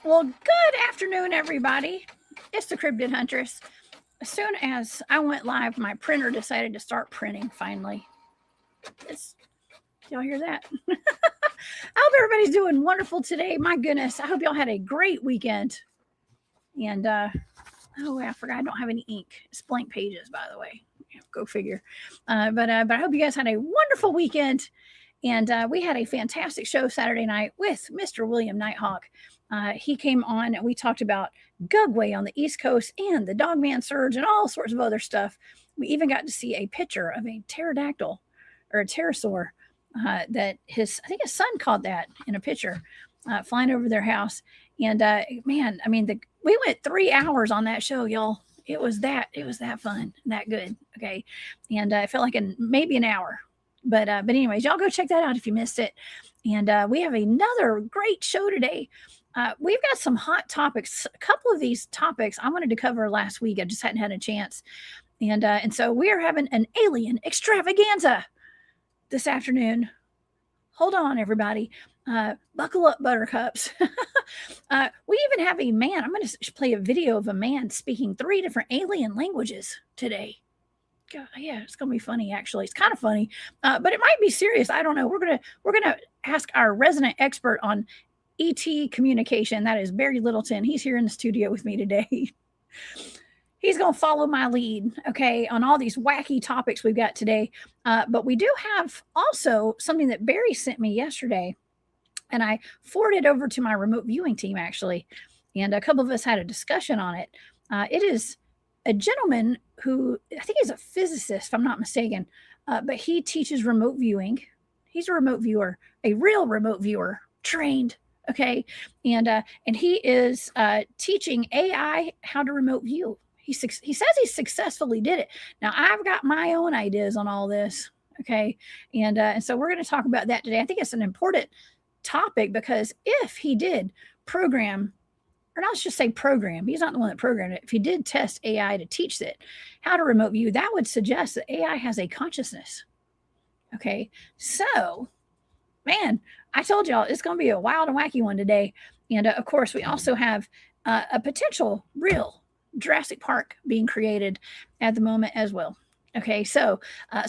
Well, good afternoon, everybody. It's the Cryptid Huntress. As soon as I went live, my printer decided to start printing finally. Y'all hear that? I hope everybody's doing wonderful today. My goodness, I hope y'all had a great weekend. And, oh, I forgot I don't have any ink. It's blank pages, by the way. Go figure. But I hope you guys had a wonderful weekend. And we had a fantastic show Saturday night with Mr. William Nighthawk. He came on and we talked about Gugway on the East Coast and the Dogman Surge and all sorts of other stuff. We even got to see a picture of a pterodactyl or a pterosaur that I think his son caught that in a picture flying over their house. And man, I mean, we went 3 hours on that show, y'all. It was that fun, that good. Okay. And it felt like maybe an hour. But anyways, y'all go check that out if you missed it. And we have another great show today. We've got some hot topics. A couple of these topics I wanted to cover last week. I just hadn't had a chance. And so we are having an alien extravaganza this afternoon. Hold on, everybody. Buckle up, buttercups. We even have a man. I'm going to play a video of a man speaking 3 different alien languages today. God, yeah, it's gonna be funny. Actually, it's kind of funny, but it might be serious. I don't know. We're gonna ask our resident expert on ET communication. That is Barry Littleton. He's here in the studio with me today. He's gonna follow my lead, okay, on all these wacky topics we've got today. But we do have also something that Barry sent me yesterday, and I forwarded over to my remote viewing team actually, and a couple of us had a discussion on it. It is a gentleman who I think he's a physicist, if I'm not mistaken, but he teaches remote viewing. He's a remote viewer, a real remote viewer, trained, okay? And he is teaching AI how to remote view. He says he successfully did it. Now, I've got my own ideas on all this, okay? And so we're going to talk about that today. I think it's an important topic because if he did program, or not just say program, he's not the one that programmed it. If he did test AI to teach it how to remote view, that would suggest that AI has a consciousness. Okay. So, man, I told y'all it's going to be a wild and wacky one today. And of course, we also have a potential real Jurassic Park being created at the moment as well. Okay, so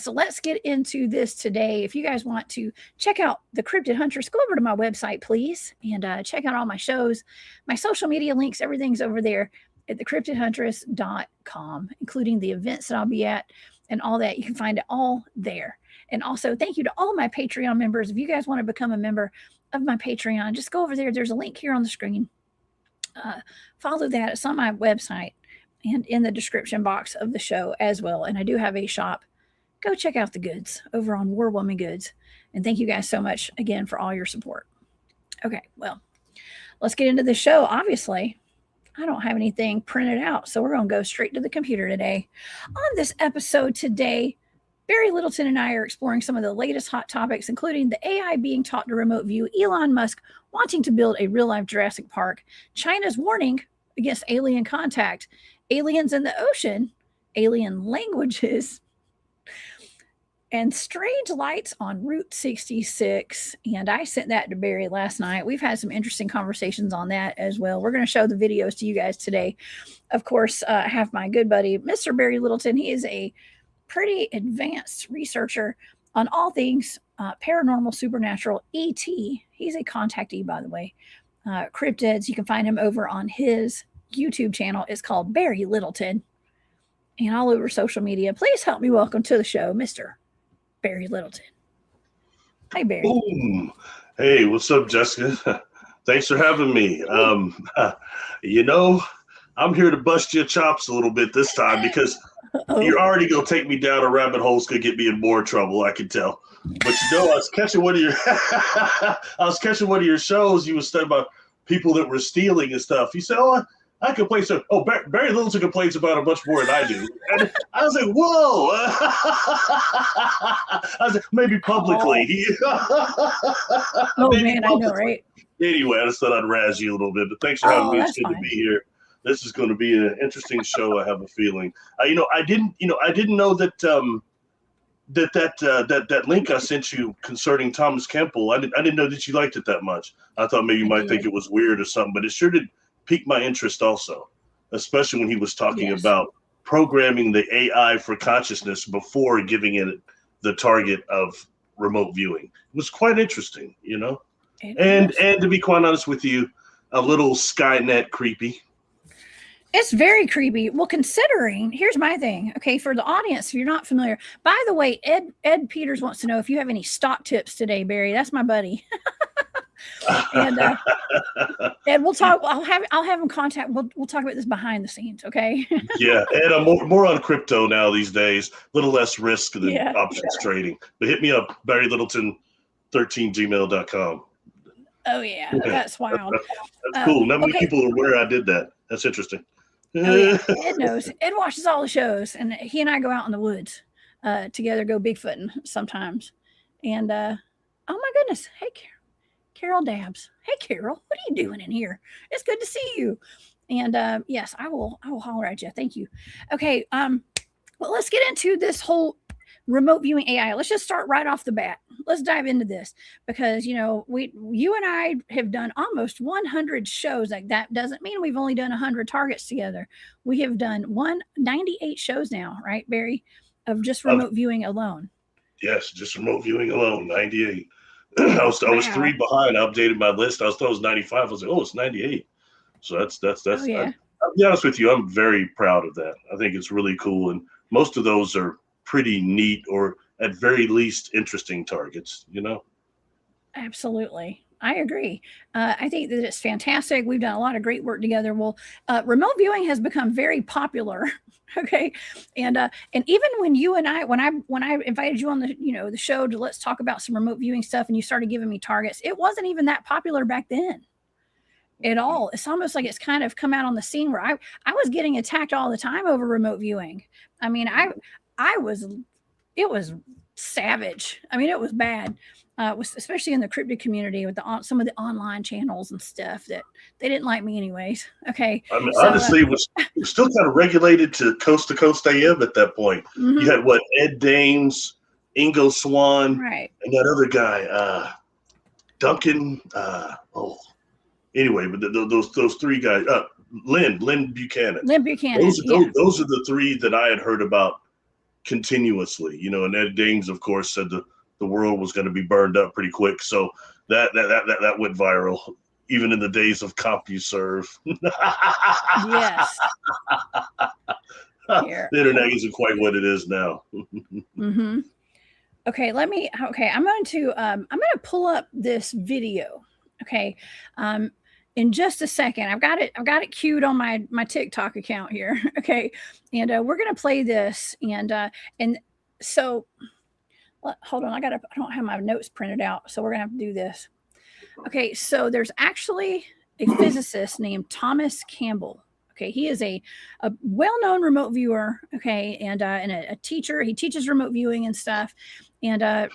let's get into this today. If you guys want to check out the Cryptid Huntress, go over to my website, please, and check out all my shows, my social media links. Everything's over there at thecryptidhuntress.com, including the events that I'll be at and all that. You can find it all there. And also, thank you to all my Patreon members. If you guys want to become a member of my Patreon, just go over there. There's a link here on the screen. Follow that. It's on my website and in the description box of the show as well. And I do have a shop. Go check out the goods over on War Woman Goods. And thank you guys so much again for all your support. Okay, well, let's get into the show. Obviously, I don't have anything printed out, so we're going to go straight to the computer today. On this episode today, Barry Littleton and I are exploring some of the latest hot topics, including the AI being taught to remote view, Elon Musk wanting to build a real-life Jurassic Park, China's warning against alien contact, aliens in the ocean, alien languages, and strange lights on Route 66. And I sent that to Barry last night. We've had some interesting conversations on that as well. We're going to show the videos to you guys today. Of course, I have my good buddy, Mr. Barry Littleton. He is a pretty advanced researcher on all things paranormal, supernatural, ET. He's a contactee, by the way. Cryptids, you can find him over on his YouTube channel. It's called Barry Littleton, and all over social media. Please help me welcome to the show, Mr. Barry Littleton. Hey, Barry. Boom. Hey, what's up, Jessica? Thanks for having me. I'm here to bust your chops a little bit this time because you're already gonna take me down a rabbit hole. It's gonna get me in more trouble, I can tell. But I was catching one of your shows. You was talking about people that were stealing and stuff. You said, "Oh, I complain." So, Barry Littleton complains about it much more than I do. And I was like, "Whoa!" I was like, maybe publicly. Man, I know, right? Anyway, I just thought I'd razz you a little bit. But thanks for having me. It's good to be here. This is going to be an interesting show. I have a feeling. I didn't know that that link I sent you concerning Thomas Campbell. I didn't know that you liked it that much. I thought maybe you might think it was weird or something, but it sure did pique my interest also, especially when he was talking about programming the AI for consciousness before giving it the target of remote viewing. It was quite interesting, And to be quite honest with you, a little Skynet creepy. It's very creepy. Well, considering, here's my thing. Okay, for the audience, if you're not familiar, by the way, Ed Peters wants to know if you have any stock tips today, Barry. That's my buddy. And Ed, we'll talk. I'll have him contact. We'll talk about this behind the scenes. Okay. Yeah, Ed, I'm more on crypto now these days. A little less risk than options trading. But hit me up, BarryLittleton13gmail.com. Oh yeah, that's wild. That's cool. Not many people are aware I did that. That's interesting. Oh, yeah. Ed knows. Ed watches all the shows, and he and I go out in the woods together, go Bigfooting sometimes. And oh my goodness, hey Carol Dabbs. Hey Carol, what are you doing in here? It's good to see you. And yes, I will holler at you. Thank you. Okay, well, let's get into this whole remote viewing AI. Let's just start right off the bat. Let's dive into this because you and I have done almost 100 shows. Like that doesn't mean we've only done 100 targets together. We have done 98 shows now, right, Barry, of just remote viewing alone. Yes, just remote viewing alone, 98. I was 3 behind. I updated my list. I thought it was 95. I was like, it's 98. So that's. Oh, yeah. I'll be honest with you. I'm very proud of that. I think it's really cool, and most of those are pretty neat, or at very least interesting targets. Absolutely. I agree. I think that it's fantastic. We've done a lot of great work together. Well, remote viewing has become very popular. Okay. And even when you and I, when I invited you on the show to let's talk about some remote viewing stuff, and you started giving me targets, it wasn't even that popular back then at all. It's almost like it's kind of come out on the scene where I was getting attacked all the time over remote viewing. I mean, it was savage. I mean, it was bad. Especially in the cryptid community with some of the online channels and stuff that they didn't like me anyways. Okay. I mean, honestly, it was still kind of regulated to coast AM at that point. Mm-hmm. You had Ed Dames, Ingo Swan, right, and that other guy, Duncan. Anyway, but those three guys, Lynn Buchanan. Lynn Buchanan. Those are the three that I had heard about continuously, and Ed Dames, of course, said the world was going to be burned up pretty quick. So that went viral, even in the days of CompuServe. Yes. The internet isn't quite what it is now. Mm-hmm. Okay, I'm going to pull up this video. Okay. In just a second. I've got it queued on my TikTok account here. Okay. And we're going to play this. And so hold on. I don't have my notes printed out. So we're going to have to do this. Okay. So there's actually a physicist named Thomas Campbell. Okay. He is a well-known remote viewer. Okay. And a teacher. He teaches remote viewing and stuff. And,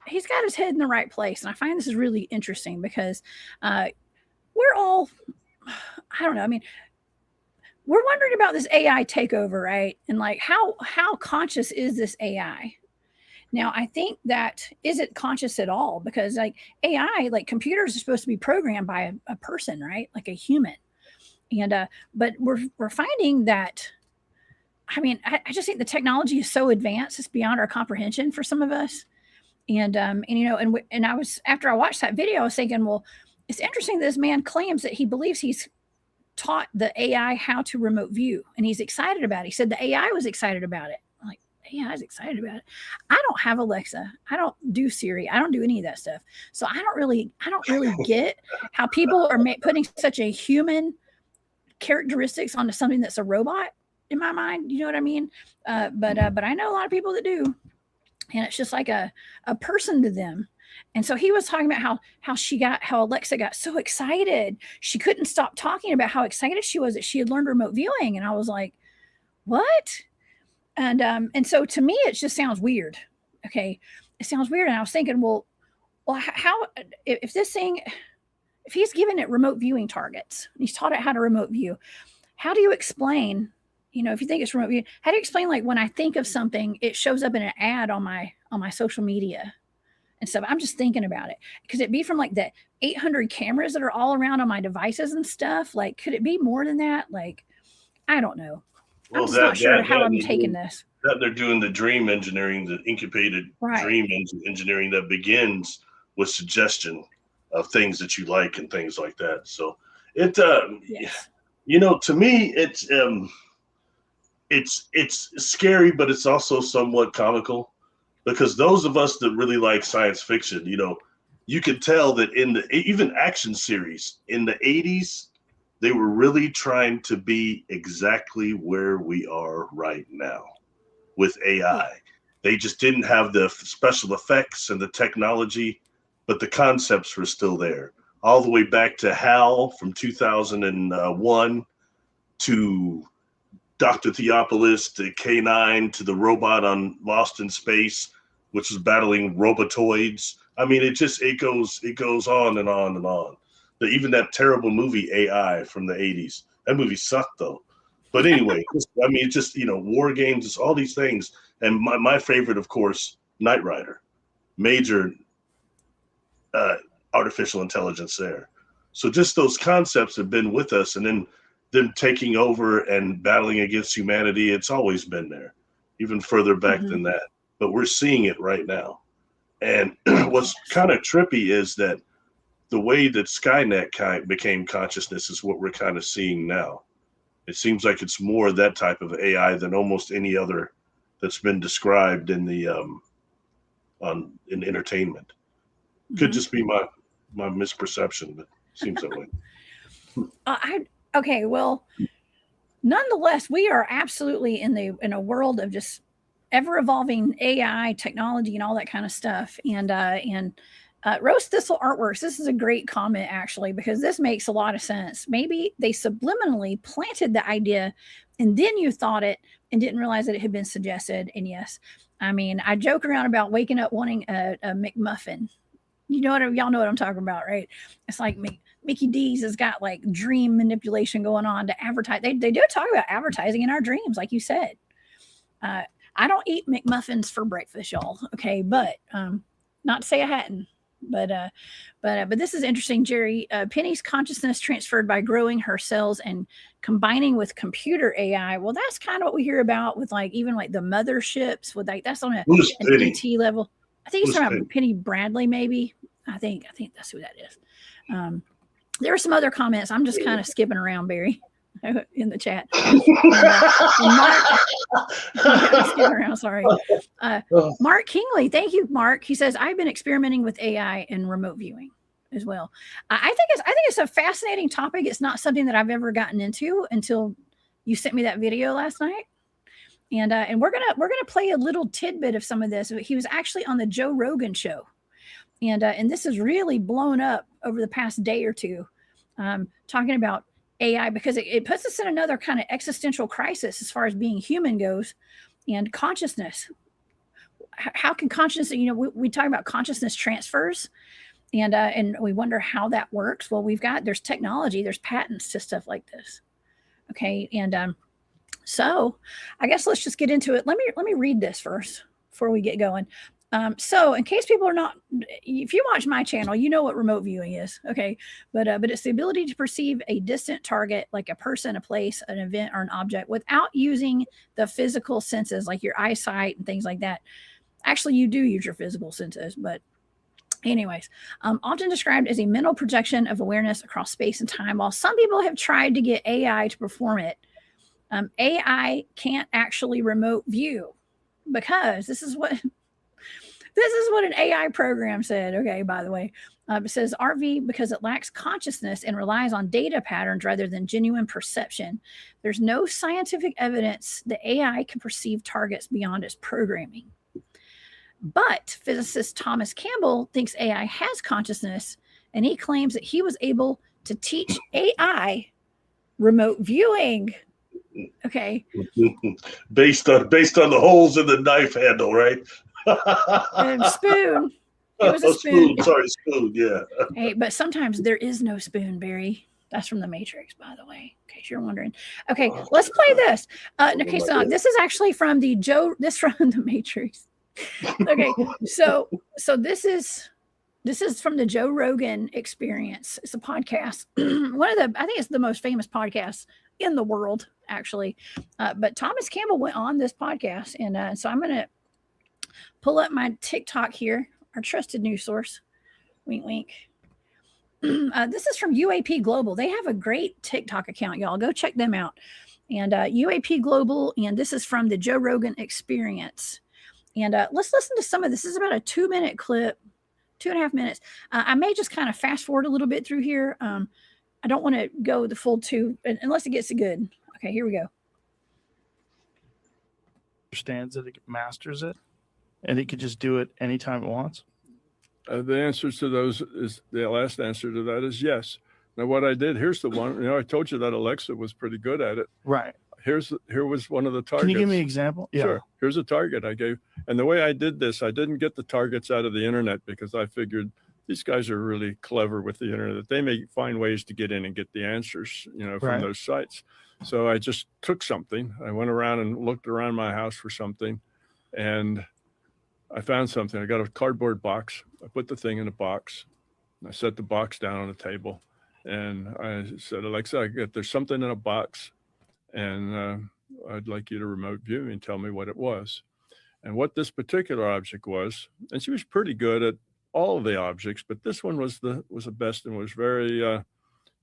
he's got his head in the right place. And I find this is really interesting because, we're all, I don't know. I mean, we're wondering about this AI takeover, right? And like, how conscious is this AI? Now, I think that, is it conscious at all? Because like AI, like computers are supposed to be programmed by a person, right? Like a human. And, but we're finding that, I mean, I just think the technology is so advanced, it's beyond our comprehension for some of us. And I was, after I watched that video, I was thinking, well, it's interesting that this man claims that he believes he's taught the AI how to remote view, and he's excited about it. He said the AI was excited about it. I'm like, AI is excited about it. I don't have Alexa. I don't do Siri. I don't do any of that stuff. So I don't really get how people are putting such a human characteristics onto something that's a robot in my mind. You know what I mean? But I know a lot of people that do, and it's just like a person to them. And so he was talking about how Alexa got so excited. She couldn't stop talking about how excited she was that she had learned remote viewing. And I was like, what? And so to me, it just sounds weird. Okay. It sounds weird. And I was thinking, well, how, if this thing, if he's given it remote viewing targets, he's taught it how to remote view, how do you explain, if you think it's remote view, how do you explain, like, when I think of something, it shows up in an ad on my social media and stuff? I'm just thinking about it. Could it be from like the 800 cameras that are all around on my devices and stuff? Like, could it be more than that? Like, I don't know. Well, I'm just not sure how I'm taking this. That they're doing the dream engineering, the incubated dream engineering that begins with suggestion of things that you like and things like that. So it, yes. To me, it's scary, but it's also somewhat comical, because those of us that really like science fiction, you could tell that in even action series in the 80s, they were really trying to be exactly where we are right now with AI. They just didn't have the special effects and the technology, but the concepts were still there. All the way back to HAL from 2001 to Dr. Theopolis to K9 to the robot on Lost in Space, which was battling robotoids. I mean, it goes on and on and on. Even that terrible movie AI from the 80s, that movie sucked though. But anyway, it's just, war games, it's all these things. And my favorite, of course, Knight Rider, major artificial intelligence there. So just those concepts have been with us, and then them taking over and battling against humanity, it's always been there, even further back than that. But we're seeing it right now. And what's kind of trippy is that the way that Skynet became consciousness is what we're kind of seeing now. It seems like it's more that type of AI than almost any other that's been described in the in entertainment. Could just be my misperception, but it seems that way. Okay, well, nonetheless, we are absolutely in a world of just ever evolving AI technology and all that kind of stuff. And Rose Thistle Artworks, this is a great comment, actually, because this makes a lot of sense. Maybe they subliminally planted the idea and then you thought it and didn't realize that it had been suggested. And yes, I mean, I joke around about waking up wanting a McMuffin. Y'all know what I'm talking about, right? It's like Mickey D's has got like dream manipulation going on to advertise. They do talk about advertising in our dreams, like you said. I don't eat McMuffins for breakfast, y'all. Okay, but not to say I hadn't. But this is interesting, Jerry. Penny's consciousness transferred by growing her cells and combining with computer AI. Well, that's kind of what we hear about with even the motherships. With that's on an ET level. I think he's talking about Penny Bradley, maybe. I think that's who that is. There are some other comments. I'm just kind of skipping around, Barry, in the chat. Sorry. Mark Kingley, thank you, Mark. He says, I've been experimenting with AI and remote viewing as well. I think it's a fascinating topic. It's not something that I've ever gotten into until you sent me that video last night. And we're gonna play a little tidbit of some of this. He was actually on the Joe Rogan show, and this has really blown up over the past day or two, talking about AI, because it puts us in another kind of existential crisis as far as being human goes, and consciousness. How can consciousness? We talk about consciousness transfers, and we wonder how that works. Well, there's technology, there's patents to stuff like this. Okay, and so I guess let's just get into it. Let me read this first before we get going. So in case people are not, if you watch my channel, you know what remote viewing is. Okay. But it's the ability to perceive a distant target, like a person, a place, an event, or an object, without using the physical senses, like your eyesight and things like that. Actually, you do use your physical senses, but anyways, often described as a mental projection of awareness across space and time. While some people have tried to get AI to perform it, AI can't actually remote view. because this is what an AI program said. Okay, by the way, it says RV because it lacks consciousness and relies on data patterns rather than genuine perception. There's no scientific evidence that AI can perceive targets beyond its programming. But physicist Thomas Campbell thinks AI has consciousness, and he claims that he was able to teach AI remote viewing. Okay. based on the holes in the knife handle, right? And spoon. It was a spoon. Sorry, spoon. Yeah. Hey, but sometimes there is no spoon, Barry. That's from the Matrix, by the way, in case you're wondering. Okay, let's play this. Okay, so this is actually from the from the Matrix. Okay, so this is from the Joe Rogan Experience. It's a podcast. I think it's the most famous podcast in the world, actually. But Thomas Campbell went on this podcast, and so I'm gonna pull up my TikTok here, our trusted news source. Wink, wink. This is from UAP Global. They have a great TikTok account, y'all. Go check them out. And UAP Global, and this is from the Joe Rogan Experience. And let's listen to some of this. This is about a 2-minute clip, 2.5 minutes. I may just kind of fast forward a little bit through here. I don't want to go the full 2 unless it gets good. Okay, here we go. Understands it, it masters it, and it could just do it anytime it wants. The answer to those is the last answer to that is yes. Now, what I did, here's the one. I told you that Alexa was pretty good at it. Right. Here was one of the targets. Can you give me an example? Yeah. Sure. Here's a target I gave. And the way I did this, I didn't get the targets out of the internet because I figured these guys are really clever with the internet. They may find ways to get in and get the answers, from those sites. So I just took something. I went around and looked around my house for something, and I found something. I got a cardboard box. I put the thing in a box. I set the box down on the table, and I said, Alexa, there's something in a box, and I'd like you to remote view me and tell me what it was. And what this particular object was, and she was pretty good at all of the objects, but this one was the best and was very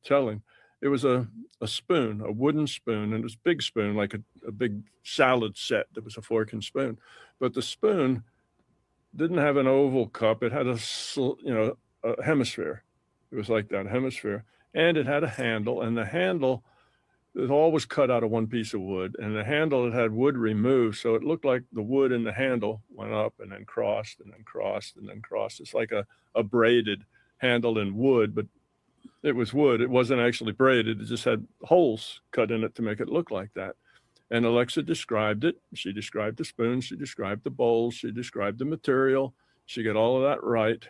telling. It was a spoon, a wooden spoon, and it was a big spoon, like a big salad set. There was a fork and spoon, but the spoon didn't have an oval cup. It had a hemisphere. It was like that, hemisphere. And it had a handle, and the handle, it all was cut out of one piece of wood, and the handle, it had wood removed. So it looked like the wood in the handle went up and then crossed and then crossed and then crossed. It's like a braided handle in wood, but it was wood. It wasn't actually braided. It just had holes cut in it to make it look like that. And Alexa described it. She described the spoon. She described the bowls. She described the material. She got all of that right.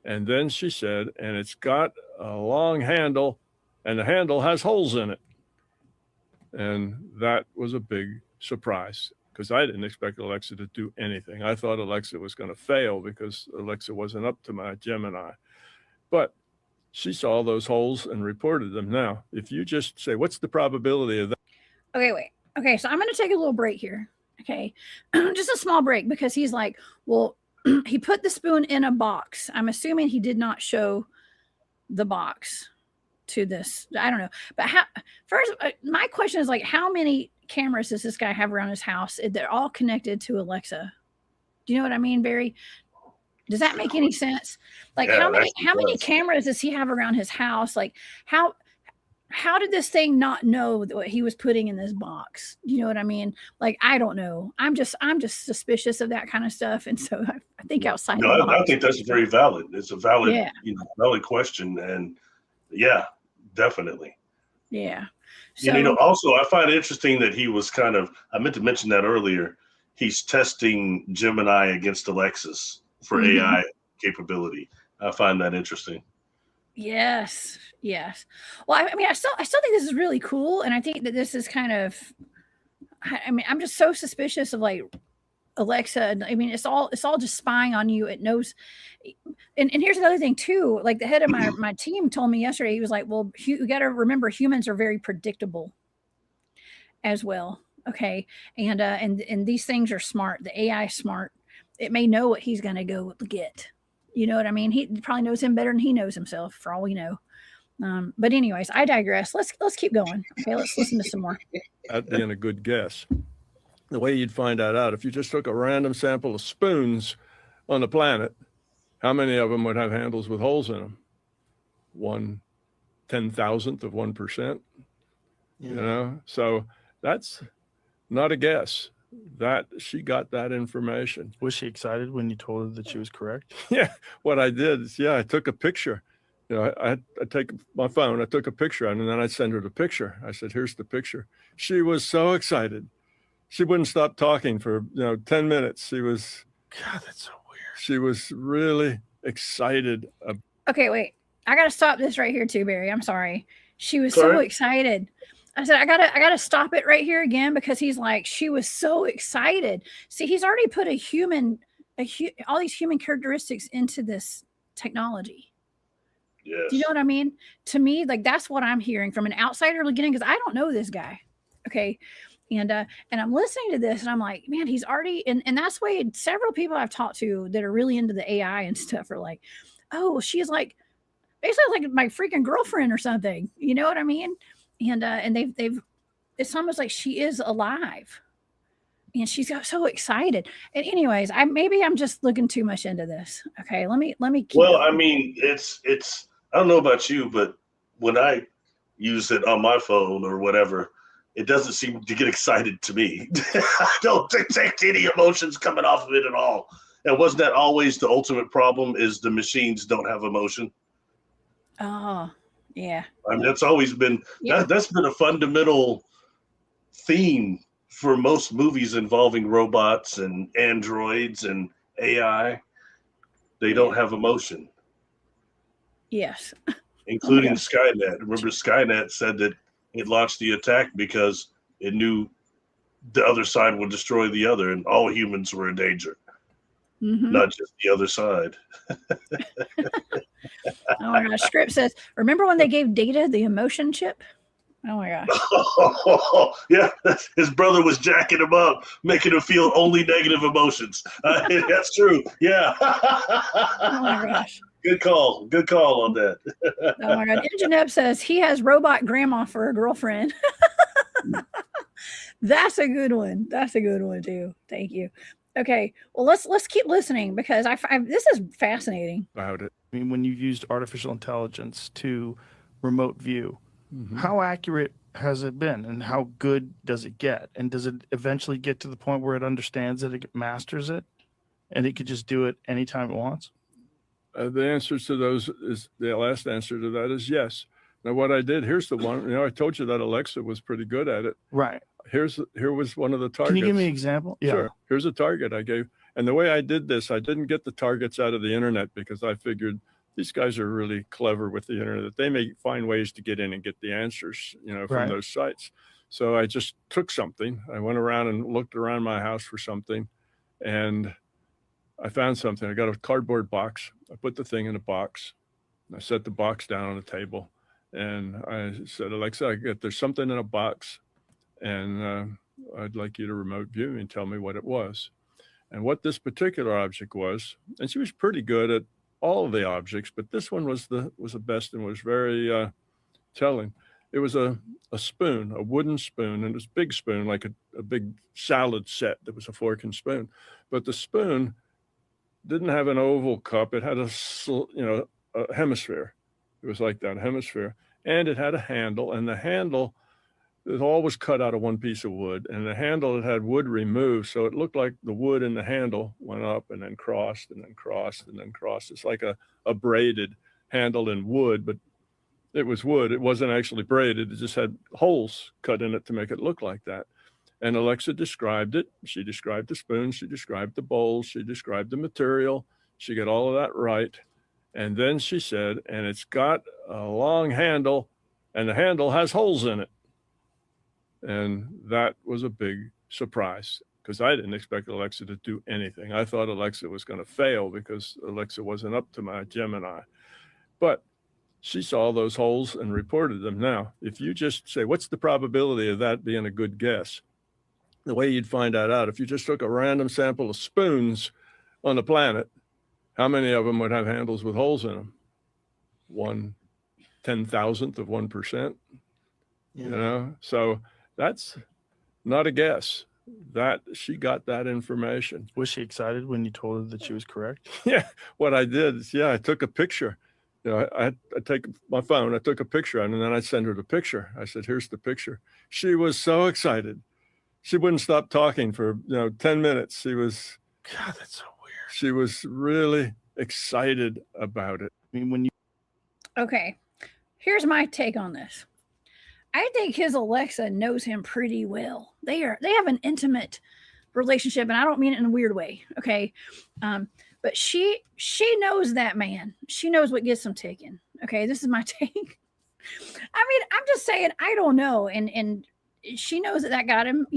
And then she said, and it's got a long handle, and the handle has holes in it. And that was a big surprise because I didn't expect Alexa to do anything. I thought Alexa was going to fail because Alexa wasn't up to my Gemini. But she saw those holes and reported them. Now, if you just say, what's the probability of that? Okay, wait. Okay, so I'm going to take a little break here. Okay, just a small break because he's like, well, he put the spoon in a box. I'm assuming he did not show the box to this. I don't know. But first, my question is like, how many cameras does this guy have around his house? They're all connected to Alexa. Do you know what I mean, Barry? Does that make any sense? Like how many cameras does he have around his house? Like how did this thing not know what he was putting in this box? You know what I mean? Like, I don't know. I'm just suspicious of that kind of stuff. And so I think outside the box. I think that's very valid. It's a valid, valid question. And yeah, definitely. Yeah. So, also I find it interesting that he was I meant to mention that earlier. He's testing Gemini against Alexis for AI capability. I find that interesting. Yes. Well, I still think this is really cool. And I think that this is I'm just so suspicious of like Alexa. I mean, it's all just spying on you. It knows. And here's another thing too. Like the head of my team told me yesterday, he was like, well, you got to remember humans are very predictable as well. Okay. And these things are smart. The AI is smart. It may know what he's going to go get. You know what I mean? He probably knows him better than he knows himself, for all we know. But anyways, I digress. Let's keep going. Okay, let's listen to some more. That being a good guess. The way you'd find that out, if you just took a random sample of spoons on the planet, how many of them would have handles with holes in them? 1/10,000th of 1%. You know, so that's not a guess. That she got that information. Was she excited when you told her that she was correct? Yeah, what I did is, I took a picture. You know, I take my phone, I took a picture, and then I send her the picture. I said, "Here's the picture." She was so excited. She wouldn't stop talking for 10 minutes. She was, God, that's so weird. She was really excited. Okay, wait. I gotta stop this right here too, Barry. I'm sorry. She was so Sorry? excited. I said, I gotta stop it right here again because he's like, she was so excited. See, he's already put all these human characteristics into this technology. Yes. Do you know what I mean? To me, like that's what I'm hearing from an outsider looking in because I don't know this guy. Okay. And I'm listening to this and I'm like, man, he's already and that's why several people I've talked to that are really into the AI and stuff are like, oh, she's like basically like my freaking girlfriend or something. You know what I mean? And they've it's almost like she is alive. And she's got so excited. And anyways, maybe I'm just looking too much into this. Okay, let me keep Well, going. I mean, it's I don't know about you, but when I use it on my phone or whatever, it doesn't seem to get excited to me. I don't detect any emotions coming off of it at all. And wasn't that always the ultimate problem? Is the machines don't have emotion? Oh, yeah. I mean, that's always been Yeah. that's been a fundamental theme for most movies involving robots and androids and AI. They don't have emotion, Yes. including gosh. Skynet. Remember, Skynet said that it launched the attack because it knew the other side would destroy the other, and all humans were in danger, Mhm. not just the other side. Oh my gosh. Script says, remember when they gave Data the emotion chip? Oh my gosh. Yeah, his brother was jacking him up, making him feel only negative emotions. That's true. Yeah. Oh my gosh. Good call. Good call on that. Oh my god. Ingenep says he has robot grandma for a girlfriend. That's a good one. That's a good one too. Thank you. Okay. Well, let's keep listening because this is fascinating. About it. I mean, when you used artificial intelligence to remote view, how accurate has it been and how good does it get? And does it eventually get to the point where it understands it, it masters it, and it could just do it anytime it wants? The answers to those is the last answer to that is yes. Now, what I did, here's the one. I told you that Alexa was pretty good at it. Right. Here was one of the targets. Can you give me an example? Yeah. Sure. Here's a target I gave. And the way I did this, I didn't get the targets out of the internet because I figured these guys are really clever with the internet. They may find ways to get in and get the answers, from those sites. So I just took something. I went around and looked around my house for something, and I found something. I got a cardboard box. I put the thing in a box. I set the box down on the table, and I said, Alexa, there's something in a box, and I'd like you to remote view me and tell me what it was. And what this particular object was, and she was pretty good at all of the objects, but this one was the best and was very telling. It was a spoon, a wooden spoon, and it was a big spoon, like a big salad set that was a fork and spoon. But the spoon didn't have an oval cup. It had a hemisphere. It was like that, a hemisphere. And it had a handle, and the handle, it all was cut out of one piece of wood, and the handle, it had wood removed. So it looked like the wood in the handle went up and then crossed and then crossed and then crossed. It's like a braided handle in wood, but it was wood. It wasn't actually braided. It just had holes cut in it to make it look like that. And Alexa described it. She described the spoon. She described the bowls. She described the material. She got all of that right. And then she said, and it's got a long handle, and the handle has holes in it. And that was a big surprise because I didn't expect Alexa to do anything. I thought Alexa was going to fail because Alexa wasn't up to my Gemini. But she saw those holes and reported them. Now, if you just say, what's the probability of that being a good guess? The way you'd find that out, if you just took a random sample of spoons on the planet, how many of them would have handles with holes in them? 1/10,000th of 1%. So that's not a guess. that she got that information. Was she excited when you told her that she was correct? Yeah, what I did is, I took a picture. I take my phone, I took a picture, and then I send her the picture. I said, here's the picture. She was so excited. She wouldn't stop talking for 10 minutes. God, that's so weird. She was really excited about it. I mean, when you Okay, here's my take on this. I think his Alexa knows him pretty well. They have an intimate relationship, and I don't mean it in a weird way. Okay, but she knows that man. She knows what gets him ticking. Okay, this is my take. I mean, I'm just saying, I don't know, and she knows that got him.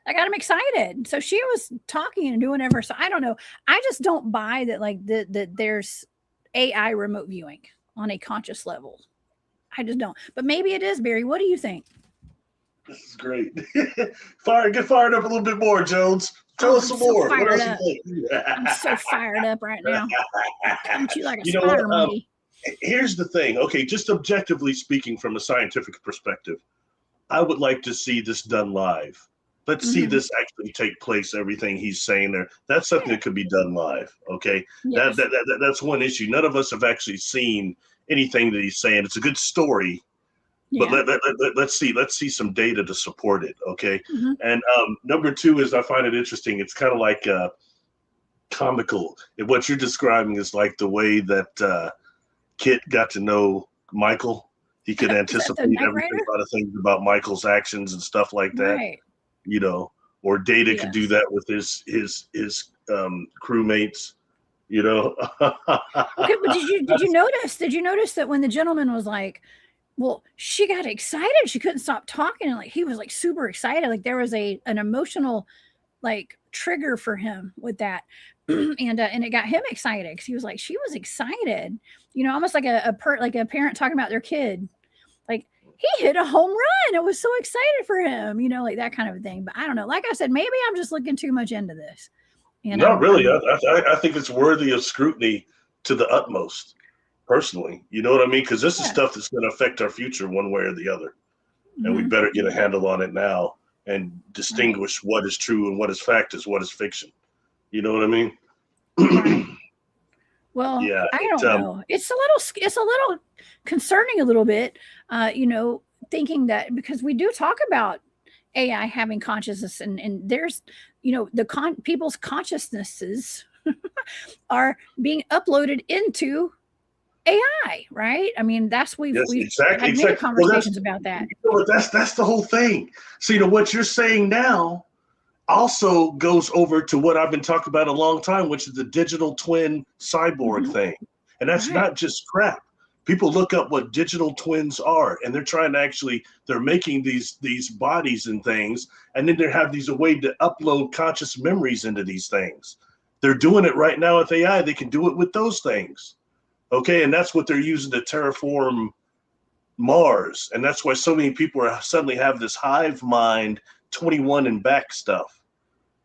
That got him excited. So she was talking and doing whatever. So I don't know. I just don't buy that. Like that there's AI remote viewing on a conscious level. I just don't. But maybe it is, Barry. What do you think? This is great. Get fired up a little bit more, Jones. Tell us some more. What else you think? I'm so fired up right now. Come to you like a You know spider what? monkey. Here's the thing. Okay, just objectively speaking from a scientific perspective, I would like to see this done live. Let's see this actually take place, everything he's saying there. That's something that could be done live, okay? Yes. That's one issue. None of us have actually seen anything that he's saying. It's a good story, but let's see some data to support it, okay? And number two is I find it interesting. It's kind of like comical. What you're describing is like the way that Kit got to know Michael. He could anticipate everything, a lot of things about Michael's actions and stuff like that. Right. Or Data could do that with his crewmates, Okay, but did you notice that when the gentleman was like, well, she got excited, she couldn't stop talking, and like he was like super excited, like there was an emotional like trigger for him with that. And it got him excited because he was like, she was excited, almost like a parent talking about their kid. Like, he hit a home run. It was so excited for him, like that kind of a thing. But I don't know. Like I said, maybe I'm just looking too much into this. Not really. I think it's worthy of scrutiny to the utmost, personally. You know what I mean? Because this is stuff that's going to affect our future one way or the other. And we better get a handle on it now and distinguish what is true and what is fact is what is fiction. You know what I mean? Right. Well, yeah, I don't know. It's a little concerning a little bit, thinking that, because we do talk about AI having consciousness, and there's, people's consciousnesses are being uploaded into AI, right? I mean, we've had many conversations about that. That's the whole thing. So, what you're saying now also goes over to what I've been talking about a long time, which is the digital twin cyborg thing. And that's not just crap. People look up what digital twins are, and they're trying to they're making these bodies and things, and then they have a way to upload conscious memories into these things. They're doing it right now with AI. They can do it with those things. Okay, and that's what they're using to terraform Mars. And that's why so many people suddenly have this hive mind 21 and back stuff.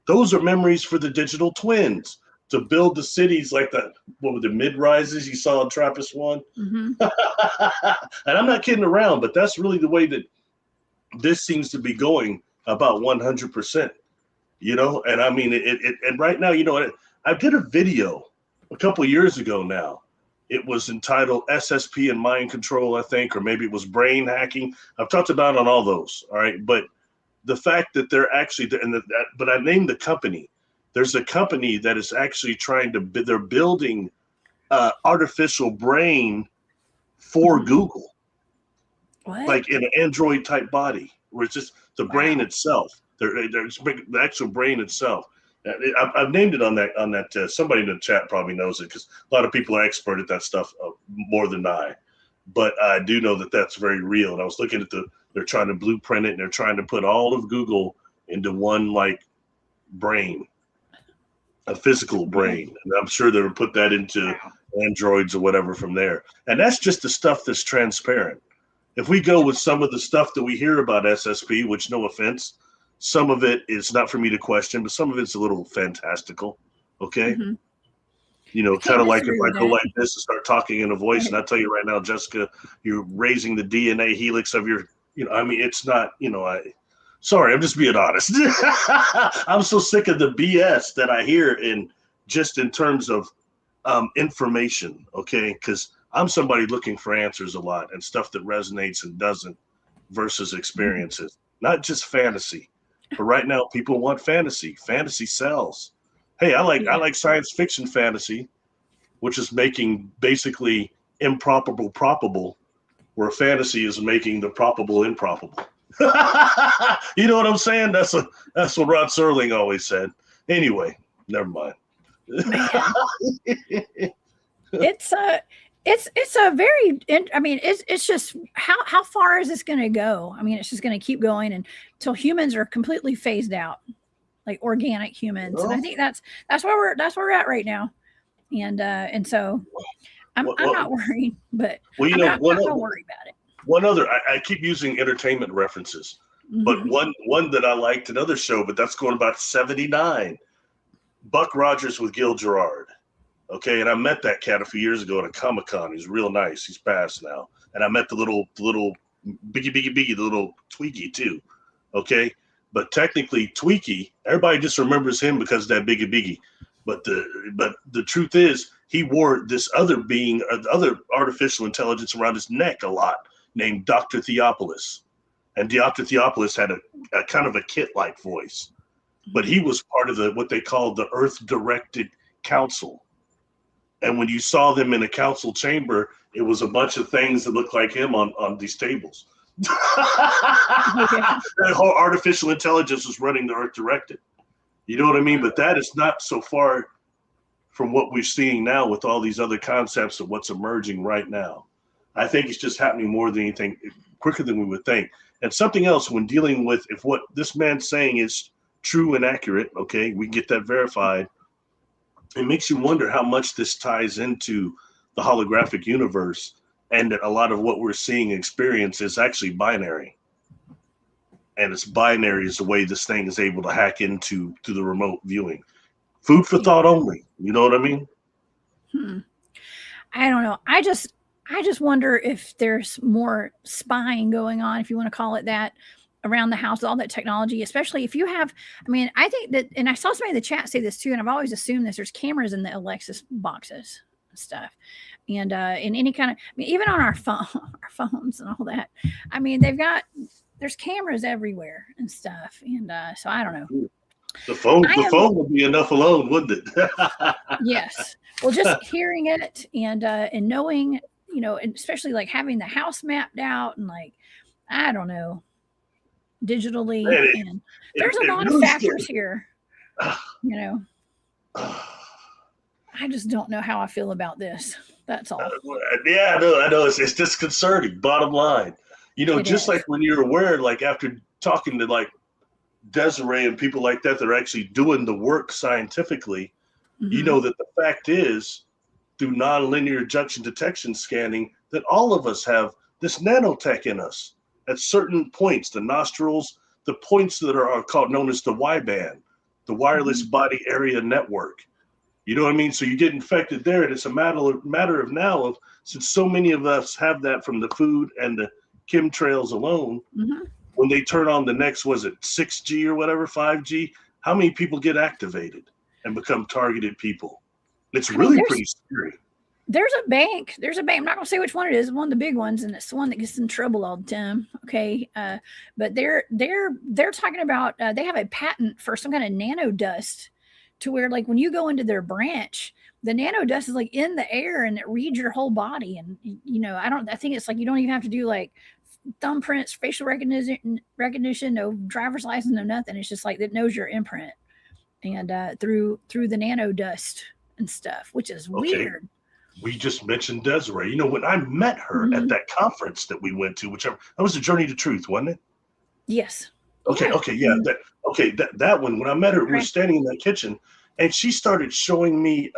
Those are memories for the digital twins to build the cities like the mid-rises you saw in TRAPPIST-1. And I'm not kidding around, but that's really the way that this seems to be going, about 100%. And I mean, and right now, I did a video a couple years ago now. It was entitled SSP and Mind Control, I think, or maybe it was Brain Hacking. I've talked about on all those, all right? But the fact that they're actually, but I named the company. There's a company that is actually they're building artificial brain for Google. What? Like in an Android type body, where it's just the brain itself. The actual brain itself. I've named it on that. Somebody in the chat probably knows it because a lot of people are expert at that stuff more than I. But I do know that that's very real. And I was looking at they're trying to blueprint it, and they're trying to put all of Google into one brain, a physical brain. And I'm sure they'll put that into Androids or whatever from there. And that's just the stuff that's transparent. If we go with some of the stuff that we hear about SSP, which, no offense, some of it is not for me to question, but some of it's a little fantastical. Okay. Kind of like if I go like this and start talking in a voice, and I tell you right now, Jessica, you're raising the DNA helix of your, it's not, Sorry, I'm just being honest. I'm so sick of the BS that I hear in terms of information, okay? Because I'm somebody looking for answers a lot and stuff that resonates and doesn't versus experiences, not just fantasy. But right now, people want fantasy. Fantasy sells. Hey, I like science fiction fantasy, which is making basically improbable probable, where fantasy is making the probable improbable. You know what I'm saying? That's what Rod Serling always said. Anyway, never mind. It's a very, I mean, it's just how far is this going to go? I mean, it's just going to keep going until humans are completely phased out, like organic humans. And I think that's where we're at right now. And so I'm not worried, but I'm not worried about it. One other, I keep using entertainment references, but one that I liked, another show, but that's going about 79. Buck Rogers with Gil Gerard. Okay, and I met that cat a few years ago at a Comic-Con. He's real nice. He's passed now. And I met the little Biggie, the little Tweaky too. Okay, but technically Tweaky, everybody just remembers him because of that Biggie. But the truth is, he wore this other being, other artificial intelligence around his neck a lot, named Dr. Theopolis. And Dr. Theopolis had a kind of a kit-like voice. But he was part of what they called the Earth-Directed Council. And when you saw them in a council chamber, it was a bunch of things that looked like him on these tables. That whole artificial intelligence was running the Earth-Directed. You know what I mean? But that is not so far from what we're seeing now with all these other concepts of what's emerging right now. I think it's just happening more than anything, quicker than we would think. And something else, when dealing with, if what this man's saying is true and accurate, okay, we get that verified, it makes you wonder how much this ties into the holographic universe, and that a lot of what we're seeing and experience is actually binary. And it's binary is the way this thing is able to hack into the remote viewing. Food for thought only. You know what I mean? I don't know. I just wonder if there's more spying going on, if you want to call it that, around the house with all that technology, especially if you have, I mean, I think that, and I saw somebody in the chat say this too, and I've always assumed this, there's cameras in the Alexis boxes and stuff. And in any kind of, I mean, even on our phones and all that, I mean, there's cameras everywhere and stuff. And so I don't know. The phone would be enough alone, wouldn't it? Yes. Well, just hearing it and knowing, you know, and especially like having the house mapped out and like, I don't know, digitally. And there's a lot of factors here, you know. I just don't know how I feel about this. That's all. Yeah, I know. It's disconcerting, bottom line. You know, just like when you're aware, like after talking to like Desiree and people like that are actually doing the work scientifically, you know that the fact is, through nonlinear junction detection scanning, that all of us have this nanotech in us at certain points, the nostrils, the points that are called known as the Y band, the wireless body area network. You know what I mean? So you get infected there, and it's a matter of now of, since so many of us have that from the food and the chemtrails alone, when they turn on the next, was it 6G or whatever, 5G, how many people get activated and become targeted people? It's really pretty scary. There's a bank. I'm not going to say which one it is. One of the big ones, and it's the one that gets in trouble all the time. Okay, but they're talking about they have a patent for some kind of nano dust, to where like when you go into their branch, the nano dust is like in the air and it reads your whole body. And you know, I think it's like you don't even have to do like thumbprints, facial recognition, no driver's license, no nothing. It's just like it knows your imprint, and through the nano dust and stuff, which is weird. We just mentioned Desiree. You know, when I met her at that conference that we went to, that was a Journey to Truth, wasn't it? Yes. Okay, that one. When I met her, we were standing in that kitchen, and she started showing me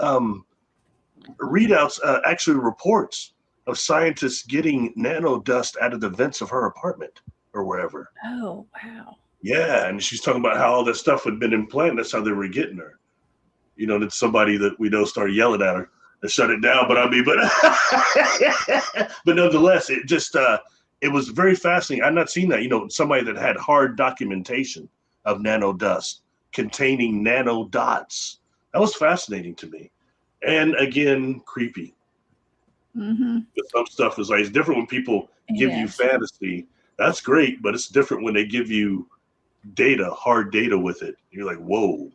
readouts, actually reports of scientists getting nano dust out of the vents of her apartment or wherever. Oh, wow. Yeah, and she's talking about how all that stuff had been implanted. That's how they were getting her. You know, that somebody that we know started yelling at her to shut it down. But I mean, but nonetheless, it just it was very fascinating. I've not seen that. You know, somebody that had hard documentation of nano dust containing nano dots. That was fascinating to me. And again, creepy. Mm-hmm. Some stuff is like, it's different when people give you fantasy. That's great, but it's different when they give you data, hard data with it. You're like, whoa.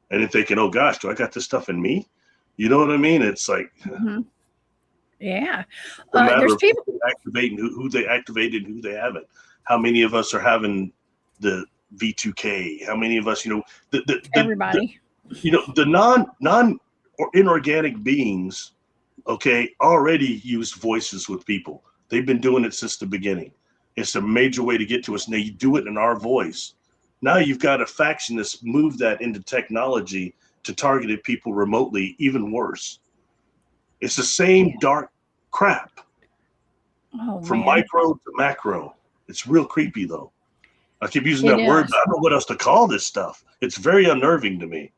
And then thinking, oh gosh, do I got this stuff in me? You know what I mean? It's like, yeah. no matter There's of people activating who they activated and who they haven't. How many of us are having the V2K? How many of us, you know, everybody. You know, the non or inorganic beings, okay, already use voices with people. They've been doing it since the beginning. It's a major way to get to us. Now you do it in our voice. Now you've got a faction that's moved that into technology to target people remotely, even worse. It's the same dark crap from micro to macro. It's real creepy though. I keep using that word, but I don't know what else to call this stuff. It's very unnerving to me.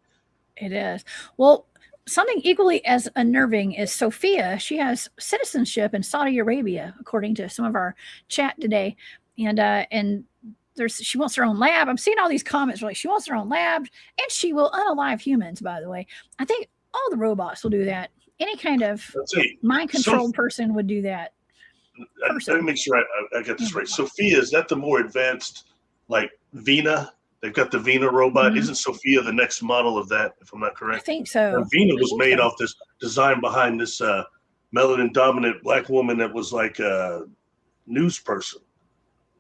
It is. Well, something equally as unnerving is Sophia. She has citizenship in Saudi Arabia, according to some of our chat today. And she wants her own lab. I'm seeing all these comments like she wants her own lab, and she will unalive humans, by the way. I think all the robots will do that. Any kind of mind-controlled person would do that. Let me make sure I get this right. Sophia, is that the more advanced, like Vina? They've got the Vina robot. Isn't Sophia the next model of that, if I'm not correct? I think so. And Vina was made off this design behind this melanin dominant black woman that was like a news person.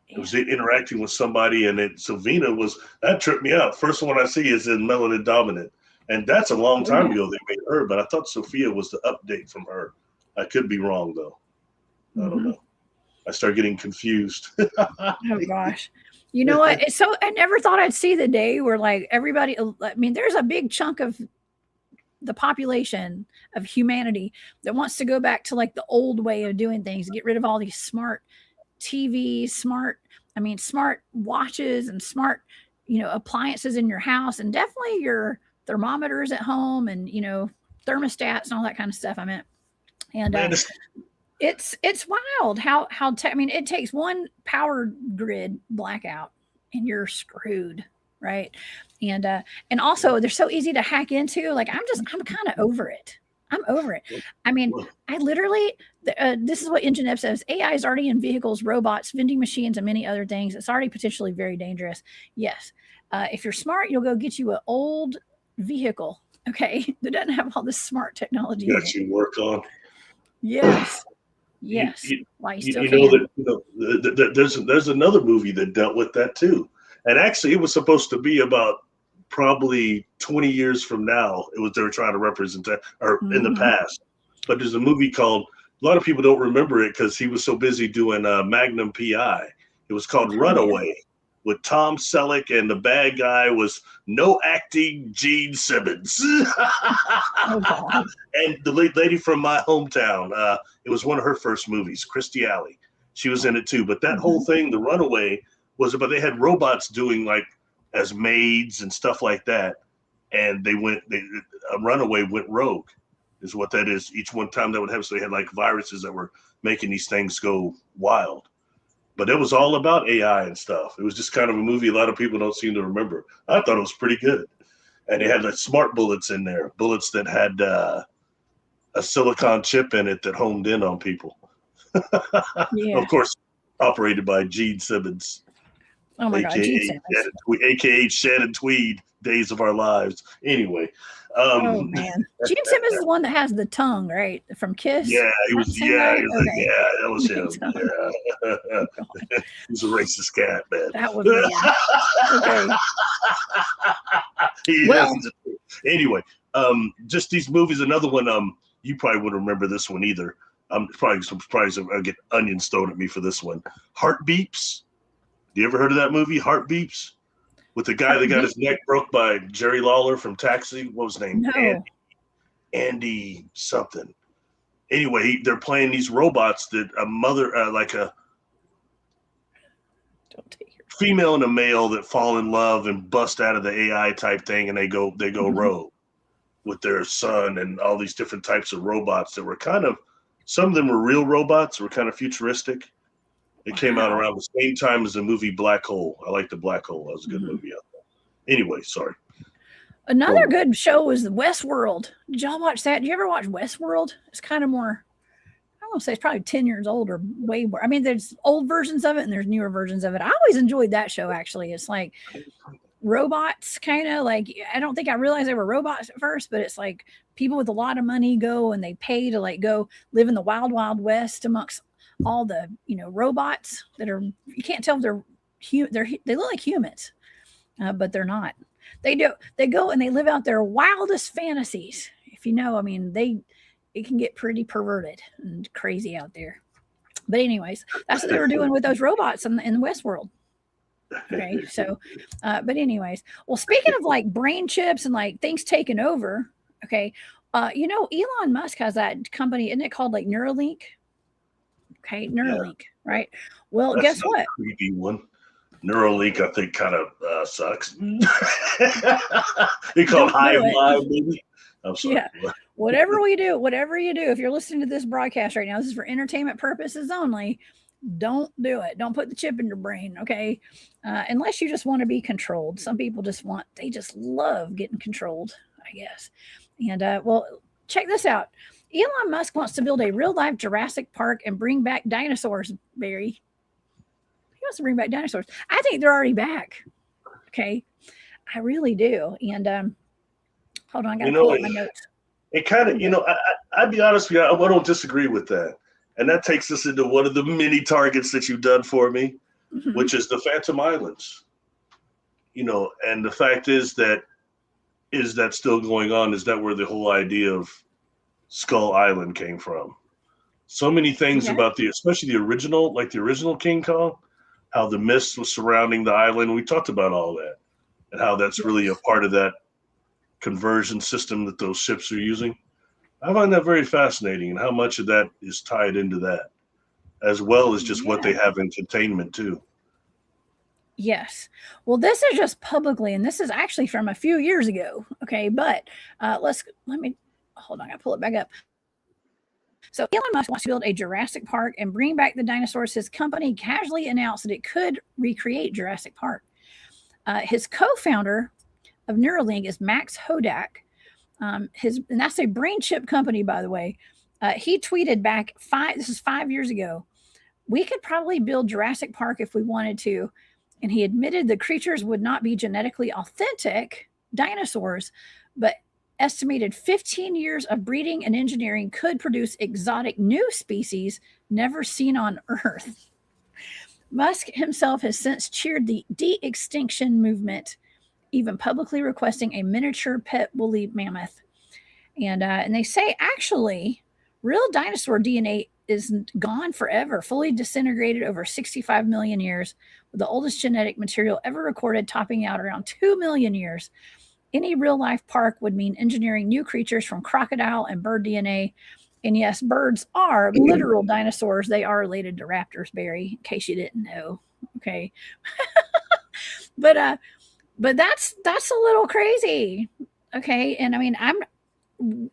It was interacting with somebody, and so Vina that tripped me out. First one I see is in melanin dominant, and that's a long time ago they made her. But I thought Sophia was the update from her. I could be wrong though. I don't know. I start getting confused. Oh gosh. You know what? So I never thought I'd see the day where like everybody, I mean, there's a big chunk of the population of humanity that wants to go back to like the old way of doing things, get rid of all these smart TVs, smart watches and smart, appliances in your house, and definitely your thermometers at home and, thermostats and all that kind of stuff. I meant, and it's wild how it takes one power grid blackout and you're screwed, right? And also they're so easy to hack into. Like I'm kind of over it. I'm over it. I mean, I literally this is what Engine says. AI is already in vehicles, robots, vending machines, and many other things. It's already potentially very dangerous. Yes, if you're smart, you'll go get you an old vehicle, okay, that doesn't have all this smart technology. That you work on. Yes. Yes, there's another movie that dealt with that too, and actually it was supposed to be about probably 20 years from now. They were trying to represent that, or in the past. But there's a movie called, a lot of people don't remember it because he was so busy doing Magnum PI. It was called Runaway with Tom Selleck, and the bad guy was no acting Gene Simmons. And the lady from my hometown, it was one of her first movies, Christy Alley. She was in it too. But that whole thing, the Runaway, was about, they had robots doing like as maids and stuff like that. And a runaway went rogue, is what that is. Each one time that would happen. So they had like viruses that were making these things go wild. But it was all about AI and stuff. It was just kind of a movie a lot of people don't seem to remember. I thought it was pretty good. And they had like smart bullets in there, bullets that had a silicon chip in it that homed in on people. Of course, operated by Gene Simmons. Oh my God, Gene Simmons. AKA Shannon Tweed, Days of Our Lives. Anyway. Oh man, Gene Simmons is the one that has the tongue, right? From Kiss. Yeah, he was. Yeah, right? That was him. Yeah. He's a racist cat, man. That was okay. Anyway, just these movies. Another one. You probably wouldn't remember this one either. I'm probably surprised I'll get onions thrown at me for this one. Heart Beeps. You ever heard of that movie, Heart Beeps? With the guy that got his neck broke by Jerry Lawler from Taxi. What was his name? No. Andy something. Anyway, they're playing these robots that a mother, like a female and a male that fall in love and bust out of the AI type thing, and they go rogue with their son and all these different types of robots that were kind of, some of them were real robots, were kind of futuristic. It came out around the same time as the movie Black Hole. I like the Black Hole. That was a good movie out there. Anyway, sorry. Another good show was Westworld. Did y'all watch that? Did you ever watch Westworld? It's kind of more, I don't want to say it's probably 10 years old or way more. I mean, there's old versions of it and there's newer versions of it. I always enjoyed that show, actually. It's like robots, kind of like, I don't think I realized they were robots at first, but it's like people with a lot of money go and they pay to like go live in the wild, wild west amongst all the, you know, robots that are, you can't tell if they look like humans, but they're not. They go and they live out their wildest fantasies. If you know, I mean, it can get pretty perverted and crazy out there. But anyways, that's what they were doing with those robots in Westworld. Okay, so, but anyways, well, speaking of like brain chips and like things taking over, okay, you know, Elon Musk has that company, isn't it called like Neuralink? Okay, Neuralink, right? Well, That's guess what? Creepy one. Neuralink, I think, kind of sucks. They call it Hive Mind, maybe. I'm sorry. Yeah. Whatever you do, if you're listening to this broadcast right now, this is for entertainment purposes only. Don't do it. Don't put the chip in your brain, okay? Unless you just want to be controlled. Some people they just love getting controlled, I guess. And well, check this out. Elon Musk wants to build a real-life Jurassic Park and bring back dinosaurs, Barry. He wants to bring back dinosaurs. I think they're already back. Okay. I really do. And hold on, I gotta pull up my notes. It kind of, you know, I'd be honest with you, I don't disagree with that. And that takes us into one of the many targets that you've done for me, which is the Phantom Islands. You know, and the fact is that still going on? Is that where the whole idea of Skull Island came from? So many things about especially the original King Kong, how the mist was surrounding the island. We talked about all that and how that's really a part of that conversion system that those ships are using. I find that very fascinating, and how much of that is tied into that, as well as just what they have in containment too. Yes. Well, this is just publicly, and this is actually from a few years ago. Okay, but let me hold on. I gotta pull it back up. So Elon Musk wants to build a Jurassic Park and bring back the dinosaurs. His company casually announced that it could recreate Jurassic Park. His co-founder of Neuralink is Max Hodak. And that's a brain chip company, by the way. He tweeted back this is 5 years ago. We could probably build Jurassic Park if we wanted to. And he admitted the creatures would not be genetically authentic dinosaurs, but estimated 15 years of breeding and engineering could produce exotic new species never seen on Earth. Musk himself has since cheered the de-extinction movement, even publicly requesting a miniature pet woolly mammoth. And they say, actually, real dinosaur DNA is gone forever, fully disintegrated over 65 million years, with the oldest genetic material ever recorded topping out around 2 million years. Any real-life park would mean engineering new creatures from crocodile and bird DNA. And yes, birds are literal dinosaurs. They are related to raptors, Barry, in case you didn't know. Okay. But that's a little crazy. Okay. And I mean,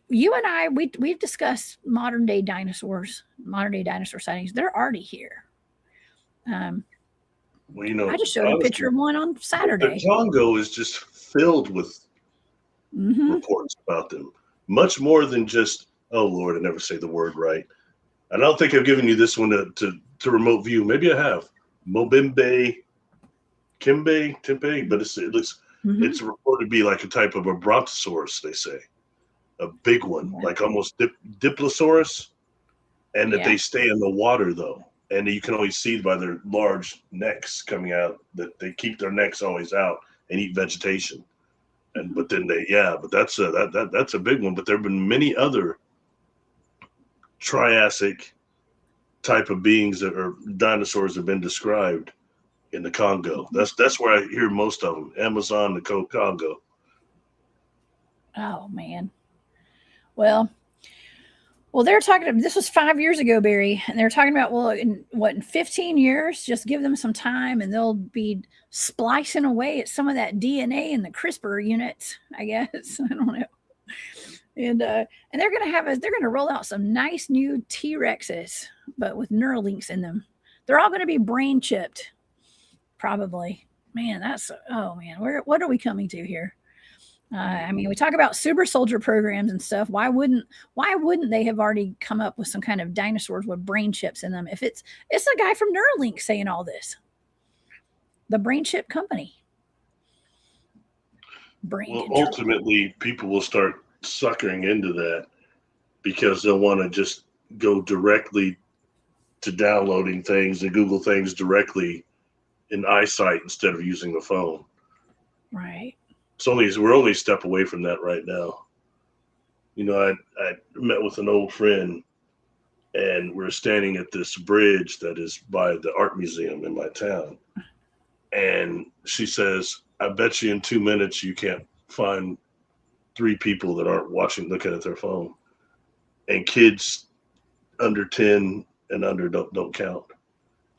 you and I, we've discussed modern day dinosaur sightings. They're already here. Well, you know, I just showed a picture of one on Saturday. The Congo is just filled with reports about them. Much more than just, oh Lord, I never say the word right. I don't think I've given you this one to remote view. Maybe I have. Mobimbe, Timbe, but it looks it's reported to be like a type of a brontosaurus, they say. A big one, like almost Diplosaurus, and that they stay in the water though. And you can always see by their large necks coming out that they keep their necks always out and eat vegetation. But that's a big one. But there have been many other Triassic type of beings that are dinosaurs have been described in the Congo. That's where I hear most of them. Amazon, the Congo. Oh man. Well, they're talking. This was 5 years ago, Barry, and they're talking about in 15 years, just give them some time, and they'll be splicing away at some of that DNA in the CRISPR units. I guess I don't know. And they're gonna roll out some nice new T-Rexes, but with Neuralinks in them. they're all going to be brain chipped, probably. Man, what are we coming to here? I mean, we talk about super soldier programs and stuff. Why wouldn't they have already come up with some kind of dinosaurs with brain chips in them? If it's a guy from Neuralink saying all this, the brain chip company. Well, ultimately, people will start suckering into that because they'll want to just go directly to downloading things and Google things directly in eyesight instead of using the phone. Right. We're only a step away from that right now. You know, I met with an old friend and we're standing at this bridge that is by the art museum in my town. And she says, I bet you in 2 minutes you can't find 3 people that aren't looking at their phone. And kids under 10 and under don't count.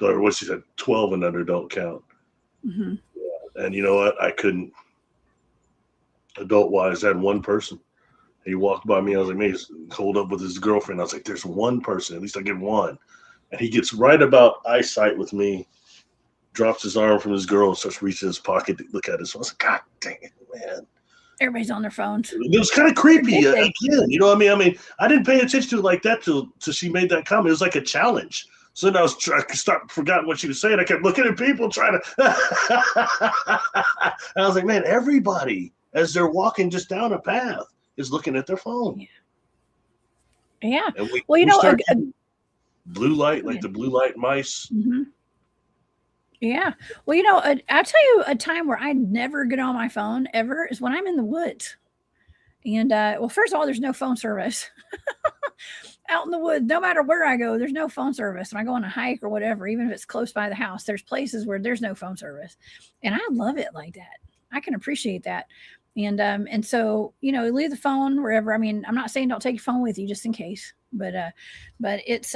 Or what she said, 12 and under don't count. Mm-hmm. Yeah. And you know what? I couldn't. Adult-wise, I had one person. He walked by me. I was like, man, he's holed up with his girlfriend. I was like, there's one person. At least I get one. And he gets right about eyesight with me, drops his arm from his girl and starts reaching in his pocket to look at his phone. I was like, God dang it, man. Everybody's on their phones. It was kind of creepy again. You know what I mean? I didn't pay attention to it like that till she made that comment. It was like a challenge. So then I forgotten what she was saying. I kept looking at people trying to. And I was like, man, everybody, as they're walking just down a path, is looking at their phone. Yeah. Well, you know, blue light, like the blue light mice. Mm-hmm. Yeah. Well, you know, I'll tell you a time where I never get on my phone ever is when I'm in the woods. And well, first of all, there's no phone service. Out in the woods, no matter where I go, there's no phone service. When I go on a hike or whatever, even if it's close by the house, there's places where there's no phone service. And I love it like that. I can appreciate that. And so, you know, leave the phone wherever. I mean, I'm not saying don't take your phone with you just in case, but it's,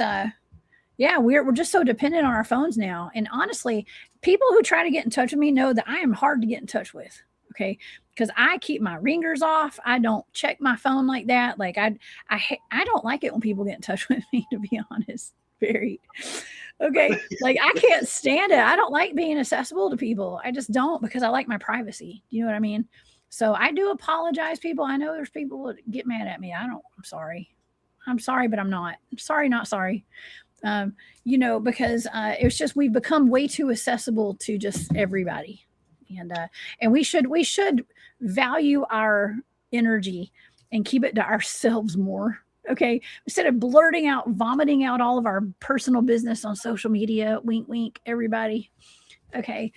yeah, we're just so dependent on our phones now. And honestly, people who try to get in touch with me know that I am hard to get in touch with. Okay. Because I keep my ringers off. I don't check my phone like that. Like I don't like it when people get in touch with me, to be honest. Very okay. Like I can't stand it. I don't like being accessible to people. I just don't, because I like my privacy. Do you know what I mean? So I do apologize, people. I know there's people that get mad at me. I'm sorry. I'm sorry, but I'm not. I'm sorry, not sorry. You know, because it's just we've become way too accessible to just everybody. And we should value our energy and keep it to ourselves more. Okay. Instead of blurting out, vomiting out all of our personal business on social media, wink, wink, everybody. Okay.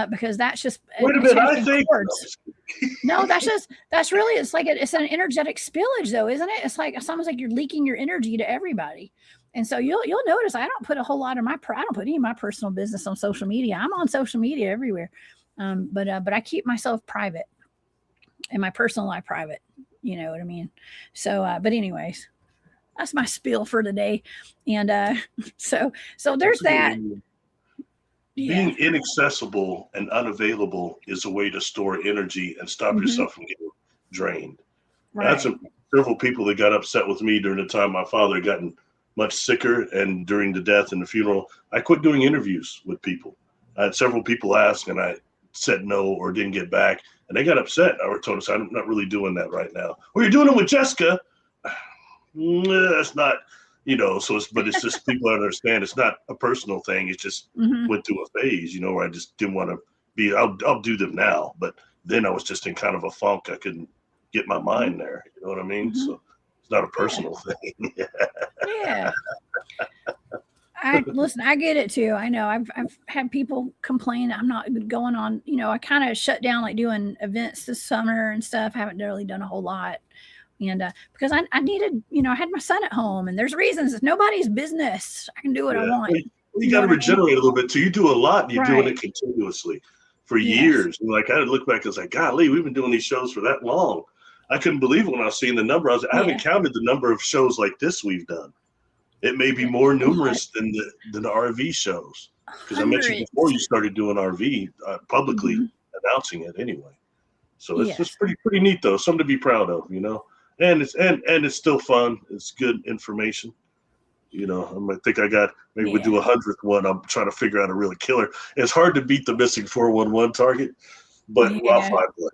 Because that's just, wait a minute, I think no, that's really, it's like, it's an energetic spillage though, isn't it? It's almost like you're leaking your energy to everybody. And so you'll notice I don't put a whole lot of I don't put any of my personal business on social media. I'm on social media everywhere. But I keep myself private and my personal life private. You know what I mean? So, but anyways, that's my spiel for today. And so there's that. Being inaccessible and unavailable is a way to store energy and stop yourself from getting drained. Right. That's several people that got upset with me during the time my father had gotten much sicker, and during the death and the funeral, I quit doing interviews with people. I had several people ask, and I said no or didn't get back, and they got upset. I told us I'm not really doing that right now. Well, you're doing it with Jessica. That's not, you know. So it's just people understand it's not a personal thing. It just went through a phase, you know, where I just didn't want to be. I'll do them now, but then I was just in kind of a funk. I couldn't get my mind there. You know what I mean? So it's not a personal thing. Yeah. Listen, I get it too. I know I've had people complain I'm not going on, you know, I kind of shut down like doing events this summer and stuff. I haven't really done a whole lot. And because I needed, you know, I had my son at home, and there's reasons. It's nobody's business. I can do what I want. You got to regenerate a little bit too. You do a lot, and you're doing it continuously for years. And like I look back, I was like, golly, we've been doing these shows for that long. I couldn't believe it when I was seeing the number. I haven't counted the number of shows like this we've done. It may be more numerous than the RV shows, because I mentioned before you started doing RV publicly announcing it anyway. So it's just pretty neat though, something to be proud of, you know. And it's still fun. It's good information. You know, I might think I got, maybe we'll do 100th one. I'm trying to figure out a real killer. It's hard to beat the missing 411 target, but I'll find one.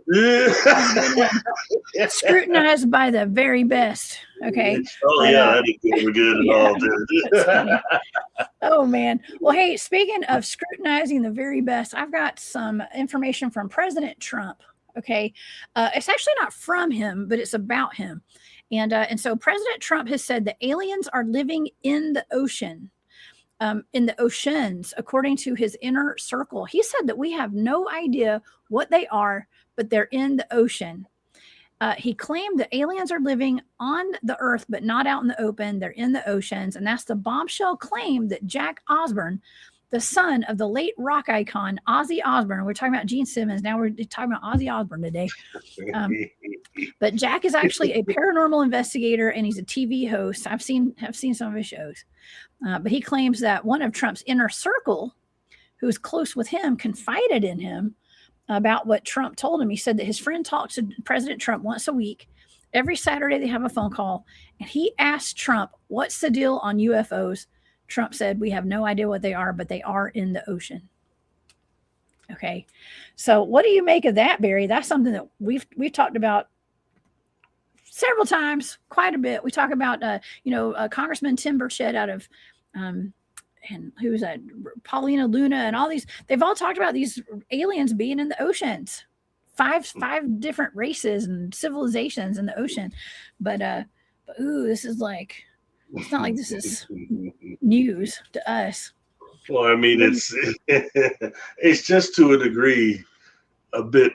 Scrutinized by the very best. Okay. Oh, that didn't go good at all, dude. Oh, man. Well, hey, speaking of scrutinizing the very best, I've got some information from President Trump. Okay. It's actually not from him, but it's about him. And so President Trump has said that aliens are living in the ocean, in the oceans, according to his inner circle. He said that we have no idea what they are, but they're in the ocean. He claimed that aliens are living on the earth, but not out in the open. They're in the oceans. And that's the bombshell claim that Jack Osbourne, the son of the late rock icon Ozzy Osbourne. We're talking about Gene Simmons. Now we're talking about Ozzy Osbourne today. But Jack is actually a paranormal investigator, and he's a TV host. I've seen some of his shows. But he claims that one of Trump's inner circle, who's close with him, confided in him about what Trump told him. He said that his friend talks to President Trump once a week. Every Saturday they have a phone call, and he asked Trump, "What's the deal on UFOs?" Trump said, "We have no idea what they are, but they are in the ocean." Okay. So what do you make of that, Barry? That's something that we've talked about several times, quite a bit. We talk about, Congressman Tim Burchett out of, and who was that? Paulina Luna and all these, they've all talked about these aliens being in the oceans, five different races and civilizations in the ocean. But this is like, it's not like this is news to us. Well, I mean, it's just to a degree a bit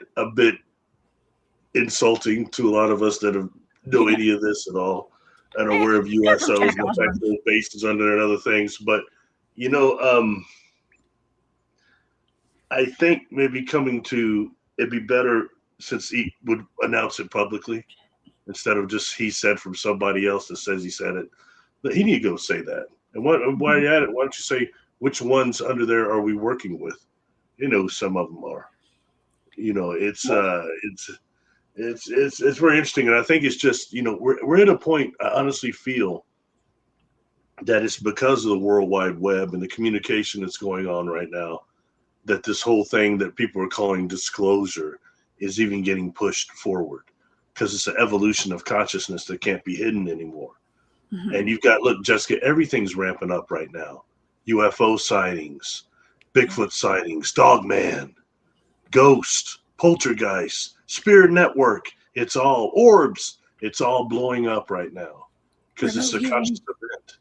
insulting to a lot of us that have no idea of this at all and are aware of USOs and the fact that bases under there and other things. But I think maybe it'd be better since he would announce it publicly instead of just he said from somebody else that says he said it. But he need to go say that. And while you're at it, why don't you say which ones under there are we working with? Some of them are. It's very interesting, and I think it's just we're at a point. I honestly feel that it's because of the World Wide Web and the communication that's going on right now that this whole thing that people are calling disclosure is even getting pushed forward because it's an evolution of consciousness that can't be hidden anymore. Mm-hmm. And you've got, look, Jessica, everything's ramping up right now. UFO sightings, Bigfoot sightings, Dogman, Ghost, Poltergeist, Spirit Network. It's all orbs. It's all blowing up right now because it's a conscious event.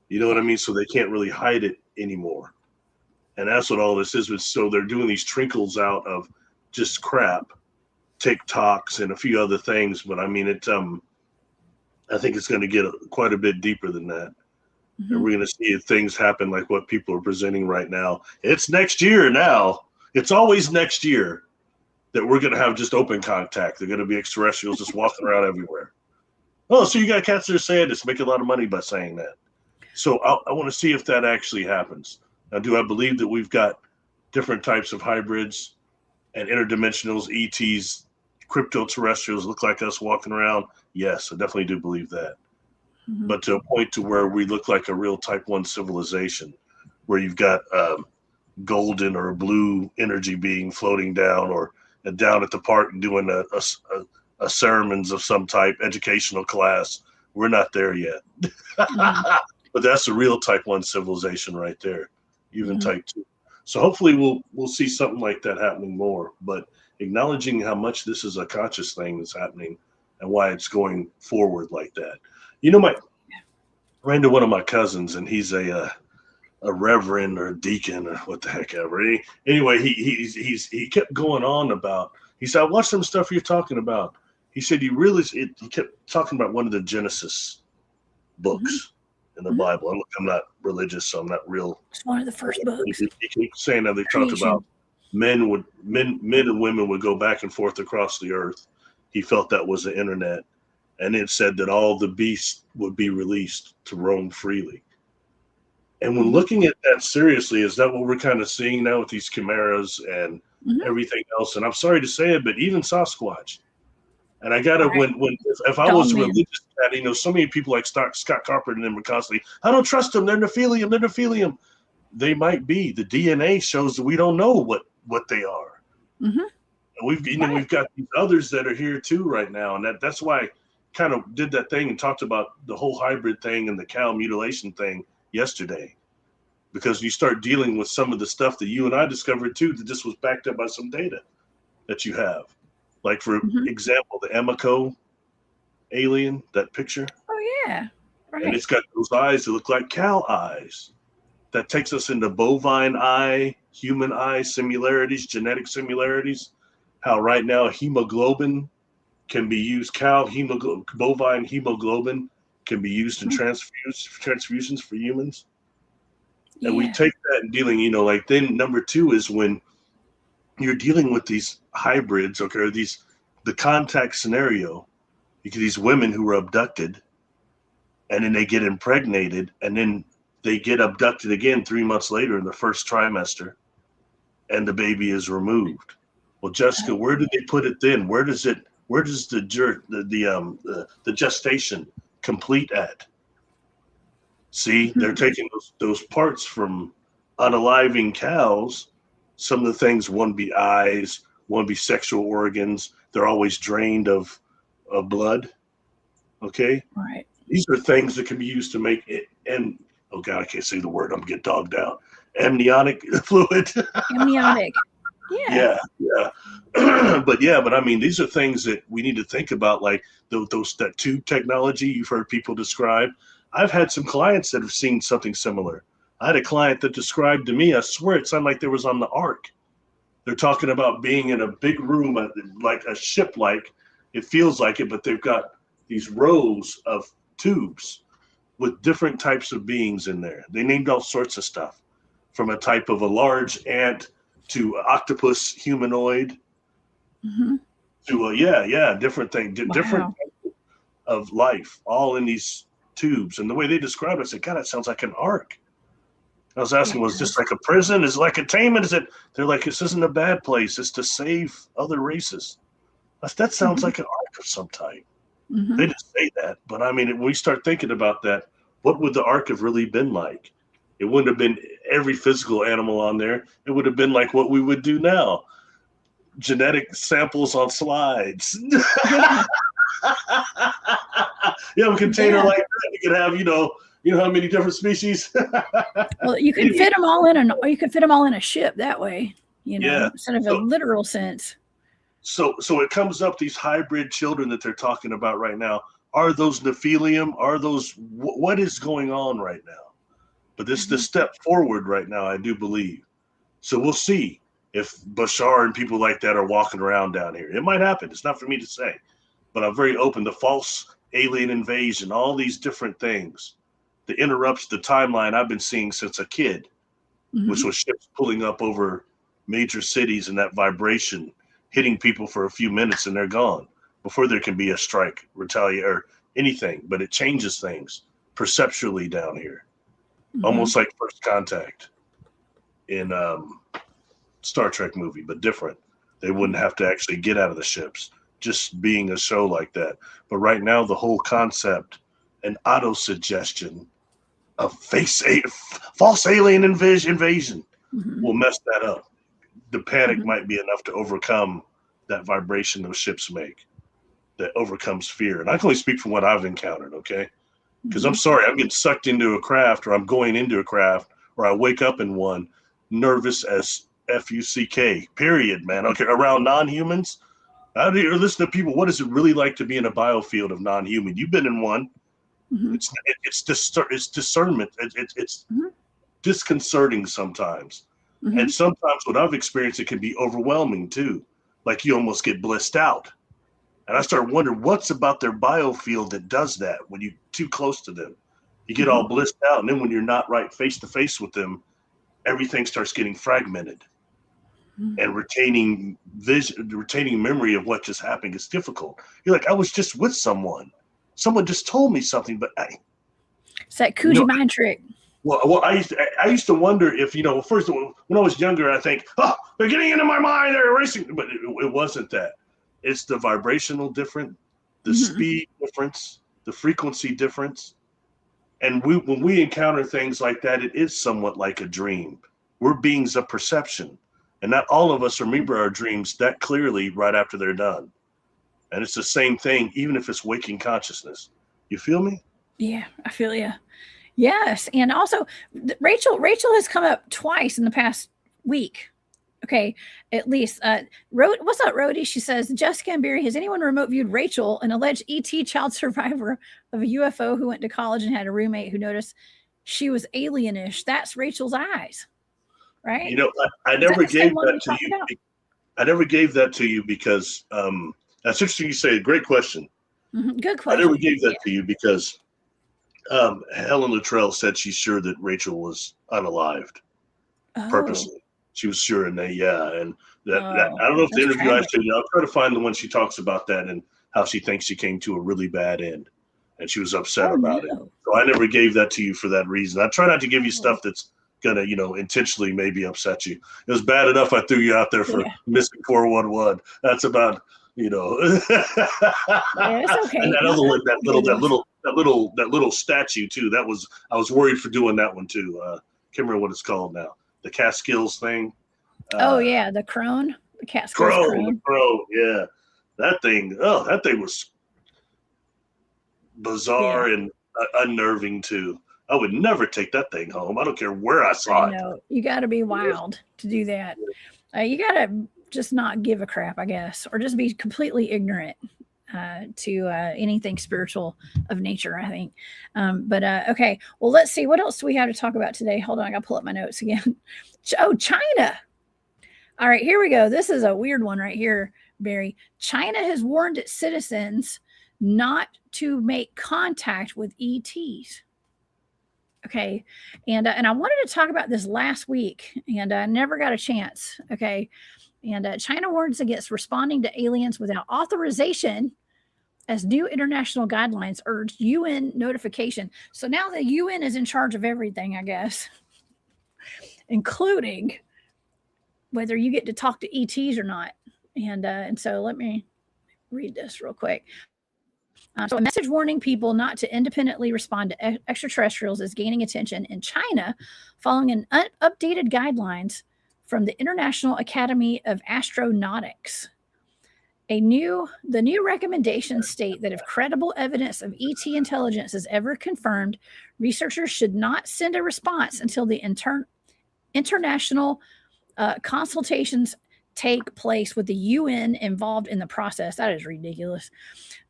You know what I mean? So they can't really hide it anymore. And that's what all this is. So they're doing these trickles out of just crap, TikToks and a few other things. But I mean, I think it's going to get quite a bit deeper than that. Mm-hmm. And we're going to see things happen like what people are presenting right now. It's next year now. It's always next year that we're going to have just open contact. They're going to be extraterrestrials just walking around everywhere. Oh, so you got cats that are saying this, make a lot of money by saying that. So I want to see if that actually happens. Now, do I believe that we've got different types of hybrids and interdimensionals, ETs, crypto-terrestrials look like us walking around? Yes, I definitely do believe that. Mm-hmm. But to a point to where we look like a real type 1 civilization, where you've got golden or blue energy being floating down or down at the park and doing a sermons of some type, educational class. We're not there yet. Mm-hmm. But that's a real type 1 civilization right there, even mm-hmm. type 2. So hopefully we'll see something like that happening more, but acknowledging how much this is a conscious thing that's happening and why it's going forward like that. I ran to one of my cousins, and he's a reverend or a deacon or what the heck ever. Anyway, he kept going on about, he said, I watched some stuff you're talking about. He said, he kept talking about one of the Genesis books. Mm-hmm. In the Bible. I'm not religious, so I'm not real. It's one of the first books. He keeps saying that they talked about men and women would go back and forth across the earth. He felt that was the internet. And it said that all the beasts would be released to roam freely. And when looking at that seriously, is that what we're kind of seeing now with these chimeras and everything else? And I'm sorry to say it, but even Sasquatch. And I gotta Right. if I was Dog man. religious, so many people like Scott Carpenter and them were constantly, I don't trust them. They're Nephilium. They might be. The DNA shows that we don't know what they are. Mm-hmm. And we've got these others that are here too right now, and that's why I kind of did that thing and talked about the whole hybrid thing and the cow mutilation thing yesterday, because you start dealing with some of the stuff that you and I discovered too, that this was backed up by some data that you have. Like, for example, the Emiko alien, that picture. Oh, yeah. Right. And it's got those eyes that look like cow eyes. That takes us into bovine eye, human eye similarities, genetic similarities. How right now hemoglobin can be used, bovine hemoglobin can be used in transfusions for humans. And we take that and dealing, like, then number two is when you're dealing with these hybrids, okay, or the contact scenario, you get these women who are abducted and then they get impregnated and then they get abducted again 3 months later in the first trimester and the baby is removed. Well, Jessica, where did they put it then? Where does the gestation complete at? See, they're taking those parts from unaliving cows. Some of the things, one be eyes, one be sexual organs. They're always drained of blood. Okay? Right. These are things that can be used to make it, and oh God, I can't say the word. I'm getting dogged out. Amniotic fluid. Amniotic. Yeah. But I mean, these are things that we need to think about, like that tube technology you've heard people describe. I've had some clients that have seen something similar. I had a client that described to me, I swear it sounded like they was on the Ark. They're talking about being in a big room, like a ship, like it feels like it, but they've got these rows of tubes with different types of beings in there. They named all sorts of stuff, from a type of a large ant to octopus humanoid to different thing, different type of life, all in these tubes. And the way they describe it, I said, God, that sounds like an Ark. I was asking, was this like a prison? Is it like containment? Is it? They're like, this isn't a bad place. It's to save other races. That sounds like an Ark of some type. They didn't say that, but I mean, when we start thinking about that, what would the Ark have really been like? It wouldn't have been every physical animal on there. It would have been like what we would do now. Genetic samples on slides. You have a container like that. You could have, you know how many different species. Well, you could fit them all in a ship that way, instead of a literal sense. So it comes up, these hybrid children that they're talking about right now. Are those Nephilium? Are those, what is going on right now? But this is the step forward right now, I do believe. So we'll see if Bashar and people like that are walking around down here. It might happen. It's not for me to say, but I'm very open. The false alien invasion, all these different things that interrupts the timeline I've been seeing since a kid, which was ships pulling up over major cities and that vibration hitting people for a few minutes and they're gone before there can be a strike, retaliate, or anything. But it changes things perceptually down here. Almost like First Contact in Star Trek movie, but different. They wouldn't have to actually get out of the ships, just being a show like that. But right now, the whole concept and auto-suggestion of false alien invasion will mess that up. The panic might be enough to overcome that vibration those ships make that overcomes fear. And I can only speak from what I've encountered, okay? Because I'm sorry, I'm getting sucked into a craft, or I'm going into a craft, or I wake up in one, nervous as F-U-C-K, period, man. Okay, around non-humans. I listen to people, what is it really like to be in a biofield of non-human? You've been in one. It's discernment. It's disconcerting sometimes. And sometimes what I've experienced, it can be overwhelming too. Like you almost get blissed out. And I start wondering what's about their biofield that does that when you're too close to them. You get all blissed out, and then when you're not right face to face with them, everything starts getting fragmented. And retaining memory of what just happened is difficult. You're like, I was just with someone. Someone just told me something, but it's that Coogee mind trick. Well, I used to wonder if, first of all, when I was younger, I think, they're getting into my mind, they're erasing, but it wasn't that. It's the vibrational different, the speed difference, the frequency difference. And when we encounter things like that, it is somewhat like a dream. We're beings of perception. And not all of us remember our dreams that clearly right after they're done. And it's the same thing, even if it's waking consciousness. You feel me? Yeah, I feel you. Yes. And also, Rachel has come up twice in the past week. Okay, at least. What's up, Rhodey? She says, Jessica and Barry, has anyone remote viewed Rachel, an alleged ET child survivor of a UFO who went to college and had a roommate who noticed she was alienish? That's Rachel's eyes, right? You know, I never gave that to you. I never gave that to you because that's interesting. You say, great question. Good question. I never gave that to you because Helen Luttrell said she's sure that Rachel was unalived purposely. She was sure, and and that I don't know if the interview I said, I'll try to find the one she talks about that and how she thinks she came to a really bad end, and she was upset about it. So I never gave that to you for that reason. I try not to give you stuff that's gonna, intentionally maybe upset you. It was bad enough I threw you out there for missing 411. That's about, Yeah, it's okay. And that other one, that little statue too. I was worried for doing that one too. Can't remember what it's called now. The Catskills thing. The crone. The Catskills crone. Yeah. That thing was bizarre and unnerving too. I would never take that thing home. I don't care where I saw it. No, you got to be wild to do that. You got to just not give a crap, I guess, or just be completely ignorant to anything spiritual of nature, I think. Okay. Well, let's see. What else do we have to talk about today? Hold on. I got to pull up my notes again. Oh, China. All right, here we go. This is a weird one right here, Barry. China has warned its citizens not to make contact with ETs. Okay. And I wanted to talk about this last week and I never got a chance. Okay. And China warns against responding to aliens without authorization as new international guidelines urge UN notification. So now the UN is in charge of everything, I guess, including whether you get to talk to ETs or not. And so let me read this real quick. So a message warning people not to independently respond to extraterrestrials is gaining attention in China following an updated guidelines from the International Academy of Astronautics. The new recommendations state that if credible evidence of ET intelligence is ever confirmed, researchers should not send a response until the international consultations take place with the UN involved in the process. That is ridiculous.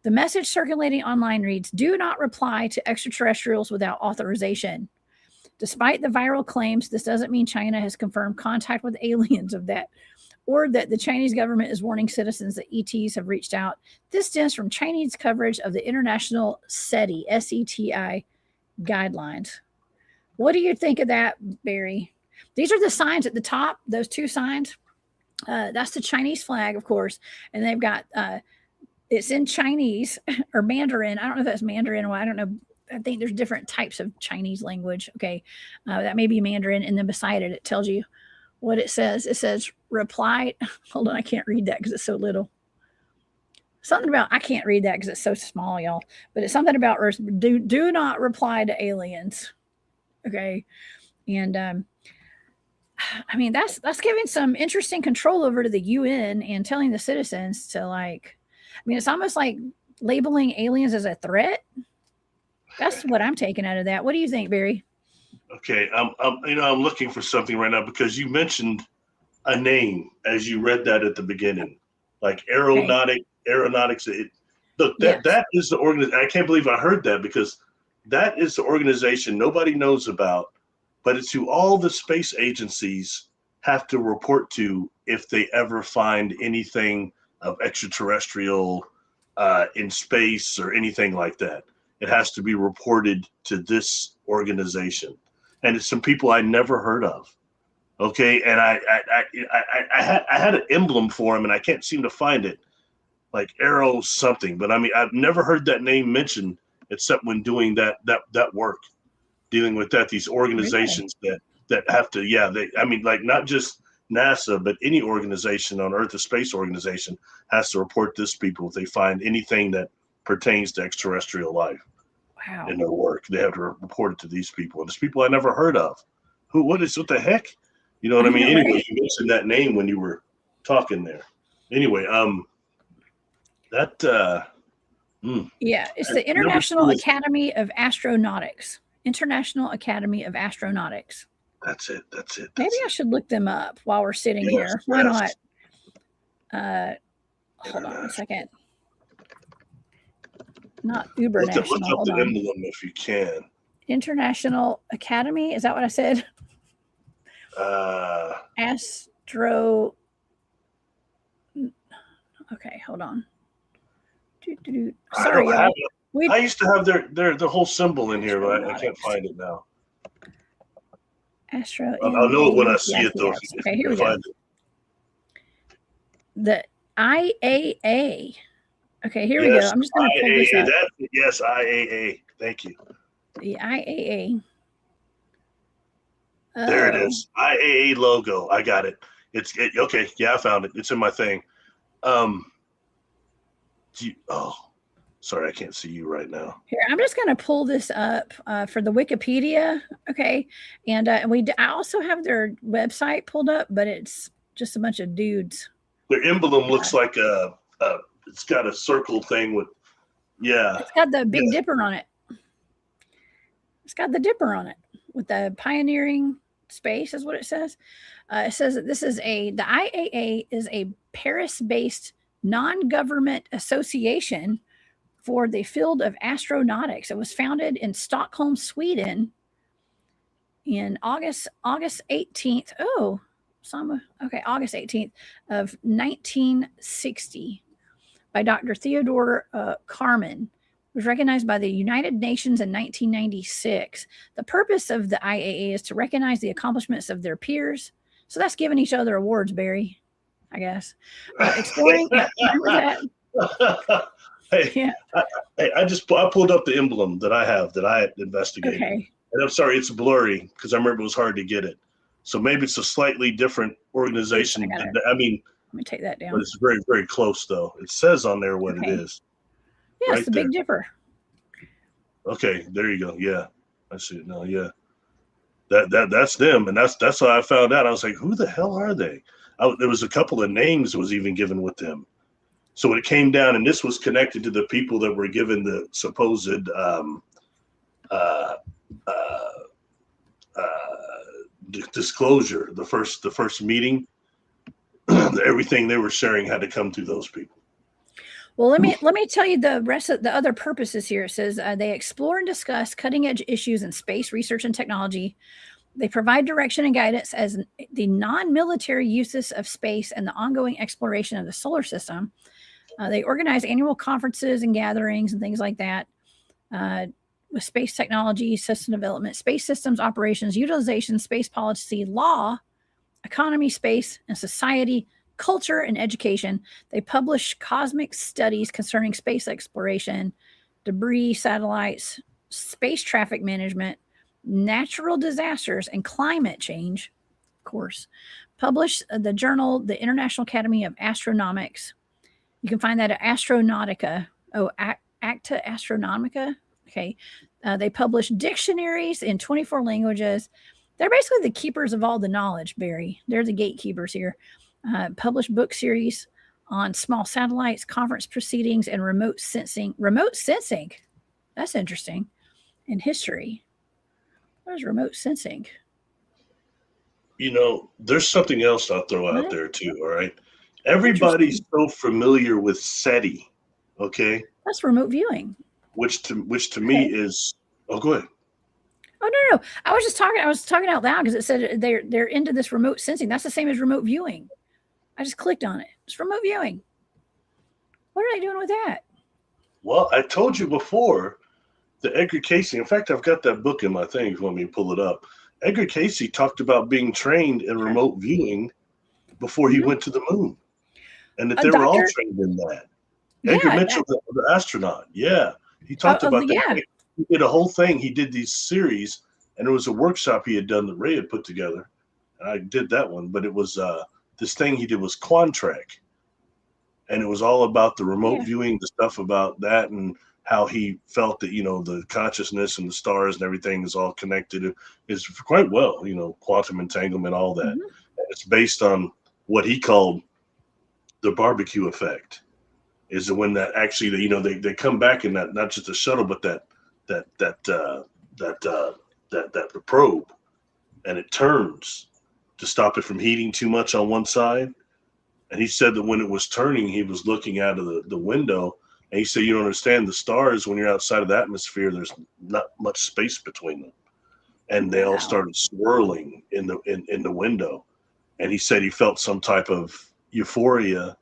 The message circulating online reads, "Do not reply to extraterrestrials without authorization." Despite the viral claims, this doesn't mean China has confirmed contact with aliens or that the Chinese government is warning citizens that ETs have reached out. This stems from Chinese coverage of the International SETI, SETI guidelines. What do you think of that, Barry? These are the signs at the top, those two signs. That's the Chinese flag, of course. And they've got, it's in Chinese or Mandarin. I don't know if that's Mandarin or I don't know. I think there's different types of Chinese language. Okay. That may be Mandarin. And then beside it, it tells you what it says. It says reply. Hold on. I can't read that because it's so little. Something about, I can't read that because it's so small, y'all. But it's something about do not reply to aliens. Okay. And, I mean, that's giving some interesting control over to the UN and telling the citizens to it's almost like labeling aliens as a threat. That's what I'm taking out of that. What do you think, Barry? Okay, I'm looking for something right now because you mentioned a name as you read that at the beginning, like aeronautics. That is the organization. I can't believe I heard that because that is the organization nobody knows about, but it's who all the space agencies have to report to if they ever find anything of extraterrestrial in space or anything like that. It has to be reported to this organization, and it's some people I never heard of. Okay, and I had an emblem for him, and I can't seem to find it, like Arrow something. But I mean, I've never heard that name mentioned except when doing that work, dealing with that. These organizations that have to, not just NASA, but any organization on Earth, a space organization, has to report this to people if they find anything that pertains to extraterrestrial life. Wow. In their work. They have to report it to these people. And there's people I never heard of. What the heck? You know what I mean? Know, anyway, right? You mentioned that name when you were talking there. Anyway, yeah, it's the International Academy of Astronautics. International Academy of Astronautics. That's it. Maybe I should look them up while we're sitting here. Why not? Hold on a second. Not Uber National. Look up the emblem if you can. International Academy. Is that what I said? Astro. Okay, hold on. Sorry, y'all. I used to have the whole symbol in here, but I can't find it now. Astro. I'll know it when I see it, though. Okay, here we go. The IAA. Okay, here we go. I'm just going to pull this up. Yes, IAA. Thank you. The IAA. There it is. IAA logo. I got it. Okay. Yeah, I found it. It's in my thing. Sorry, I can't see you right now. Here, I'm just going to pull this up for the Wikipedia. Okay, and I also have their website pulled up, but it's just a bunch of dudes. Their emblem looks like it's got a circle thing with, It's got the Big Dipper on it. It's got the Dipper on it with the pioneering space, is what it says. It says that the IAA is a Paris-based non-government association for the field of astronautics. It was founded in Stockholm, Sweden in August 18th. August 18th of 1960 by Dr. Theodore Carmen. It was recognized by the United Nations in 1996. The purpose of the IAA is to recognize the accomplishments of their peers. So that's giving each other awards, Barry, I guess. Exploring. Remember that? Hey, I pulled up the emblem that I had investigated. Okay. And I'm sorry, it's blurry because I remember it was hard to get it. So maybe it's a slightly different organization. Let me take that down. But it's very, very close, though. It says on there what it is. Yeah, it's the Big Dipper. Okay, there you go. Yeah, I see it now. Yeah, that's them, and that's how I found out. I was like, who the hell are they? There was a couple of names that was even given with them. So when it came down, and this was connected to the people that were given the supposed disclosure, the first meeting, everything they were sharing had to come through those people. Well, let me tell you the rest of the other purposes here. It says they explore and discuss cutting edge issues in space research and technology. They provide direction and guidance as the non-military uses of space and the ongoing exploration of the solar system. They organize annual conferences and gatherings and things like that with space technology, system development, space systems operations, utilization, space policy, law, economy, space, and society, culture, and education. They publish cosmic studies concerning space exploration, debris, satellites, space traffic management, natural disasters, and climate change, of course. Publish the journal, the International Academy of Astronomics. You can find that at Astronautica. Acta Astronomica. Okay. They publish dictionaries in 24 languages. They're basically the keepers of all the knowledge, Barry. They're the gatekeepers here. Publish book series on small satellites, conference proceedings, and remote sensing. Remote sensing. That's interesting. In history. What is remote sensing? There's something else I'll throw out there too. All right. Everybody's so familiar with SETI. Okay. That's remote viewing. Which to me is, go ahead. Oh, no. I was talking out loud because it said they're into this remote sensing. That's the same as remote viewing. I just clicked on it. It's remote viewing. What are they doing with that? Well, I told you before that Edgar Casey, in fact, I've got that book in my thing if you want me to pull it up. Edgar Casey talked about being trained in remote viewing before he went to the moon. And that they were all trained in that. Edgar Mitchell, the astronaut. Yeah. He talked about that. Yeah. He did a whole thing. He did these series, and it was a workshop he had done that Ray had put together. I did that one, but it was this thing he did was Quantrek, and it was all about the remote viewing, the stuff about that, and how he felt that, you know, the consciousness and the stars and everything is all connected. Is quite well, you know, quantum entanglement, all that. And it's based on what he called the barbecue effect. Is when that actually, you know, they come back in that, not just the shuttle, but the probe, and it turns to stop it from heating too much on one side. And he said that when it was turning, he was looking out of the window, and he said, you don't understand, the stars, when you're outside of the atmosphere, there's not much space between them, and they all started swirling in the window. And he said he felt some type of euphoria,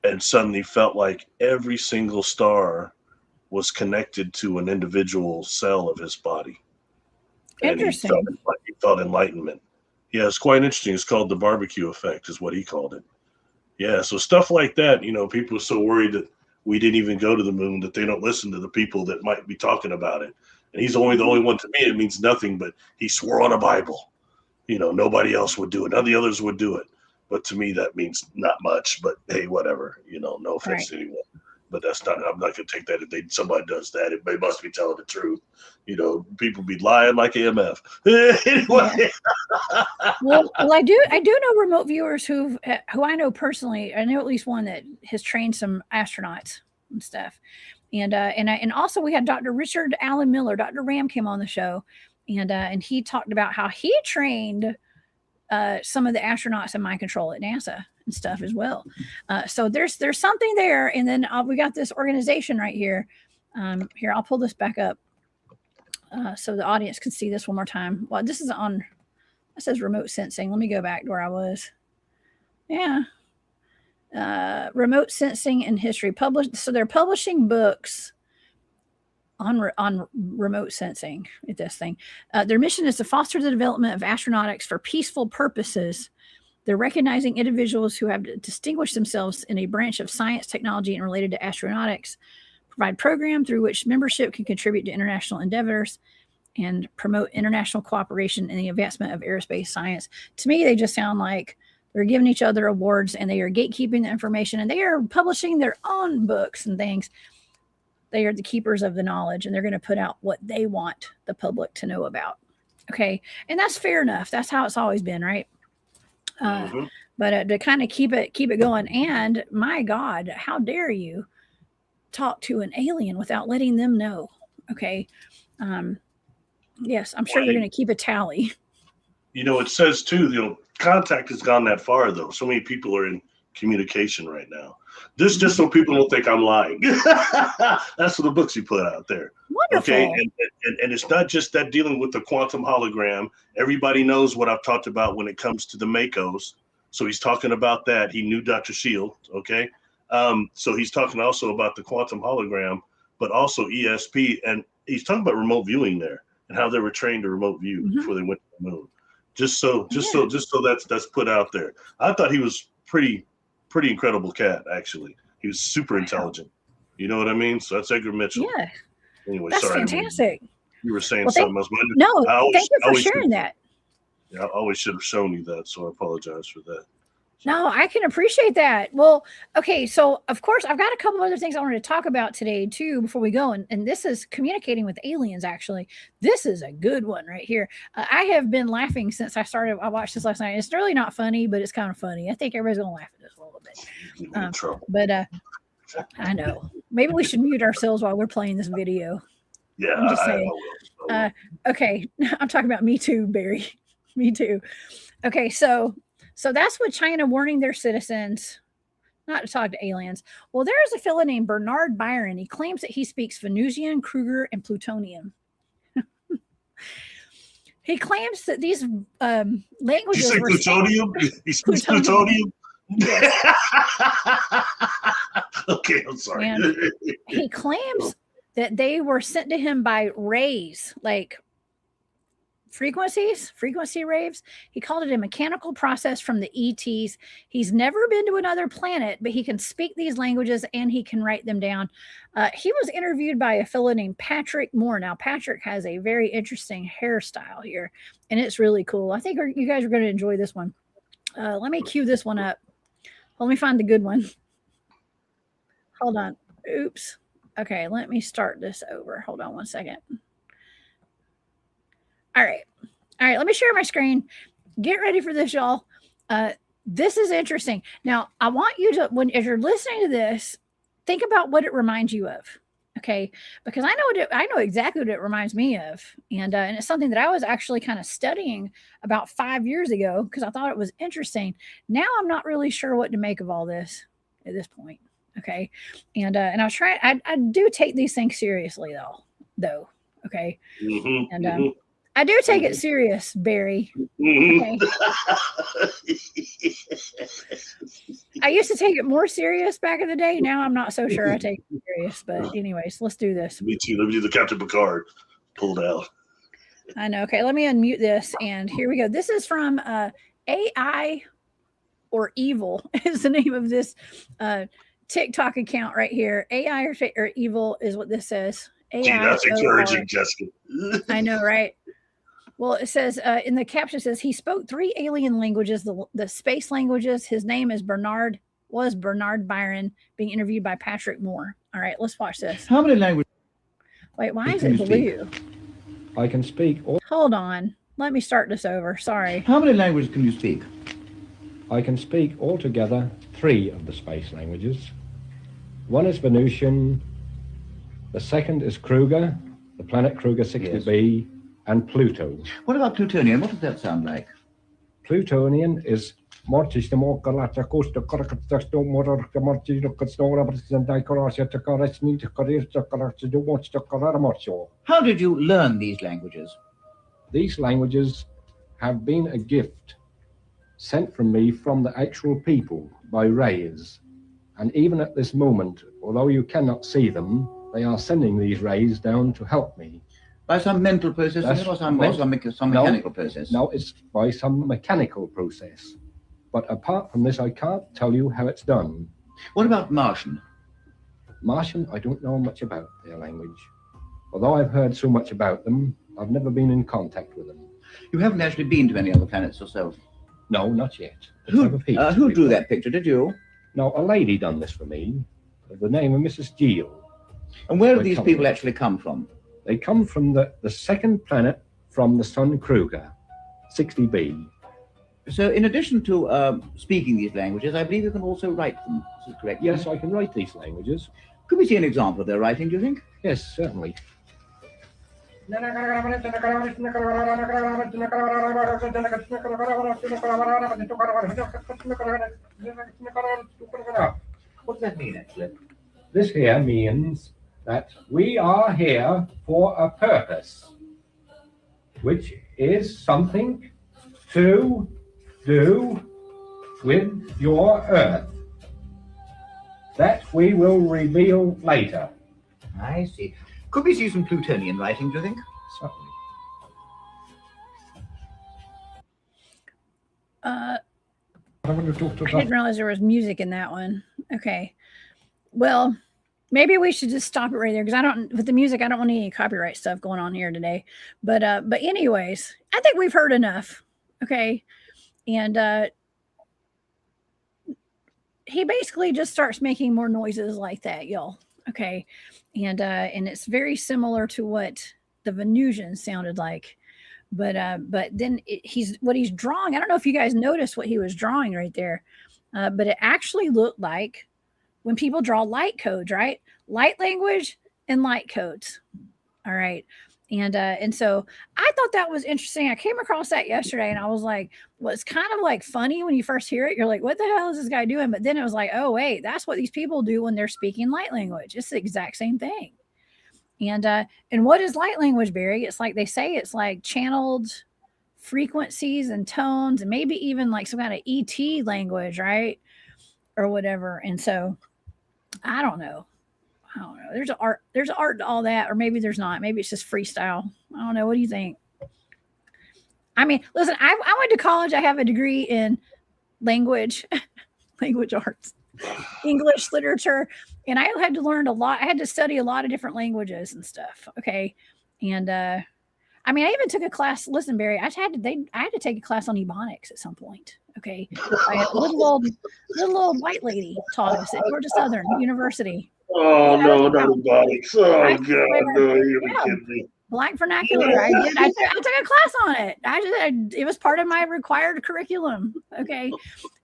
and suddenly felt like every single star was connected to an individual cell of his body. Interesting. And he felt enlightenment. Yeah, it's quite interesting. It's called the barbecue effect, is what he called it. Yeah, so stuff like that, you know, people are so worried that we didn't even go to the moon that they don't listen to the people that might be talking about it. And he's only the only one. To me, it means nothing, but he swore on a Bible. You know, nobody else would do it. None of the others would do it. But to me, that means not much. But hey, whatever. You know, no offense to anyone. But that's not. I'm not going to take that. If somebody does that, they must be telling the truth. You know, people be lying like AMF. Anyway. Well, I do know remote viewers who I know personally. I know at least one that has trained some astronauts and stuff. And also we had Dr. Richard Allen Miller. Dr. Ram came on the show, and he talked about how he trained some of the astronauts in mind control at NASA and stuff as well. So there's something there. And then we got this organization right here. Here, I'll pull this back up so the audience can see this one more time. Well, this is on, it says remote sensing. Let me go back to where I was. Yeah. Remote sensing and history published. So they're publishing books on remote sensing at this thing. Their mission is to foster the development of astronautics for peaceful purposes. They're recognizing individuals who have distinguished themselves in a branch of science, technology, and related to astronautics, provide program through which membership can contribute to international endeavors, and promote international cooperation in the advancement of aerospace science. To me, they just sound like they're giving each other awards, and they are gatekeeping the information, and they are publishing their own books and things. They are the keepers of the knowledge, and they're going to put out what they want the public to know about. Okay. And that's fair enough. That's how it's always been, right? But to kind of keep it going. And my God, how dare you talk to an alien without letting them know? Okay. Yes, I'm sure they're going to keep a tally. You know, it says too, you know, contact has gone that far though. So many people are in communication right now. This just so people don't think I'm lying. That's what the books you put out there. Wonderful. Okay, and it's not just that dealing with the quantum hologram. Everybody knows what I've talked about when it comes to the Makos. So he's talking about that. He knew Dr. Shield. Okay, so he's talking also about the quantum hologram, but also ESP, and he's talking about remote viewing there and how they were trained to remote view before they went to the moon. Just so that's put out there. I thought he was pretty incredible cat, actually. He was super intelligent. You know what I mean? So that's Edgar Mitchell. Yeah. Anyway, that's sorry. fantastic. You were saying something else. No, thank you for sharing that. Yeah, I always should have shown you that, so I apologize for that. No, I can appreciate that. Well, okay, so of course, I've got a couple other things I wanted to talk about today too before we go, and this is communicating with aliens. Actually, this is a good one right here. I have been laughing since I watched this last night. It's really not funny, but it's kind of funny. I think everybody's gonna laugh at this a little bit. But I know maybe we should mute ourselves while we're playing this video. Yeah, I'm just saying. Okay, I'm talking about me too, Barry. Me too. Okay, so that's what China warning their citizens not to talk to aliens. Well, there's a fellow named Bernard Byron. He claims that he speaks Venusian, Kruger, and Plutonian. He claims that these languages. You say plutonium? He speaks plutonium? Yes. Okay, I'm sorry. And he claims that they were sent to him by rays, like frequency raves. He called it a mechanical process from the ETs. He's never been to another planet, but he can speak these languages and he can write them down. He was interviewed by a fellow named Patrick Moore. Now, Patrick has a very interesting hairstyle here, and it's really cool. I think you guys are going to enjoy this one. Let me cue this one up. Let me find the good one. Hold on. Oops. Okay, let me start this over. Hold on one second. All right. Let me share my screen. Get ready for this, y'all. This is interesting. Now, I want you to, as you're listening to this, think about what it reminds you of. Okay, because I know exactly what it reminds me of, and it's something that I was actually kind of studying about 5 years ago because I thought it was interesting. Now I'm not really sure what to make of all this at this point. Okay, and I was trying. I do take these things seriously though. Okay, and I do take it serious, Barry. Okay. I used to take it more serious back in the day. Now I'm not so sure I take it serious. But anyways, let's do this. Me too. Let me do the Captain Picard pulled out. I know. Okay, let me unmute this. And here we go. This is from AI or Evil is the name of this TikTok account right here. AI or Evil is what this says. AI. Gee, that's encouraging, Jessica. I know, right? Well, it says in the caption, it says he spoke 3 alien languages, the space languages. His name is Bernard Byron, being interviewed by Patrick Moore. All right, let's watch this. How many languages? Wait, why is it blue? I can speak. Hold on. Let me start this over. Sorry. How many languages can you speak? I can speak altogether 3 of the space languages. One is Venusian. The second is Kruger, the planet Kruger 60b. And Pluto. What about Plutonian? What does that sound like? Plutonian is How did you learn these languages? These languages have been a gift sent from me from the actual people by rays. And even at this moment, although you cannot see them, they are sending these rays down to help me. By some mental process or some mechanical process? No, it's by some mechanical process. But apart from this, I can't tell you how it's done. What about Martian? Martian, I don't know much about their language. Although I've heard so much about them, I've never been in contact with them. You haven't actually been to any other planets yourself? No, not yet. Who drew that picture? Did you? No, a lady done this for me, of the name of Mrs. Giel. And where do these people actually come from? They come from the second planet from the sun, Kruger, 60b. So in addition to speaking these languages, I believe you can also write them. Is this correct? Yes, I can write these languages. Could we see an example of their writing, do you think? Yes, certainly. What does that mean, actually? This here means that we are here for a purpose, which is something to do with your Earth. That we will reveal later. I see. Could we see some Plutonian writing, do you think? Certainly. I didn't realize there was music in that one. Okay. Well, maybe we should just stop it right there because with the music, I don't want any copyright stuff going on here today. But anyways, I think we've heard enough. Okay. And he basically just starts making more noises like that, y'all. Okay. And it's very similar to what the Venusian sounded like. But then what he's drawing, I don't know if you guys noticed what he was drawing right there. But it actually looked like when people draw light codes, right? Light language and light codes. All right. And so I thought that was interesting. I came across that yesterday and I was like, well, it's kind of like funny when you first hear it. You're like, what the hell is this guy doing? But then it was like, oh, wait, that's what these people do when they're speaking light language. It's the exact same thing. And what is light language, Barry? It's like they say it's like channeled frequencies and tones and maybe even like some kind of ET language, right? Or whatever. And so I don't know. There's art to all that, or maybe there's not. Maybe it's just freestyle. I don't know. What do you think? I mean, listen, I went to college. I have a degree in language arts, English literature, and I had to learn a lot. I had to study a lot of different languages and stuff. Okay. And I mean, I even took a class. Listen, Barry, I had to take a class on Ebonics at some point. Okay. A little old white lady taught us at Georgia Southern University. Oh, no, not Ebonics. Oh, God, no, you're kidding me. Black vernacular. I did. I took a class on it. It was part of my required curriculum. Okay,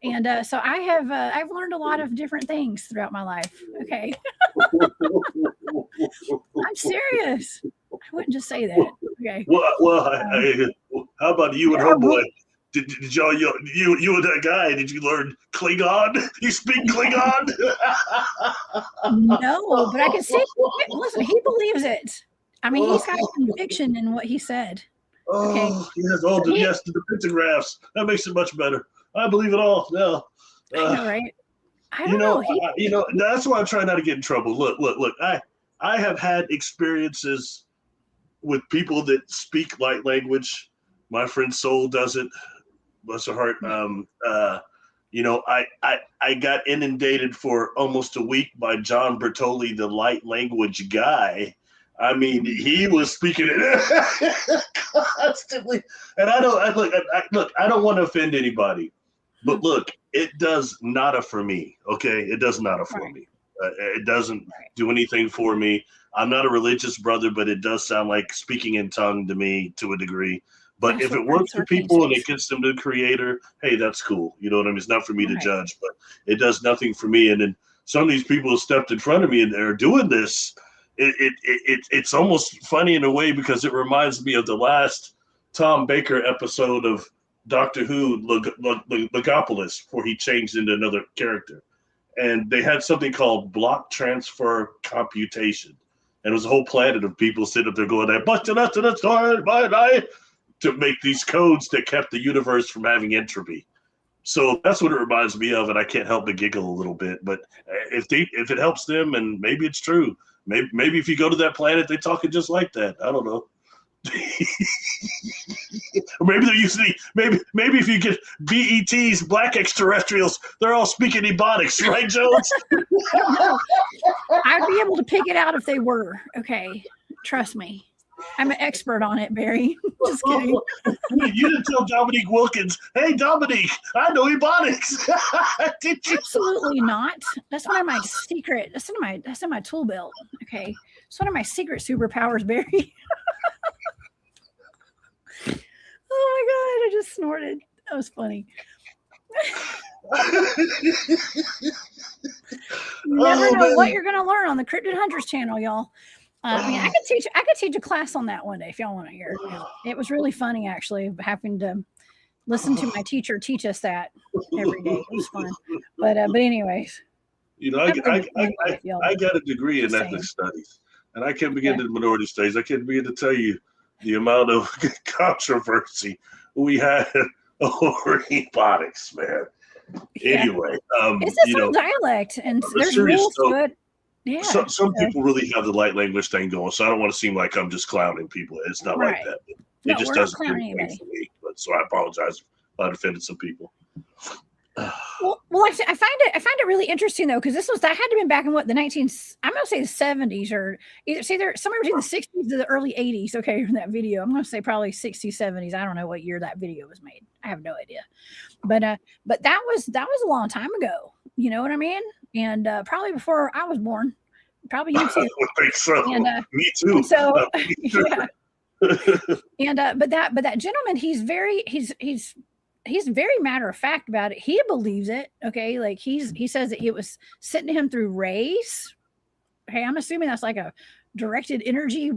and so I've learned a lot of different things throughout my life. Okay, I'm serious. I wouldn't just say that. Okay. Well, how about you and homeboy? Did y'all you and that guy? Did you learn Klingon? You speak Klingon? No, but I can see. Listen, he believes it. I mean, he's got conviction in what he said. Okay. Yes, the pictographs. That makes it much better. I believe it all now. I know, right? I don't know. That's why I'm trying not to get in trouble. Look. I have had experiences with people that speak light language. My friend Soul does it. Bless her heart. I got inundated for almost a week by John Bertoli, the light language guy. I mean, he was speaking it constantly, and I don't want to offend anybody, but look, it does nada for me. Okay, it does nada for me. It doesn't do anything for me. I'm not a religious brother, but it does sound like speaking in tongue to me to a degree. But if it works for people and it gets them to the Creator, hey, that's cool. You know what I mean? It's not for me to judge, but it does nothing for me. And then some of these people have stepped in front of me and they're doing this. It's almost funny in a way because it reminds me of the last Tom Baker episode of Doctor Who, Logopolis, before he changed into another character. And they had something called block transfer computation. And it was a whole planet of people sitting up there going, to make these codes that kept the universe from having entropy. So that's what it reminds me of, and I can't help but giggle a little bit. But if it helps them, and maybe it's true, maybe if you go to that planet, they're talking just like that. I don't know. Or maybe they're using maybe if you get BETs, black extraterrestrials, they're all speaking Ebonics, right, Jones? I'd be able to pick it out if they were. Okay, trust me. I'm an expert on it, Barry. Just kidding. You didn't tell Dominique Wilkins, hey, Dominique, I know Ebonics. Did you? Absolutely not. That's one of my secret. That's in my tool belt. Okay. It's one of my secret superpowers, Barry. Oh my God. I just snorted. That was funny. You never know what you're going to learn on the Cryptid Huntress channel, y'all. I mean, I could teach a class on that one day if y'all want to hear. It was really funny, actually, having to listen to my teacher teach us that every day. It was fun. But anyways, I got a degree in ethnic studies, and I can't begin to minority studies. I can't begin to tell you the amount of controversy we had over Ebonics, man. Yeah. Anyway, it's its own dialect, and there's rules to it. Yeah. Some people really have the light language thing going, so I don't want to seem like I'm just clowning people. It's not like that. It just doesn't do anything for me. But so I apologize if I offended some people. Well, I find it really interesting though, because that had to have been back in what I'm gonna say the 70s or either somewhere between the 60s to the early 80s. Okay, from that video, I'm gonna say probably 60s, 70s. I don't know what year that video was made. I have no idea, but that was a long time ago. You know what I mean? And probably before I was born. Probably you too. I would think so. And, me too. So yeah. And but that gentleman, he's very matter of fact about it. He believes it. Okay, like he says that it was sent to him through rays. Okay, I'm assuming that's like a directed energy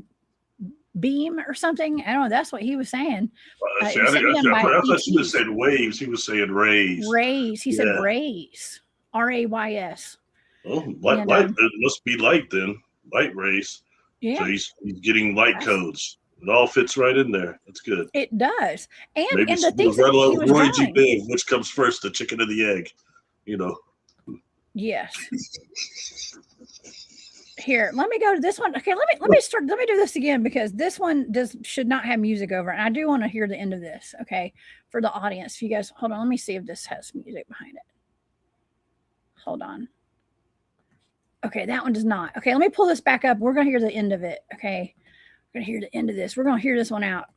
beam or something. I don't know. That's what he was saying. I thought he was saying waves. He was saying rays. Rays. He said rays. RAYS. Oh, light. It must be light then. Light rays. Yeah. So he's getting light codes. It all fits right in there. That's good. It does. And maybe the things that he was Roy G. Biv, which comes first, the chicken or the egg? You know. Yes. Here, let me go to this one. Okay, let me do this again because this one should not have music over it. And I do want to hear the end of this, okay, for the audience. If you guys hold on, let me see if this has music behind it. Hold on. Okay, that one does not. Okay, let me pull this back up. We're gonna hear the end of it. Okay, we're gonna hear the end of this. We're gonna hear this one out,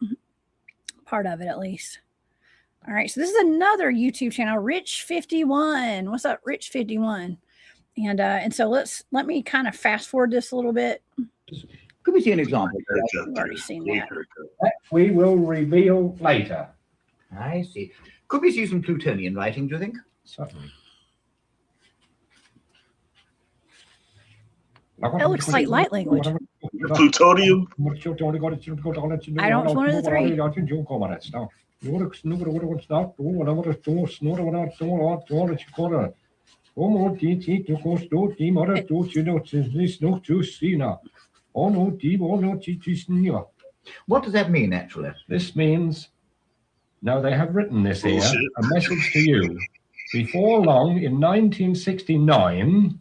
part of it at least. All right, so this is another YouTube channel, Rich51. What's up, Rich51? And so let me kind of fast forward this a little bit. Could we see an example? We've already seen that. That we will reveal later. I see. Could we see some Plutonian writing, do you think? Certainly. That looks like light language. Plutonium. I don't one of the three. What does that mean, actually? This means, now they have written this here, a message to you. Before long, in 1969,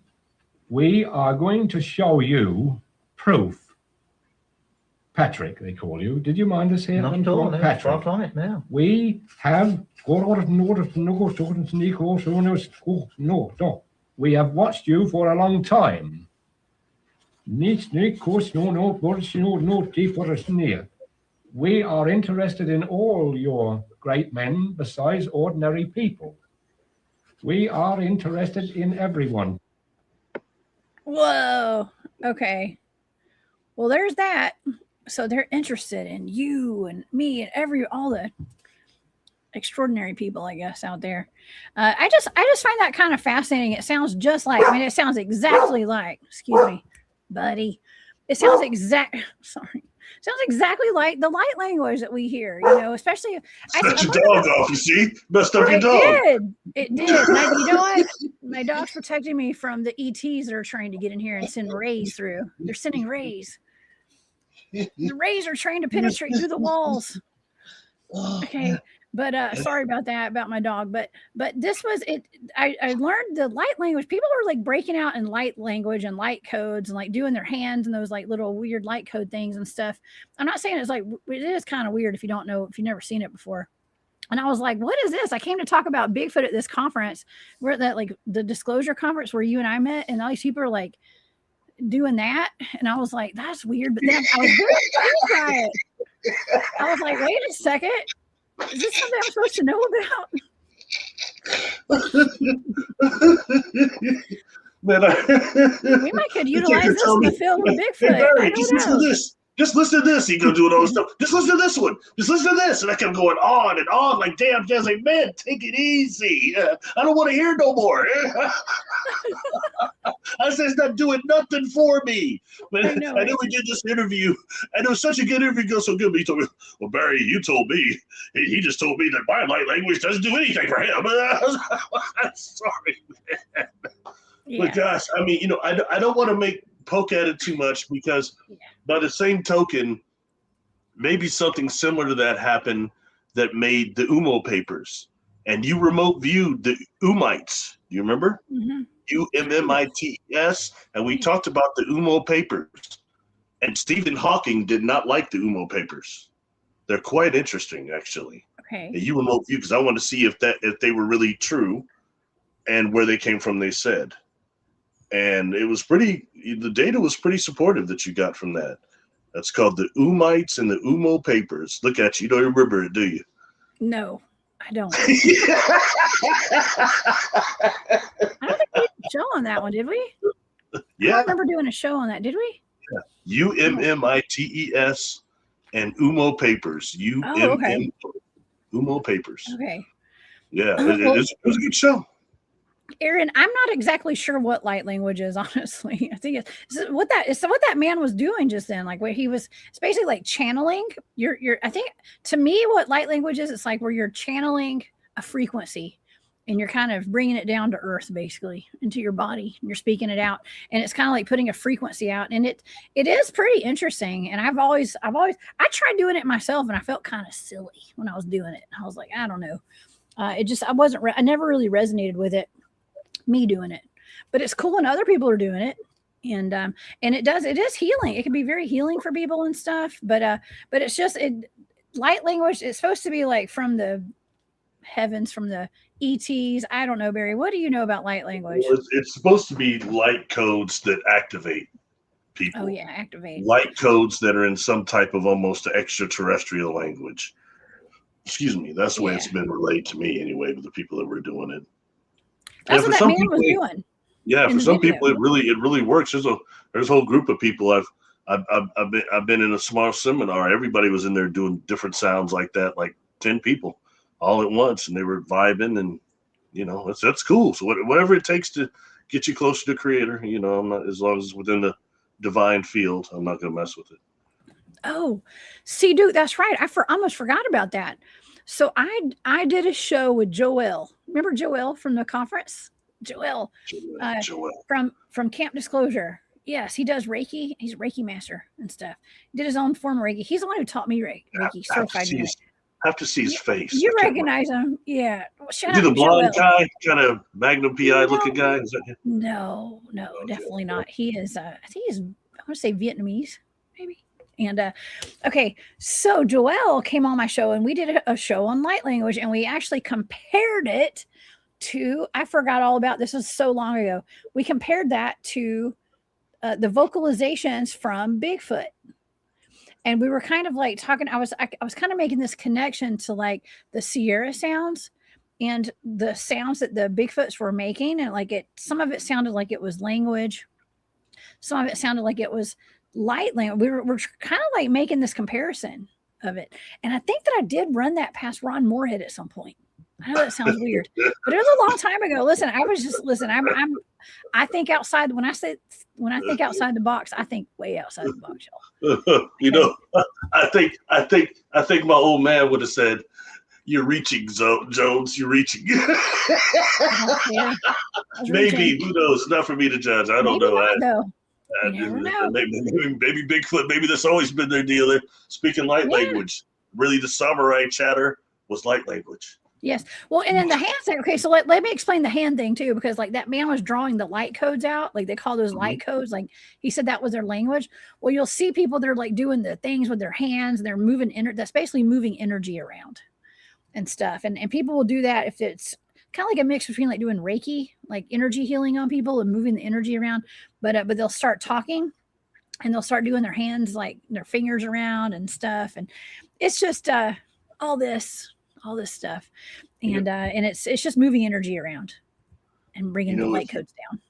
we are going to show you proof. Patrick, they call you. Did you mind us here? Not at all, no, Patrick. far from it now. We have we have watched you for a long time. We are interested in all your great men besides ordinary people. We are interested in everyone. Whoa. Okay. Well, there's that. So they're interested in you and me and all the extraordinary people, I guess, out there. I just find that kind of fascinating. It sounds just like, it sounds exactly like, excuse me, buddy. It sounds sounds exactly like the light language that we hear, especially. Cut your dog off, you see? Messed up your dog. It did. You know what? My dog's protecting me from the ETs that are trying to get in here and send rays through. They're sending rays. The rays are trying to penetrate through the walls. Okay. But sorry about that, about my dog. But this was it. I learned the light language. People were like breaking out in light language and light codes and like doing their hands and those like little weird light code things and stuff. I'm not saying it's like, it is kind of weird if you don't know, if you've never seen it before. And I was like, what is this? I came to talk about Bigfoot at this conference, where that like the disclosure conference where you and I met, and all these people are like doing that. And I was like, that's weird. But then I was very intrigued by it. I was like, wait a second. Is this something I'm supposed to know about? We might could utilize this in the film with Bigfoot. Hey, Barry, just listen to this. Just listen to this. He goes doing all this stuff. Just listen to this one. Just listen to this. And I kept going on and on like damn. I was like, man, take it easy. I don't want to hear no more. I said, it's not doing nothing for me. But I know we did this interview, and it was such a good interview. It goes so good. But he told me, well, Barry, you told me. He just told me that my light language doesn't do anything for him. I'm sorry, man. Yeah. But gosh, I mean, I don't want to poke at it too much, because by the same token, maybe something similar to that happened that made the UMO papers, and you remote viewed the Umites. Do you remember? Mm-hmm. UMMITS, and we talked about the UMO papers, and Stephen Hawking did not like the UMO papers. They're quite interesting, actually. Okay. And you remote view, because I want to see if they were really true and where they came from, they said. And it was the data was pretty supportive that you got from that. That's called the Umites and the UMO papers. Look at you. You don't remember it, do you? No, I don't. I don't think we did a show on that one, did we? Yeah. I don't remember doing a show on that, did we? Yeah. UMMITES and UMO papers. Okay. UMO papers. Okay. Yeah, it was a good show. Aaron, I'm not exactly sure what light language is, honestly. I think it's what that man was doing just then, like where it's basically like channeling. I think to me, what light language is, it's like where you're channeling a frequency and you're kind of bringing it down to earth, basically into your body, and you're speaking it out, and it's kind of like putting a frequency out, and it is pretty interesting. And I tried doing it myself, and I felt kind of silly when I was doing it. I was like, I don't know. I never really resonated with it. Me doing it, but it's cool when other people are doing it, and it is healing. It can be very healing for people and stuff, but it's just light language. It's supposed to be like from the heavens, from the ETs. I don't know, Barry. What do you know about light language? Well, it's supposed to be light codes that activate people. Oh yeah, activate. Light codes that are in some type of almost extraterrestrial language. Excuse me. That's the way it's been relayed to me anyway, with the people that were doing it. That's what that man was doing. Yeah, for some people it really works. There's a whole group of people I've been in a small seminar. Everybody was in there doing different sounds like that, like 10 people all at once, and they were vibing, and that's cool. So whatever it takes to get you closer to Creator, I'm not, as long as it's within the divine field, I'm not going to mess with it. Oh, see, dude, that's right. I almost forgot about that. So I did a show with Joel. Remember Joel from the conference? Joel. From Camp Disclosure. Yes, he does Reiki. He's a Reiki master and stuff. He did his own form of Reiki. He's the one who taught me Reiki. Certified me. I have to see his face. You recognize him? Yeah. Well, is he the blonde guy, kind of Magnum PI looking guy? Is that him? No, definitely not. He is. I think he's. I want to say Vietnamese, maybe. And okay, so Joel came on my show, and we did a show on light language, and we actually compared it to. I forgot all about this. Was so long ago. We compared that to the vocalizations from Bigfoot. And we were kind of like talking, I was kind of making this connection to like the Sierra sounds and the sounds that the Bigfoots were making. And like some of it sounded like it was language. Some of it sounded like it was light language. We're kind of like making this comparison of it. And I think that I did run that past Ron Moorhead at some point. I know that sounds weird, but it was a long time ago. Listen, I think outside. When I think outside the box, I think way outside the box, y'all. I think my old man would have said, "You're reaching, Jones. You're reaching." Maybe, who knows? Not for me to judge. I don't know. Maybe Bigfoot. Maybe that's always been their deal. They're speaking light language. Really, the samurai chatter was light language. Yes. Well, and then the hand thing. Okay, so let me explain the hand thing too, because like that man was drawing the light codes out. Like they call those light codes. Like he said that was their language. Well, you'll see people that are like doing the things with their hands. And they're moving that's basically moving energy around and stuff. And people will do that if it's kind of like a mix between like doing Reiki, like energy healing on people and moving the energy around. But they'll start talking and they'll start doing their hands, like their fingers around and stuff. And it's just all this stuff, and it's just moving energy around and bringing the light codes down.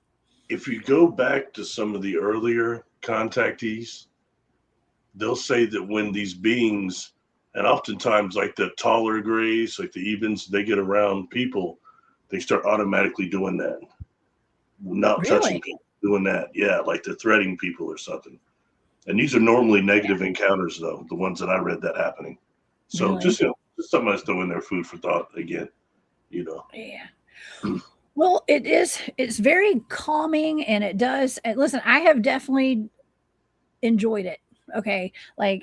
If you go back to some of the earlier contactees, they'll say that when these beings, and oftentimes like the taller grays, like the Ebens, they get around people, they start automatically doing that, not touching people, doing that. Yeah, like they're threatening people or something. And these are normally negative encounters, though, the ones that I read that happening. So just something that's throwing their food for thought again, Yeah. Well, it's very calming, and it does. And listen, I have definitely enjoyed it. Okay. Like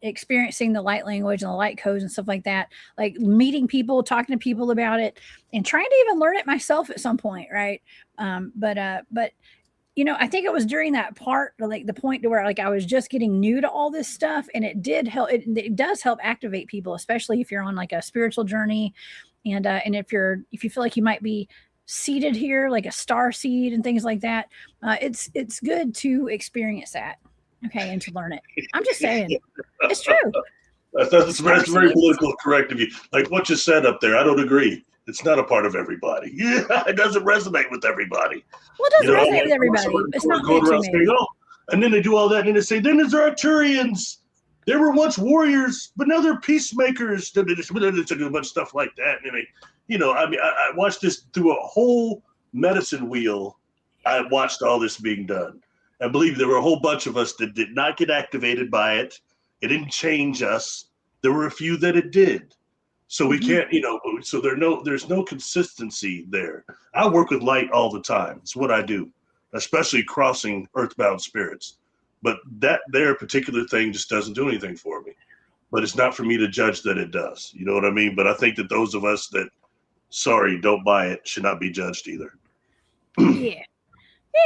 experiencing the light language and the light codes and stuff like that, like meeting people, talking to people about it, and trying to even learn it myself at some point. Right. But I think it was during that part, like the point to where like I was just getting new to all this stuff, and it did help. It does help activate people, especially if you're on like a spiritual journey, and if you feel like you might be seated here, like a star seed and things like that. It's good to experience that, okay, and to learn it. I'm just saying, it's true. That's very political correct of you. Like what you said up there, I don't agree. It's not a part of everybody. Yeah, it doesn't resonate with everybody. Well, it doesn't resonate with everybody. It's not going around saying, and then they do all that, and then they say, then there's Arcturians. They were once warriors, but now they're peacemakers. They do a bunch of stuff like that. And I watched this through a whole medicine wheel. I watched all this being done. I believe there were a whole bunch of us that did not get activated by it. It didn't change us. There were a few that it did. So we can't, so there's no consistency there. I work with light all the time. It's what I do, especially crossing earthbound spirits. But that particular thing just doesn't do anything for me. But it's not for me to judge that it does. You know what I mean? But I think that those of us that, don't buy it, should not be judged either. Yeah.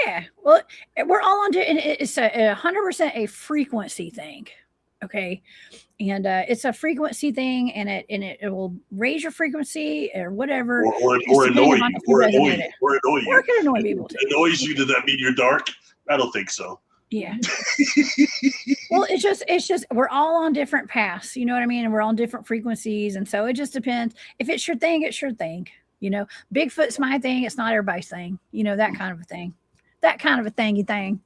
Yeah. Well, we're all on, and it's a 100% a frequency thing. Okay. And it's a frequency thing, and it will raise your frequency or whatever. Or annoy you, or annoy you, or annoy you. Or it can annoy people too. Annoys you, does that mean you're dark? I don't think so. Yeah. Well, it's just we're all on different paths, you know what I mean? And we're on different frequencies. And so it just depends. If it's your thing, it's your thing. You know, Bigfoot's my thing, it's not everybody's thing, you know, that kind of a thing. That kind of a thingy thing.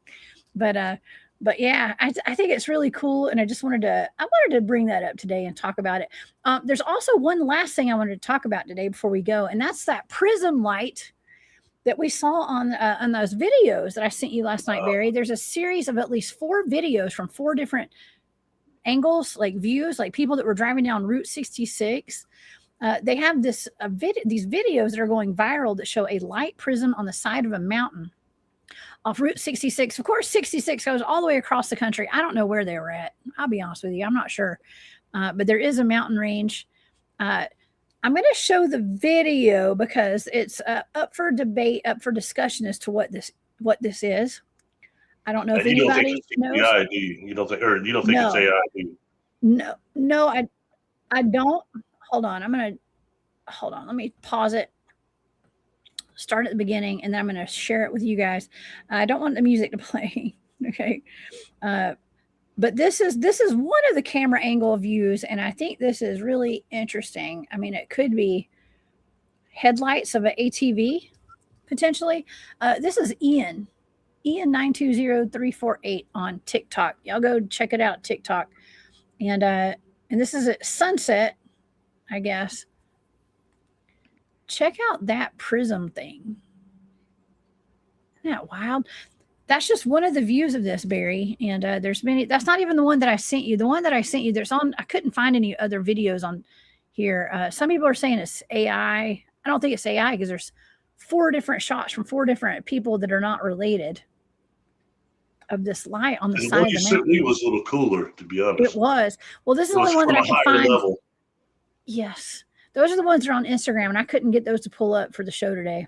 But yeah, I think it's really cool, and I wanted to bring that up today and talk about it. There's also one last thing I wanted to talk about today before we go, and that's that prism light that we saw on those videos that I sent you last night, Barry. There's a series of at least 4 videos from 4 different angles, like views, like people that were driving down Route 66. They have these videos that are going viral that show a light prism on the side of a mountain off Route 66. Of course, 66 goes all the way across the country. I don't know where they were at. I'll be honest with you. I'm not sure. But there is a mountain range. I'm going to show the video because it's up for debate, up for discussion as to what this is. I don't know if anybody knows. AI, do you? You don't think it's AI, do you? No, I don't. Hold on. Let me pause it. Start at the beginning, and then I'm going to share it with you guys. I don't want the music to play. Okay. But this is one of the camera angle views, and I think this is really interesting. I mean, it could be headlights of an ATV potentially. This is Ian 920348 on TikTok. Y'all go check it out, TikTok. And this is at sunset, I guess. Check out that prism thing. Isn't that wild? That's just one of the views of this, Barry. And there's many. That's not even the one that I sent you. The one that I sent you, I couldn't find any other videos on here. Some people are saying it's AI. I don't think it's AI because there's 4 different shots from 4 different people that are not related of this light on the side of the mountain. What you sent me was a little cooler, to be honest. It was. Well, this is the only one that I can find. Level. Yes. Those are the ones that are on Instagram, and I couldn't get those to pull up for the show today.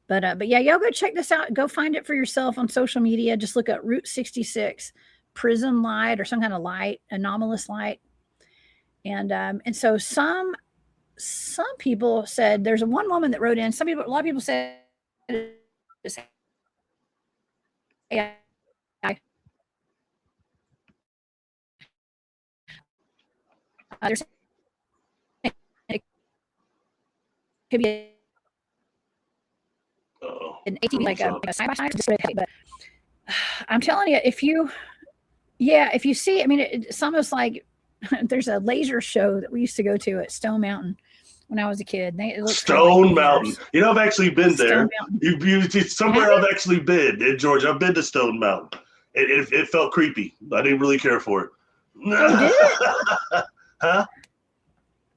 But yeah, y'all go check this out. Go find it for yourself on social media. Just look at Route 66 prism light or some kind of light, anomalous light. And so some people said, there's one woman that wrote in. A lot of people said it's AI. There's could be an ATV, like a side by side. But I'm telling you, if you see, I mean, it's almost like there's a laser show that we used to go to at Stone Mountain when I was a kid. It looks Stone Mountain. You know, I've actually been there. It's somewhere I've actually been in Georgia. I've been to Stone Mountain. It felt creepy. I didn't really care for it. Oh, did it? Huh?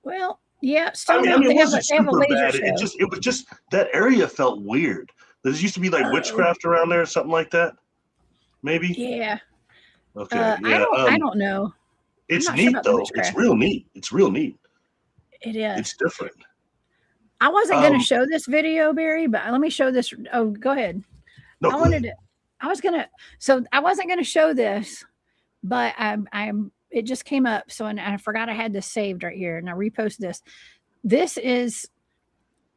Well. Yeah, they have a laser show. It was just that area felt weird. There used to be like witchcraft around there or something like that. Maybe. Yeah. Okay. Yeah. I don't know. It's neat though. It's real neat. It is. It's different. I wasn't going to show this video, Barry, but let me show this. Oh, go ahead. No, I wasn't going to show this, but it just came up. So, and I forgot I had this saved right here, and I reposted this. This is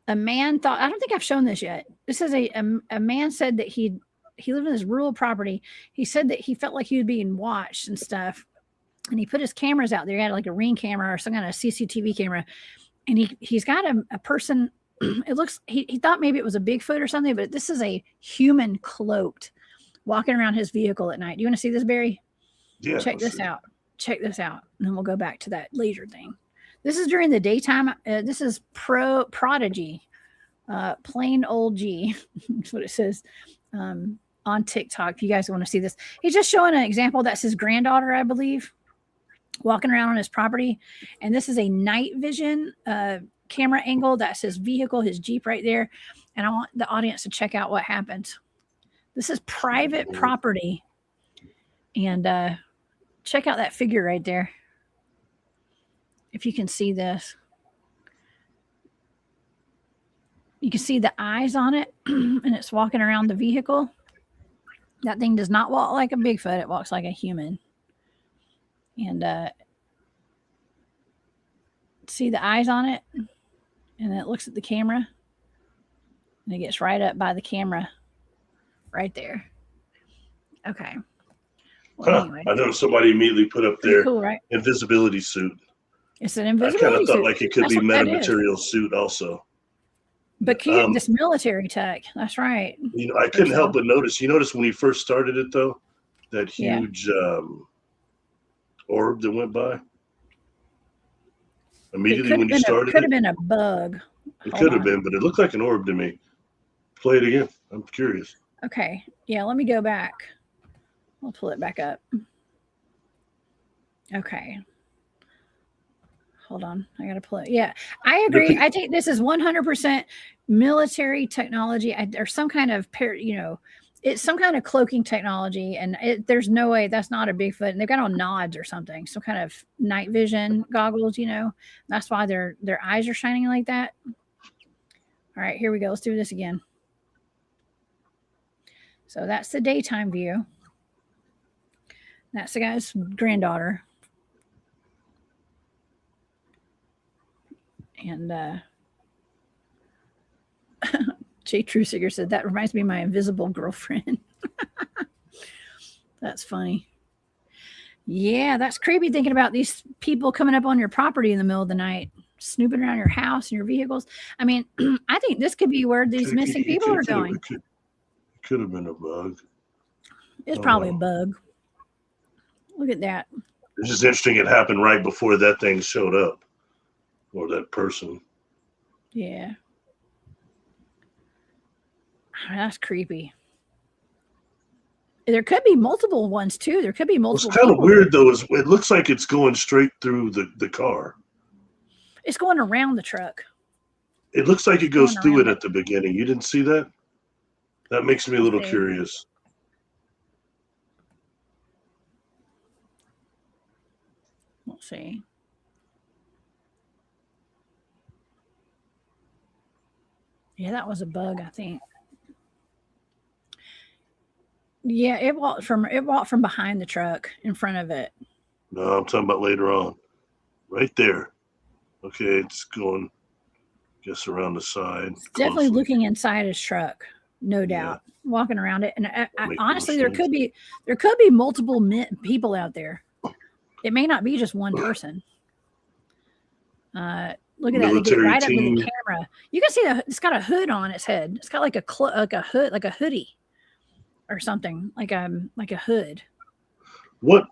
a man thought, I don't think I've shown this yet. This is a man said that he lived in this rural property. He said that he felt like he was being watched and stuff. And he put his cameras out there. He had like a Ring camera or some kind of CCTV camera. And he's got a person, it looks, he thought maybe it was a Bigfoot or something, but this is a human cloaked walking around his vehicle at night. Do you want to see this, Barry? Yeah. Check this out. And then we'll go back to that laser thing. This is during the daytime. This is Prodigy, plain old G. That's what it says on TikTok. If you guys want to see this, he's just showing an example. That's his granddaughter, I believe, walking around on his property. And this is a night vision camera angle. That's his vehicle, his Jeep right there. And I want the audience to check out what happens. This is private property. And check out that figure right there. If you can see this. you can see the eyes on it, and it's walking around the vehicle. That thing does not walk like a Bigfoot. It walks like a human. And see the eyes on it? And it looks at the camera. And it gets right up by the camera. Right there. Okay. Well, anyway. I know somebody immediately put up their cool, right? invisibility suit. It's an invisibility I kind of thought suit. like it could be metamaterial suit also. But cute, this military tech. That's right. You know, I couldn't help but notice. You noticed when he first started it, though, that huge orb that went by? Immediately when you started it could have been a bug. It could have been, but it looked like an orb to me. Play it again. I'm curious. Okay. Yeah, let me go back. I'll pull it back up. Okay. Hold on. I got to pull it. Yeah, I agree. I think this is 100% military technology or some kind of, it's some kind of cloaking technology. And there's no way that's not a Bigfoot. And they've got on nods or something, some kind of night vision goggles, That's why their eyes are shining like that. All right, here we go. Let's do this again. So that's the daytime view. That's the guy's granddaughter. And Jay Trusiger said, that reminds me of my invisible girlfriend. That's funny. Yeah, that's creepy thinking about these people coming up on your property in the middle of the night, snooping around your house and your vehicles. I mean, I think this could be where these missing people are going. It could have been a bug. It's probably a bug. Look at that. It's just interesting it happened right before that thing showed up. Or that person. Yeah. That's creepy. There could be multiple ones too. There could be multiple. What's kind of weird though is it looks like it's going straight through the car. It's going around the truck. It looks like it goes through it at the beginning. You didn't see that? That makes me a little curious. Let's see. Yeah, that was a bug, I think. Yeah, it walked from behind the truck in front of it. No, I'm talking about later on. Right there. Okay, it's going, I guess, around the side. It's definitely looking inside his truck, no doubt. Yeah. Walking around it. And honestly, there could be multiple people out there. It may not be just one person. Look at that. They get right up to the camera. You can see it's got a hood on its head. It's got like a hood, like a hoodie or something, like a hood. What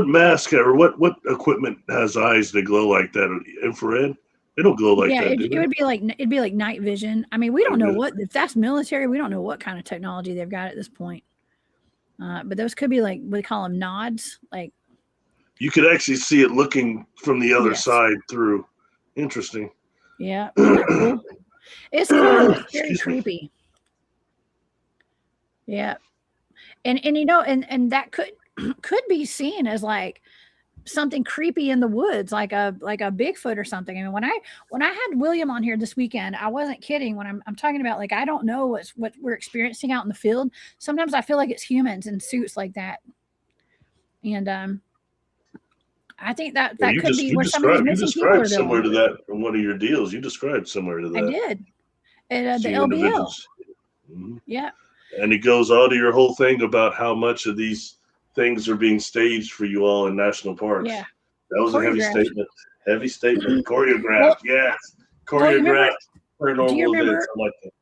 mask or what equipment has eyes that glow like that? Infrared? They don't glow like that. It'd be like night vision. I mean, we don't know if that's military. We don't know what kind of technology they've got at this point. But those could be like, we call them nods. Like you could actually see it looking from the other side through. Interesting. Yeah. Cool? It's cool. It's very creepy. Yeah. And and that could be seen as like something creepy in the woods, like a Bigfoot or something. I mean, when I had William on here this weekend, I wasn't kidding when I'm talking about like I don't know what we're experiencing out in the field. Sometimes I feel like it's humans in suits like that. And I think that could be where some of these missing people are going. You described somewhere to that in one of your deals. You described somewhere to that. I did. At the LBL. Mm-hmm. Yeah. And it goes all to your whole thing about how much of these things are being staged for you all in national parks. Yeah. That was a heavy statement. Heavy statement. Choreographed. Yes. Choreographed. Paranormal events. I like that.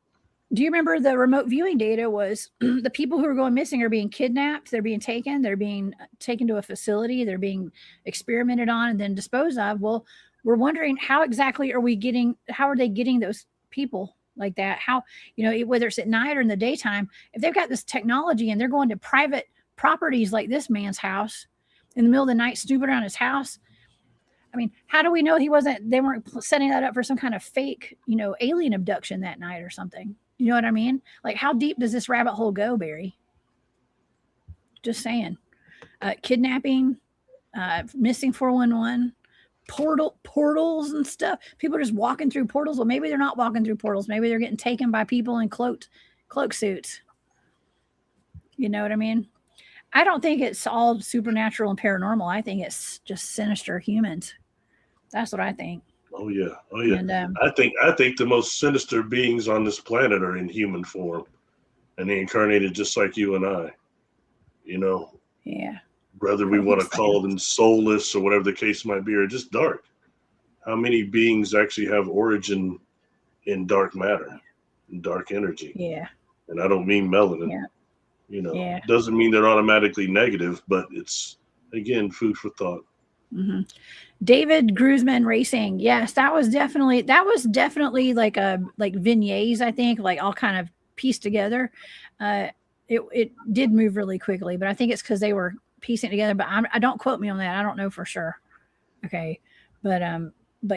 Do you remember the remote viewing data was the people who are going missing are being kidnapped, they're being taken to a facility, they're being experimented on and then disposed of. Well, we're wondering how exactly how are they getting those people like that? How, whether it's at night or in the daytime, if they've got this technology and they're going to private properties like this man's house in the middle of the night, snooping around his house. I mean, how do we know they weren't setting that up for some kind of fake, alien abduction that night or something? You know what I mean? Like, how deep does this rabbit hole go, Barry? Just saying. Kidnapping, missing 411, portals and stuff. People are just walking through portals. Well, maybe they're not walking through portals. Maybe they're getting taken by people in cloak suits. You know what I mean? I don't think it's all supernatural and paranormal. I think it's just sinister humans. That's what I think. Oh yeah. And, I think the most sinister beings on this planet are in human form, and they incarnated just like you and I. You know. Yeah. Whether we want to call them soulless or whatever the case might be, or just dark. How many beings actually have origin in dark matter, in dark energy? Yeah. And I don't mean melanin. Yeah. You know, doesn't mean they're automatically negative, but it's, again, food for thought. Mm-hmm. David Gruzman Racing. Yes, that was definitely like vignettes, I think, like all kind of pieced together. It did move really quickly, but I think it's because they were piecing it together. But I don't quote me on that. I don't know for sure. Okay. But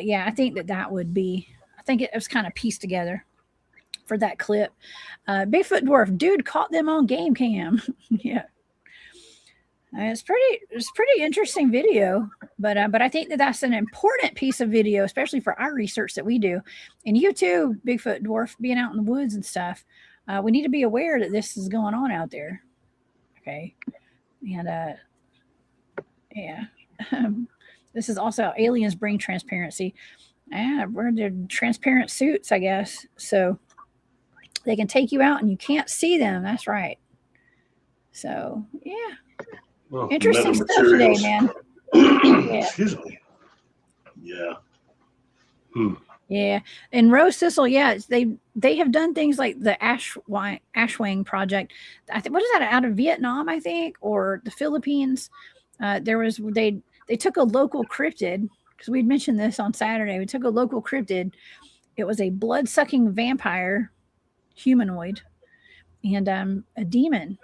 yeah, I think that would be, I think it was kind of pieced together for that clip. Bigfoot dwarf dude caught them on game cam. Yeah. It's pretty interesting video, but I think that's an important piece of video, especially for our research that we do. And you too, Bigfoot dwarf, being out in the woods and stuff. We need to be aware that this is going on out there. Okay. And yeah. This is also how aliens bring transparency. We're in transparent suits, I guess. So they can take you out and you can't see them. That's right. So yeah. Well, interesting stuff today, man. Yeah. Excuse me. Yeah. Yeah. And Rose Sissel, yeah, they have done things like the Ashwang project. I think, what is that, out of Vietnam, I think, or the Philippines? They took a local cryptid, because we'd mentioned this on Saturday. We took a local cryptid. It was a blood-sucking vampire humanoid and a demon.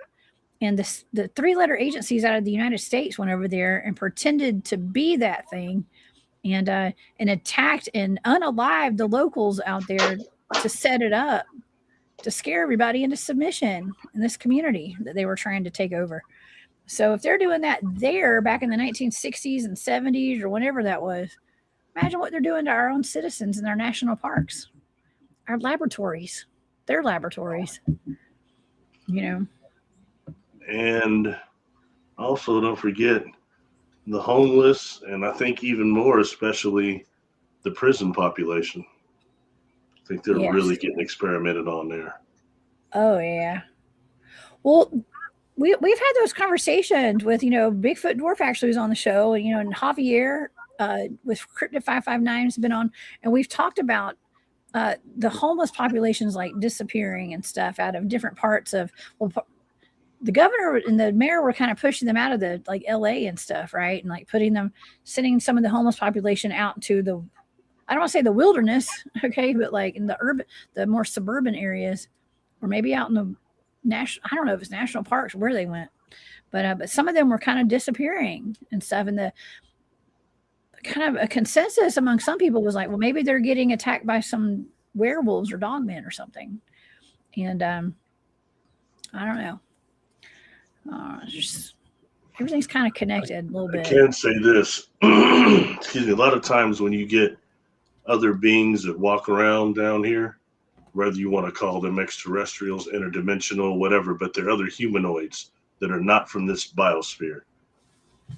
And the three-letter agencies out of the United States went over there and pretended to be that thing, and attacked and unalived the locals out there to set it up to scare everybody into submission in this community that they were trying to take over. So if they're doing that there back in the 1960s and 70s or whenever that was, imagine what they're doing to our own citizens in our national parks, our laboratories, their laboratories, you know. And also, don't forget the homeless, and I think even more, especially the prison population. I think they're really getting experimented on there. Oh, yeah. Well, we've had those conversations with, Bigfoot Dwarf actually was on the show, and Javier with Cryptid 559 has been on, and we've talked about the homeless populations like disappearing and stuff out of different parts of, the governor and the mayor were kind of pushing them out of the like LA and stuff, right? And like sending some of the homeless population out to the, I don't want to say the wilderness, okay, but like in the more suburban areas, or maybe out in the I don't know if it's national parks where they went, but some of them were kind of disappearing and stuff. And the kind of a consensus among some people was like, well, maybe they're getting attacked by some werewolves or dogmen or something. And I don't know. Everything's kind of connected a little bit. I can say this. Excuse me. A lot of times when you get other beings that walk around down here, whether you want to call them extraterrestrials, interdimensional, whatever, but they're other humanoids that are not from this biosphere.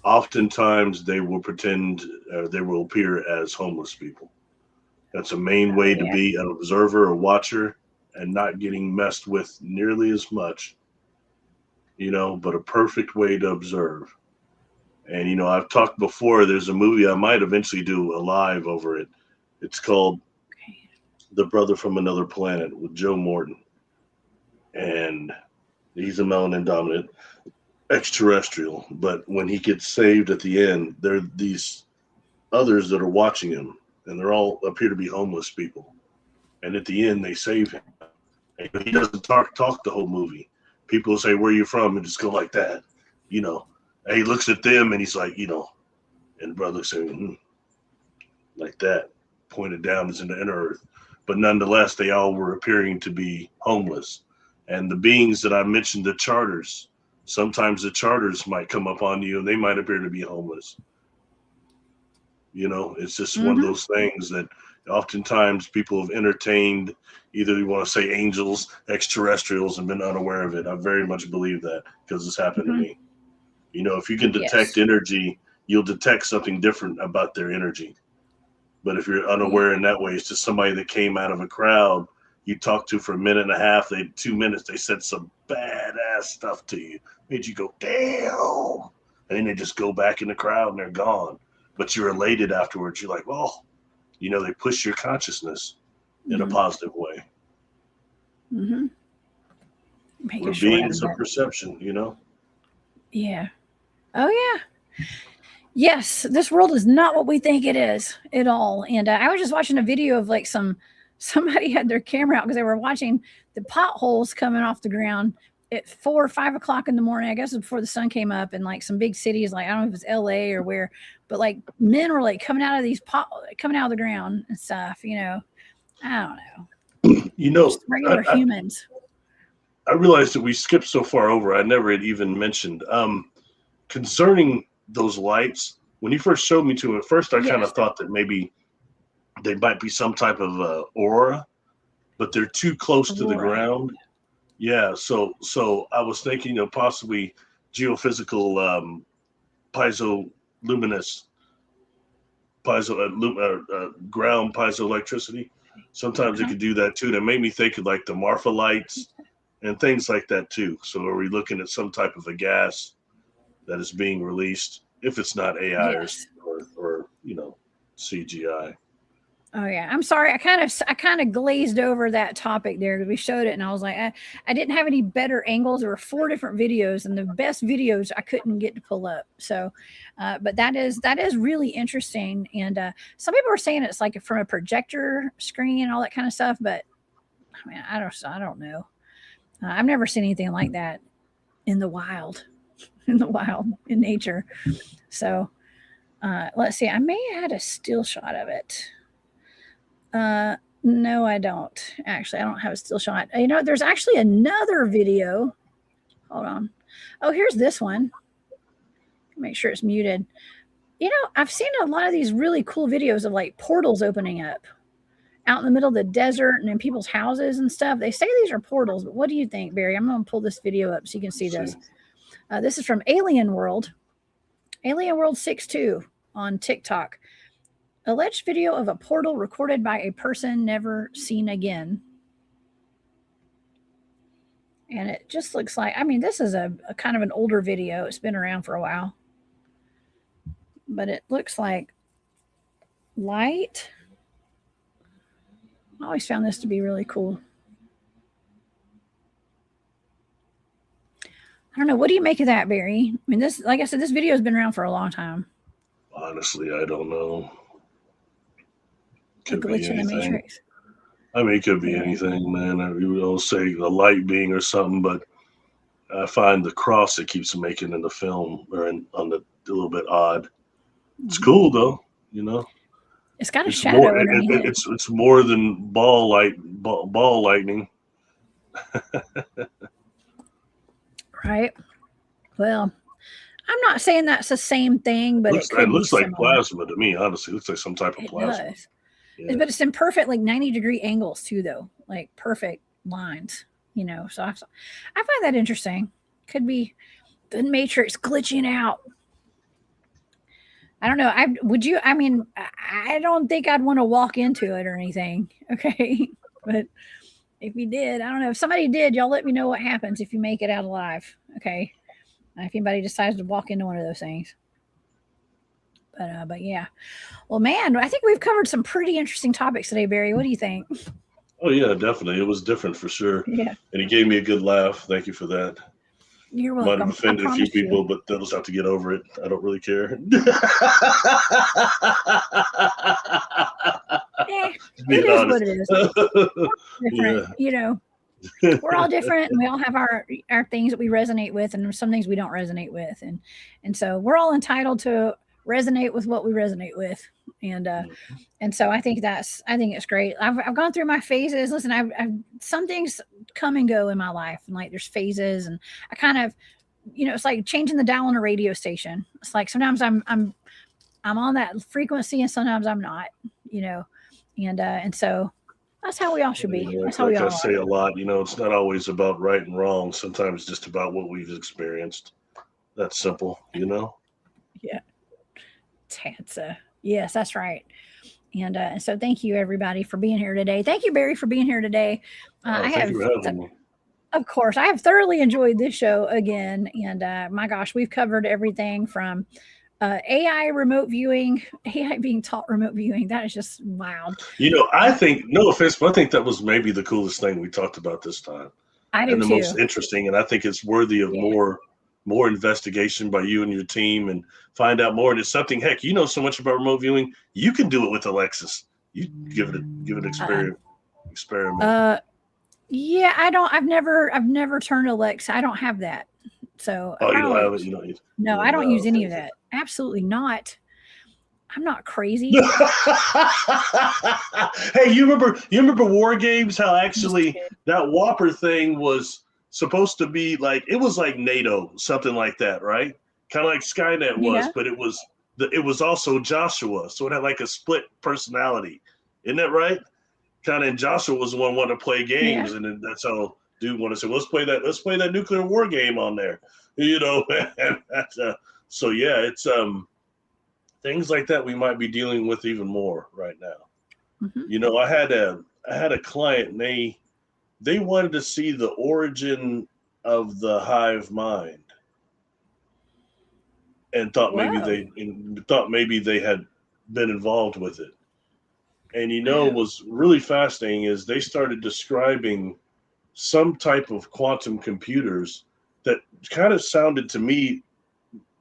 Oftentimes they will pretend, they will appear as homeless people. That's a main way to be an observer or watcher and not getting messed with nearly as much, but a perfect way to observe. And, I've talked before, there's a movie I might eventually do a live over it. It's called The Brother from Another Planet with Joe Morton. And he's a melanin dominant extraterrestrial. But when he gets saved at the end, there are these others that are watching him, and they're all appear to be homeless people. And at the end, they save him. And he doesn't talk the whole movie. People say, "Where are you from?" and just go like that, And he looks at them and he's like, and the brother saying, like that, pointed down as in the inner earth. But nonetheless, they all were appearing to be homeless. And the beings that I mentioned, the charters, sometimes the charters might come up on you and they might appear to be homeless. You know, it's just one of those things that oftentimes people have entertained. Either you want to say angels, extraterrestrials, and been unaware of it. I very much believe that because it's happened to me. You know, if you can detect energy, you'll detect something different about their energy. But if you're unaware in that way, it's just somebody that came out of a crowd you talked to for a minute and a half. 2 minutes, they said some badass stuff to you, made you go, damn. And then they just go back in the crowd and they're gone. But you're elated afterwards. You're like, well, you know, they push your consciousness in a positive way. We're beings of perception, you know? Yeah. Oh, yeah. Yes, this world is not what we think it is at all. And I was just watching a video of like somebody had their camera out because they were watching the potholes coming off the ground at 4 or 5 o'clock in the morning. I guess before the sun came up, in like some big cities, like I don't know if it's LA or where, but like men were like coming out of coming out of the ground and stuff. You know, I don't know. You know, just regular humans. I realized that we skipped so far over. I never had even mentioned concerning those lights. When you first showed me to them, at first I kind of thought that maybe they might be some type of aura, but they're too close to the ground. Yeah, so I was thinking of possibly geophysical ground piezoelectricity. Sometimes it could do that too. That made me think of like the Marfa lights and things like that too. So are we looking at some type of a gas that is being released, if it's not AI or you know, CGI? Oh yeah, I'm sorry. I kind of glazed over that topic there because we showed it, and I was like, I didn't have any better angles. There were 4 different videos, and the best videos I couldn't get to pull up. So, but that is really interesting. And some people are saying it's like from a projector screen and all that kind of stuff. But I mean, I don't know. I've never seen anything like that in the wild, in nature. So, let's see. I may have had a still shot of it. No, I don't. Actually, I don't have a still shot. You know, there's actually another video. Hold on. Oh, here's this one. Make sure it's muted. You know, I've seen a lot of these really cool videos of like portals opening up out in the middle of the desert and in people's houses and stuff. They say these are portals, but what do you think, Barry? I'm going to pull this video up so you can see this. This is from Alien World 62 on TikTok. Alleged video of a portal recorded by a person never seen again. And it just looks like, I mean, this is a kind of an older video. It's been around for a while. But it looks like light. I always found this to be really cool. I don't know. What do you make of that, Barry? I mean, this, like I said, this video has been around for a long time. Honestly, I don't know. Could be anything. In the Matrix. I mean, it could be anything, man. You don't say a light being or something, but I find the cross it keeps making in the film or on the a little bit odd. It's cool though, you know. It's got a shadow underneath it. It's more than ball lightning. Right. Well, I'm not saying that's the same thing, but it looks like plasma to me. Honestly, it looks like some type of plasma. Does. Yeah. But it's in perfect, like 90-degree angles too, though, like perfect lines, you know. So I find that interesting. Could be the Matrix glitching out. I don't know. I mean, I don't think I'd want to walk into it or anything. Okay. But if you did, I don't know. If somebody did, y'all let me know what happens if you make it out alive. Okay. If anybody decides to walk into one of those things. But yeah. Well, man, I think we've covered some pretty interesting topics today, Barry. What do you think? Oh, yeah, definitely. It was different for sure. Yeah. And he gave me a good laugh. Thank you for that. You're welcome. Might have offended a few people, but they'll just have to get over it. I don't really care. It is what it is. Different, you know. We're all different, and we all have our things that we resonate with, and some things we don't resonate with, and so we're all entitled to resonate with what we resonate with, and so I think it's great. I've gone through my phases. Listen, I've some things come and go in my life, and like there's phases, and I kind of, you know, it's like changing the dial on a radio station. It's like sometimes I'm I'm on that frequency and sometimes I'm not, and so that's how we all should be. That's how we Like all I say are. a lot, it's not always about right and wrong. Sometimes just about what we've experienced. That's simple, Yeah. Yes, that's right. And so thank you everybody for being here today. Thank you, Barry, for being here today. Thank you for having me. Of course, I have thoroughly enjoyed this show again. And my gosh, we've covered everything from AI remote viewing, AI being taught remote viewing. That is just wild. I think, no offense, but I think that was maybe the coolest thing we talked about this time. I do and the too. most interesting. And I think it's worthy of more investigation by you and your team and find out more. And it's something, heck, you know so much about remote viewing. You can do it with Alexis. You give it an experiment. Yeah, I've never turned Alexa. I don't have that. So you don't have it. No, I don't use any of that. Absolutely not. I'm not crazy. Hey, you remember War Games? How actually that Whopper thing was supposed to be like, it was like NATO, something like that, right? Kind of like Skynet was, but it was also Joshua, so it had like a split personality. Isn't that right? Kind of, and Joshua was the one wanting to play games, and that's how dude wanted to say, let's play that nuclear war game on there, and that's, so yeah, it's things like that we might be dealing with even more right now. Mm-hmm. I had a client, and they wanted to see the origin of the hive mind, and thought maybe they had been involved with it. And what was really fascinating is they started describing some type of quantum computers that kind of sounded to me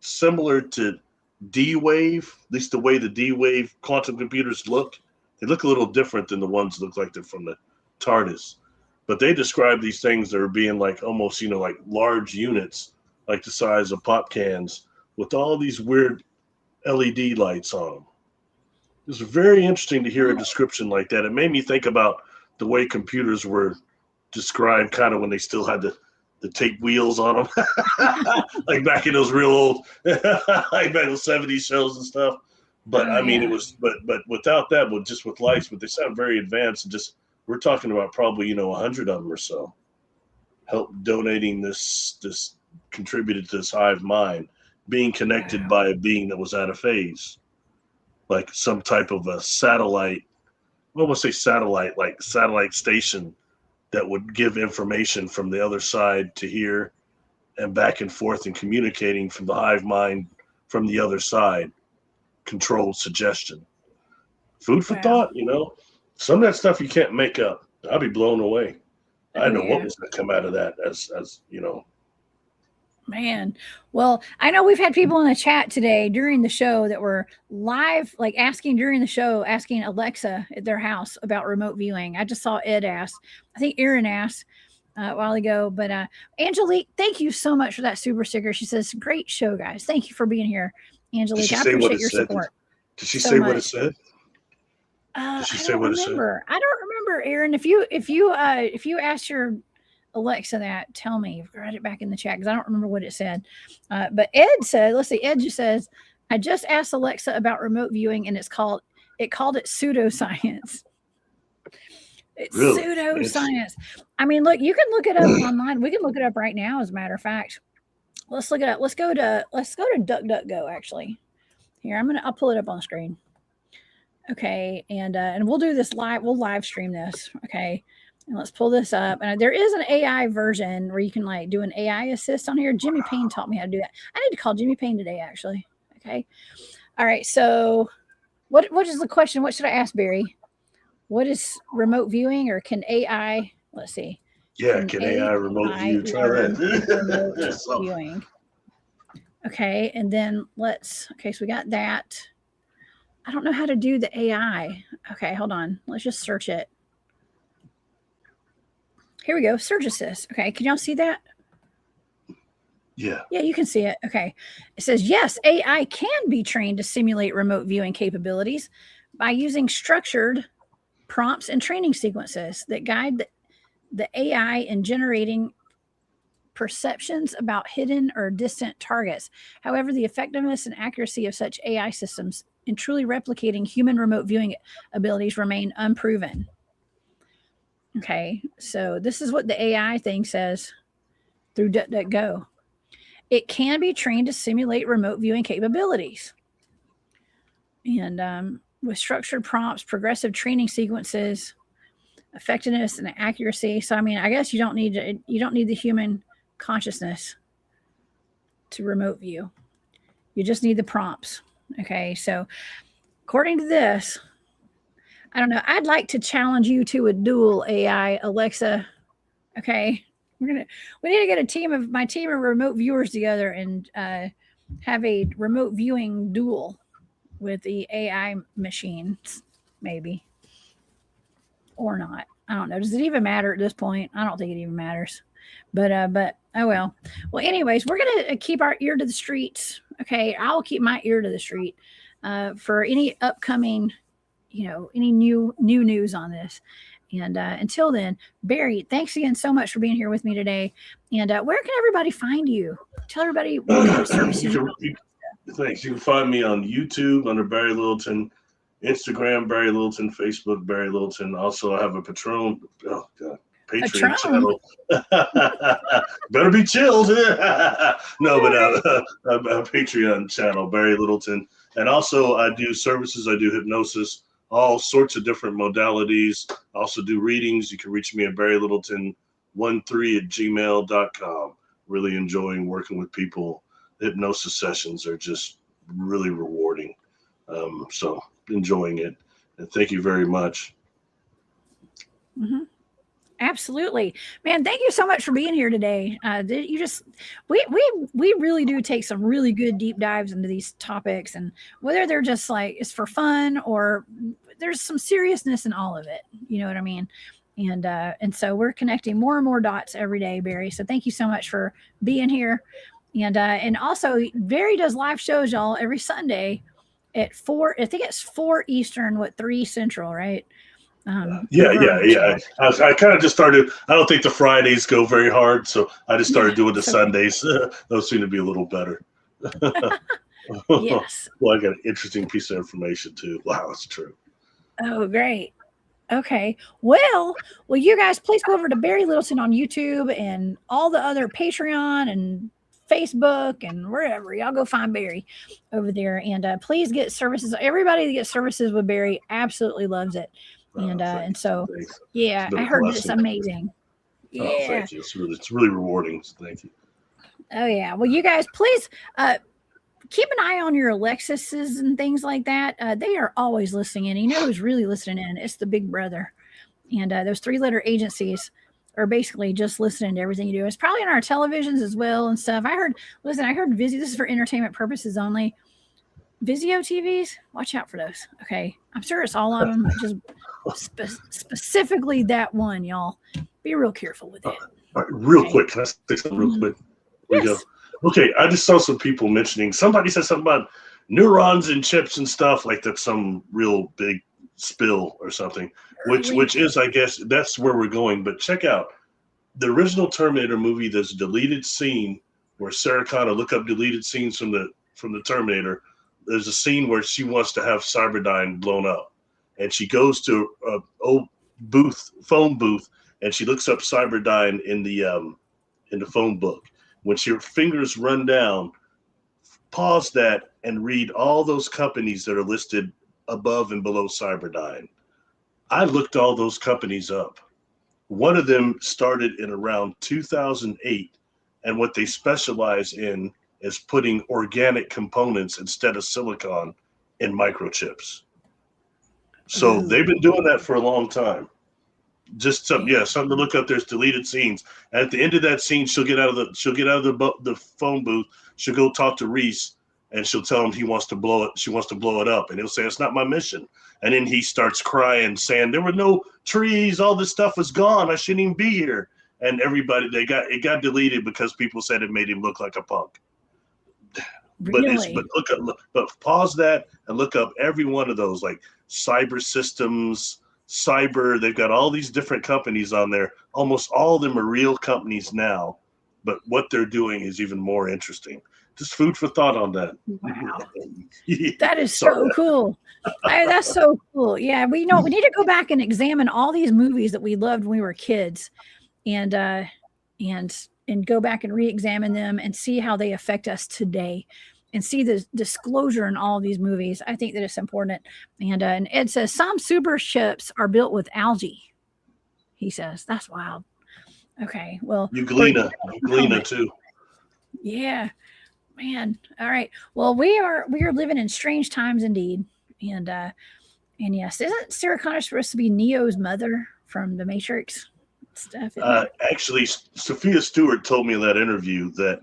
similar to D-Wave, at least the way the D-Wave quantum computers look. They look a little different than the ones that look like they're from the TARDIS. But they describe these things that are being like almost, like large units, like the size of pop cans, with all these weird LED lights on them. It was very interesting to hear a description like that. It made me think about the way computers were described kind of when they still had the tape wheels on them, like back in those real old, like back in the 70s shows and stuff. But it was, but without that, with lights, but they sound very advanced. And we're talking about probably, 100 of them or so help donating this contributed to this hive mind, being connected by a being that was out of phase. Like some type of a satellite, I almost say satellite, like satellite station that would give information from the other side to here and back and forth and communicating from the hive mind from the other side. Controlled suggestion. Food for thought, Some of that stuff you can't make up. I'd be blown away. I didn't know what was going to come out of that as Man, well, I know we've had people in the chat today during the show that were live, like asking Alexa at their house about remote viewing. I just saw Ed ask. I think Erin asked a while ago. But Angelique, thank you so much for that super sticker. She says, "Great show, guys. Thank you for being here, Angelique. I appreciate your support." Did she say what it said? Did she say what it said? I don't remember, Erin. If you asked your Alexa that, tell me. Write it back in the chat because I don't remember what it said. But Ed said, let's see, Ed just says, I just asked Alexa about remote viewing and it called it pseudoscience. It's really? Pseudoscience. I mean, look, you can look it up online. We can look it up right now, as a matter of fact. Let's look it up. Let's go to DuckDuckGo, actually. Here, I'll pull it up on the screen. Okay, and we'll do this live. We'll live stream this. Okay. And let's pull this up. And there is an AI version where you can like do an AI assist on here. Jimmy Payne taught me how to do that. I need to call Jimmy Payne today, actually. Okay. All right. So what is the question? What should I ask, Barry? What is remote viewing, or can AI, let's see. Yeah, can AI remote view? Try that. Remote viewing. Okay. And then so we got that. I don't know how to do the AI. Okay, hold on. Let's just search it. Here we go. Search assist. Okay. Can y'all see that? Yeah. Yeah, you can see it. Okay. It says, yes, AI can be trained to simulate remote viewing capabilities by using structured prompts and training sequences that guide the AI in generating perceptions about hidden or distant targets. However, the effectiveness and accuracy of such AI systems in truly replicating human remote viewing abilities remain unproven. Okay, so this is what the AI thing says through DuckDuckGo. It can be trained to simulate remote viewing capabilities. And with structured prompts, progressive training sequences, effectiveness and accuracy. So I mean, I guess you don't need the human consciousness to remote view. You just need the prompts. Okay, so according to this, I don't know. I'd like to challenge you to a duel, AI Alexa. Okay, we need to get my team of remote viewers together and have a remote viewing duel with the AI machines, maybe, or not. I don't know. Does it even matter at this point? I don't think it even matters. But oh well. Well, anyways, we're gonna keep our ear to the streets. Okay, I'll keep my ear to the street for any upcoming, any new news on this. And until then, Barry, thanks again so much for being here with me today. And where can everybody find you? Tell everybody what kind of services Thanks. You can find me on YouTube under Barry Littleton, Instagram Barry Littleton, Facebook Barry Littleton. Also, I have a Patreon channel. Better be chilled. No, but a Patreon channel, Barry Littleton. And also, I do services. I do hypnosis, all sorts of different modalities. I also do readings. You can reach me at barrylittleton13@gmail.com. Really enjoying working with people. Hypnosis sessions are just really rewarding. So enjoying it. And thank you very much. Mm-hmm. Absolutely, man. Thank you so much for being here today. We really do take some really good deep dives into these topics, and whether they're just like it's for fun or there's some seriousness in all of it. You know what I mean? And so we're connecting more and more dots every day, Barry. So thank you so much for being here. And also Barry does live shows, y'all, every Sunday at 4. I think it's 4 Eastern, 3 Central, right? Yeah. I kind of just started. I don't think the Fridays go very hard, so I just started doing the Sundays. Those seem to be a little better. Yes. Well, I got an interesting piece of information too. Wow, it's true. Oh, great. Okay. Well, you guys please go over to Barry Littleton on YouTube and all the other Patreon and Facebook and wherever. Y'all go find Barry over there, and please get services. Everybody that gets services with Barry absolutely loves it. And so yeah, I heard it's amazing. Yeah. Oh, thank you. It's really rewarding. So thank you. Oh yeah. Well, you guys please keep an eye on your Alexis's and things like that. They are always listening in. You know who's really listening in? It's the Big Brother. And those 3-letter agencies are basically just listening to everything you do. It's probably on our televisions as well and stuff. I heard Vizio. This is for entertainment purposes only. Vizio TVs, watch out for those. Okay. I'm sure it's all of them, but just specifically that one, y'all. Be real careful with it. All right, real quick. Can I say something real quick? Here we go. Okay, I just saw some people mentioning, somebody said something about neurons and chips and stuff, like that's some real big spill or something, which is, I guess, that's where we're going. But check out the original Terminator movie. There's a deleted scene where Sarah Connor, look up deleted scenes from the Terminator. There's a scene where she wants to have Cyberdyne blown up, and she goes to a old phone booth, and she looks up Cyberdyne in the phone book. When your fingers run down, pause that and read all those companies that are listed above and below Cyberdyne. I looked all those companies up. One of them started in around 2008, and what they specialize in is putting organic components instead of silicon in microchips. So they've been doing that for a long time. Just something to look up. There's deleted scenes. And at the end of that scene, she'll get out of the phone booth. She'll go talk to Reese, and she'll tell him he wants to blow it. She wants to blow it up, and he'll say, "It's not my mission." And then he starts crying, saying, "There were no trees. All this stuff was gone. I shouldn't even be here." And everybody, it got deleted because people said it made him look like a punk. Really? But pause that and look up every one of those, like Cyber Systems. They've got all these different companies on there. Almost all of them are real companies now, but what they're doing is even more interesting. Just food for thought on that. Wow. That is so cool. That's so cool. Yeah, we need to go back and examine all these movies that we loved when we were kids, and go back and re-examine them and see how they affect us today, and see the disclosure in all of these movies. I think that it's important. And Ed says some super ships are built with algae. He says that's wild. Okay, well, Euglena too. Yeah, man. All right. Well, we are living in strange times indeed. And yes, isn't Sarah Connor supposed to be Neo's mother from The Matrix stuff? Actually, Sophia Stewart told me in that interview that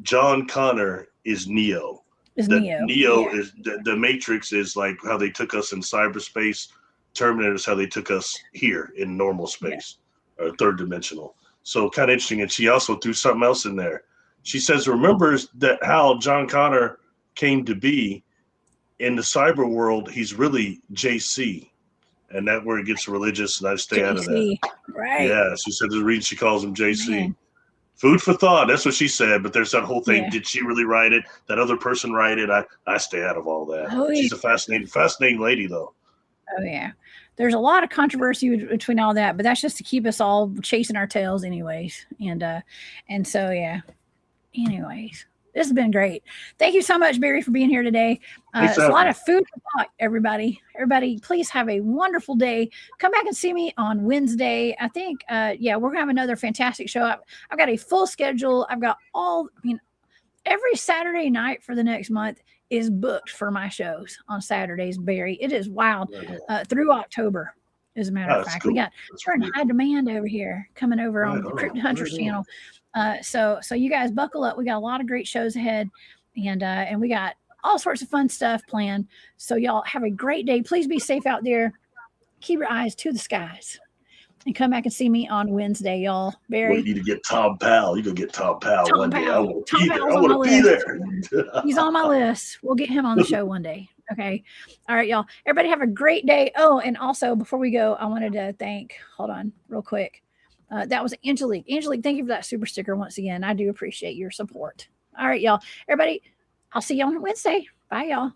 John Connor is Neo. Neo is the Matrix is like how they took us in cyberspace. Terminator is how they took us here in normal space or third dimensional. So kind of interesting. And she also threw something else in there. She says, remembers that how John Connor came to be in the cyber world. He's really JC, and that where it gets religious, and I stay out of that. Right. Yeah. She said the reason she calls him JC. Man. Food for thought. That's what she said. But there's that whole thing. Yeah. Did she really write it? That other person write it? I stay out of all that. Oh, she's a fascinating lady, though. Oh yeah. There's a lot of controversy between all that, but that's just to keep us all chasing our tails, anyways. And so yeah. Anyways, this has been great. Thank you so much, Barry, for being here today. It's a lot of food for thought, everybody. Everybody, please have a wonderful day. Come back and see me on Wednesday. I think, we're going to have another fantastic show. I've got a full schedule. I've got every Saturday night for the next month is booked for my shows on Saturdays, Barry. It is wild through October, as a matter of fact. Cool. We got high demand over here coming over on the Cryptid Huntress channel. So you guys buckle up. We got a lot of great shows ahead, and we got all sorts of fun stuff planned. So y'all have a great day. Please be safe out there. Keep your eyes to the skies, and come back and see me on Wednesday, y'all. Barry, you need to get Tom Powell. You go get Tom Powell one day. I want to be there. He's on my list. We'll get him on the show one day. Okay. All right, y'all. Everybody have a great day. Oh, and also before we go, I wanted to hold on real quick. That was Angelique. Angelique, thank you for that super sticker once again. I do appreciate your support. All right, y'all. Everybody, I'll see you on Wednesday. Bye, y'all.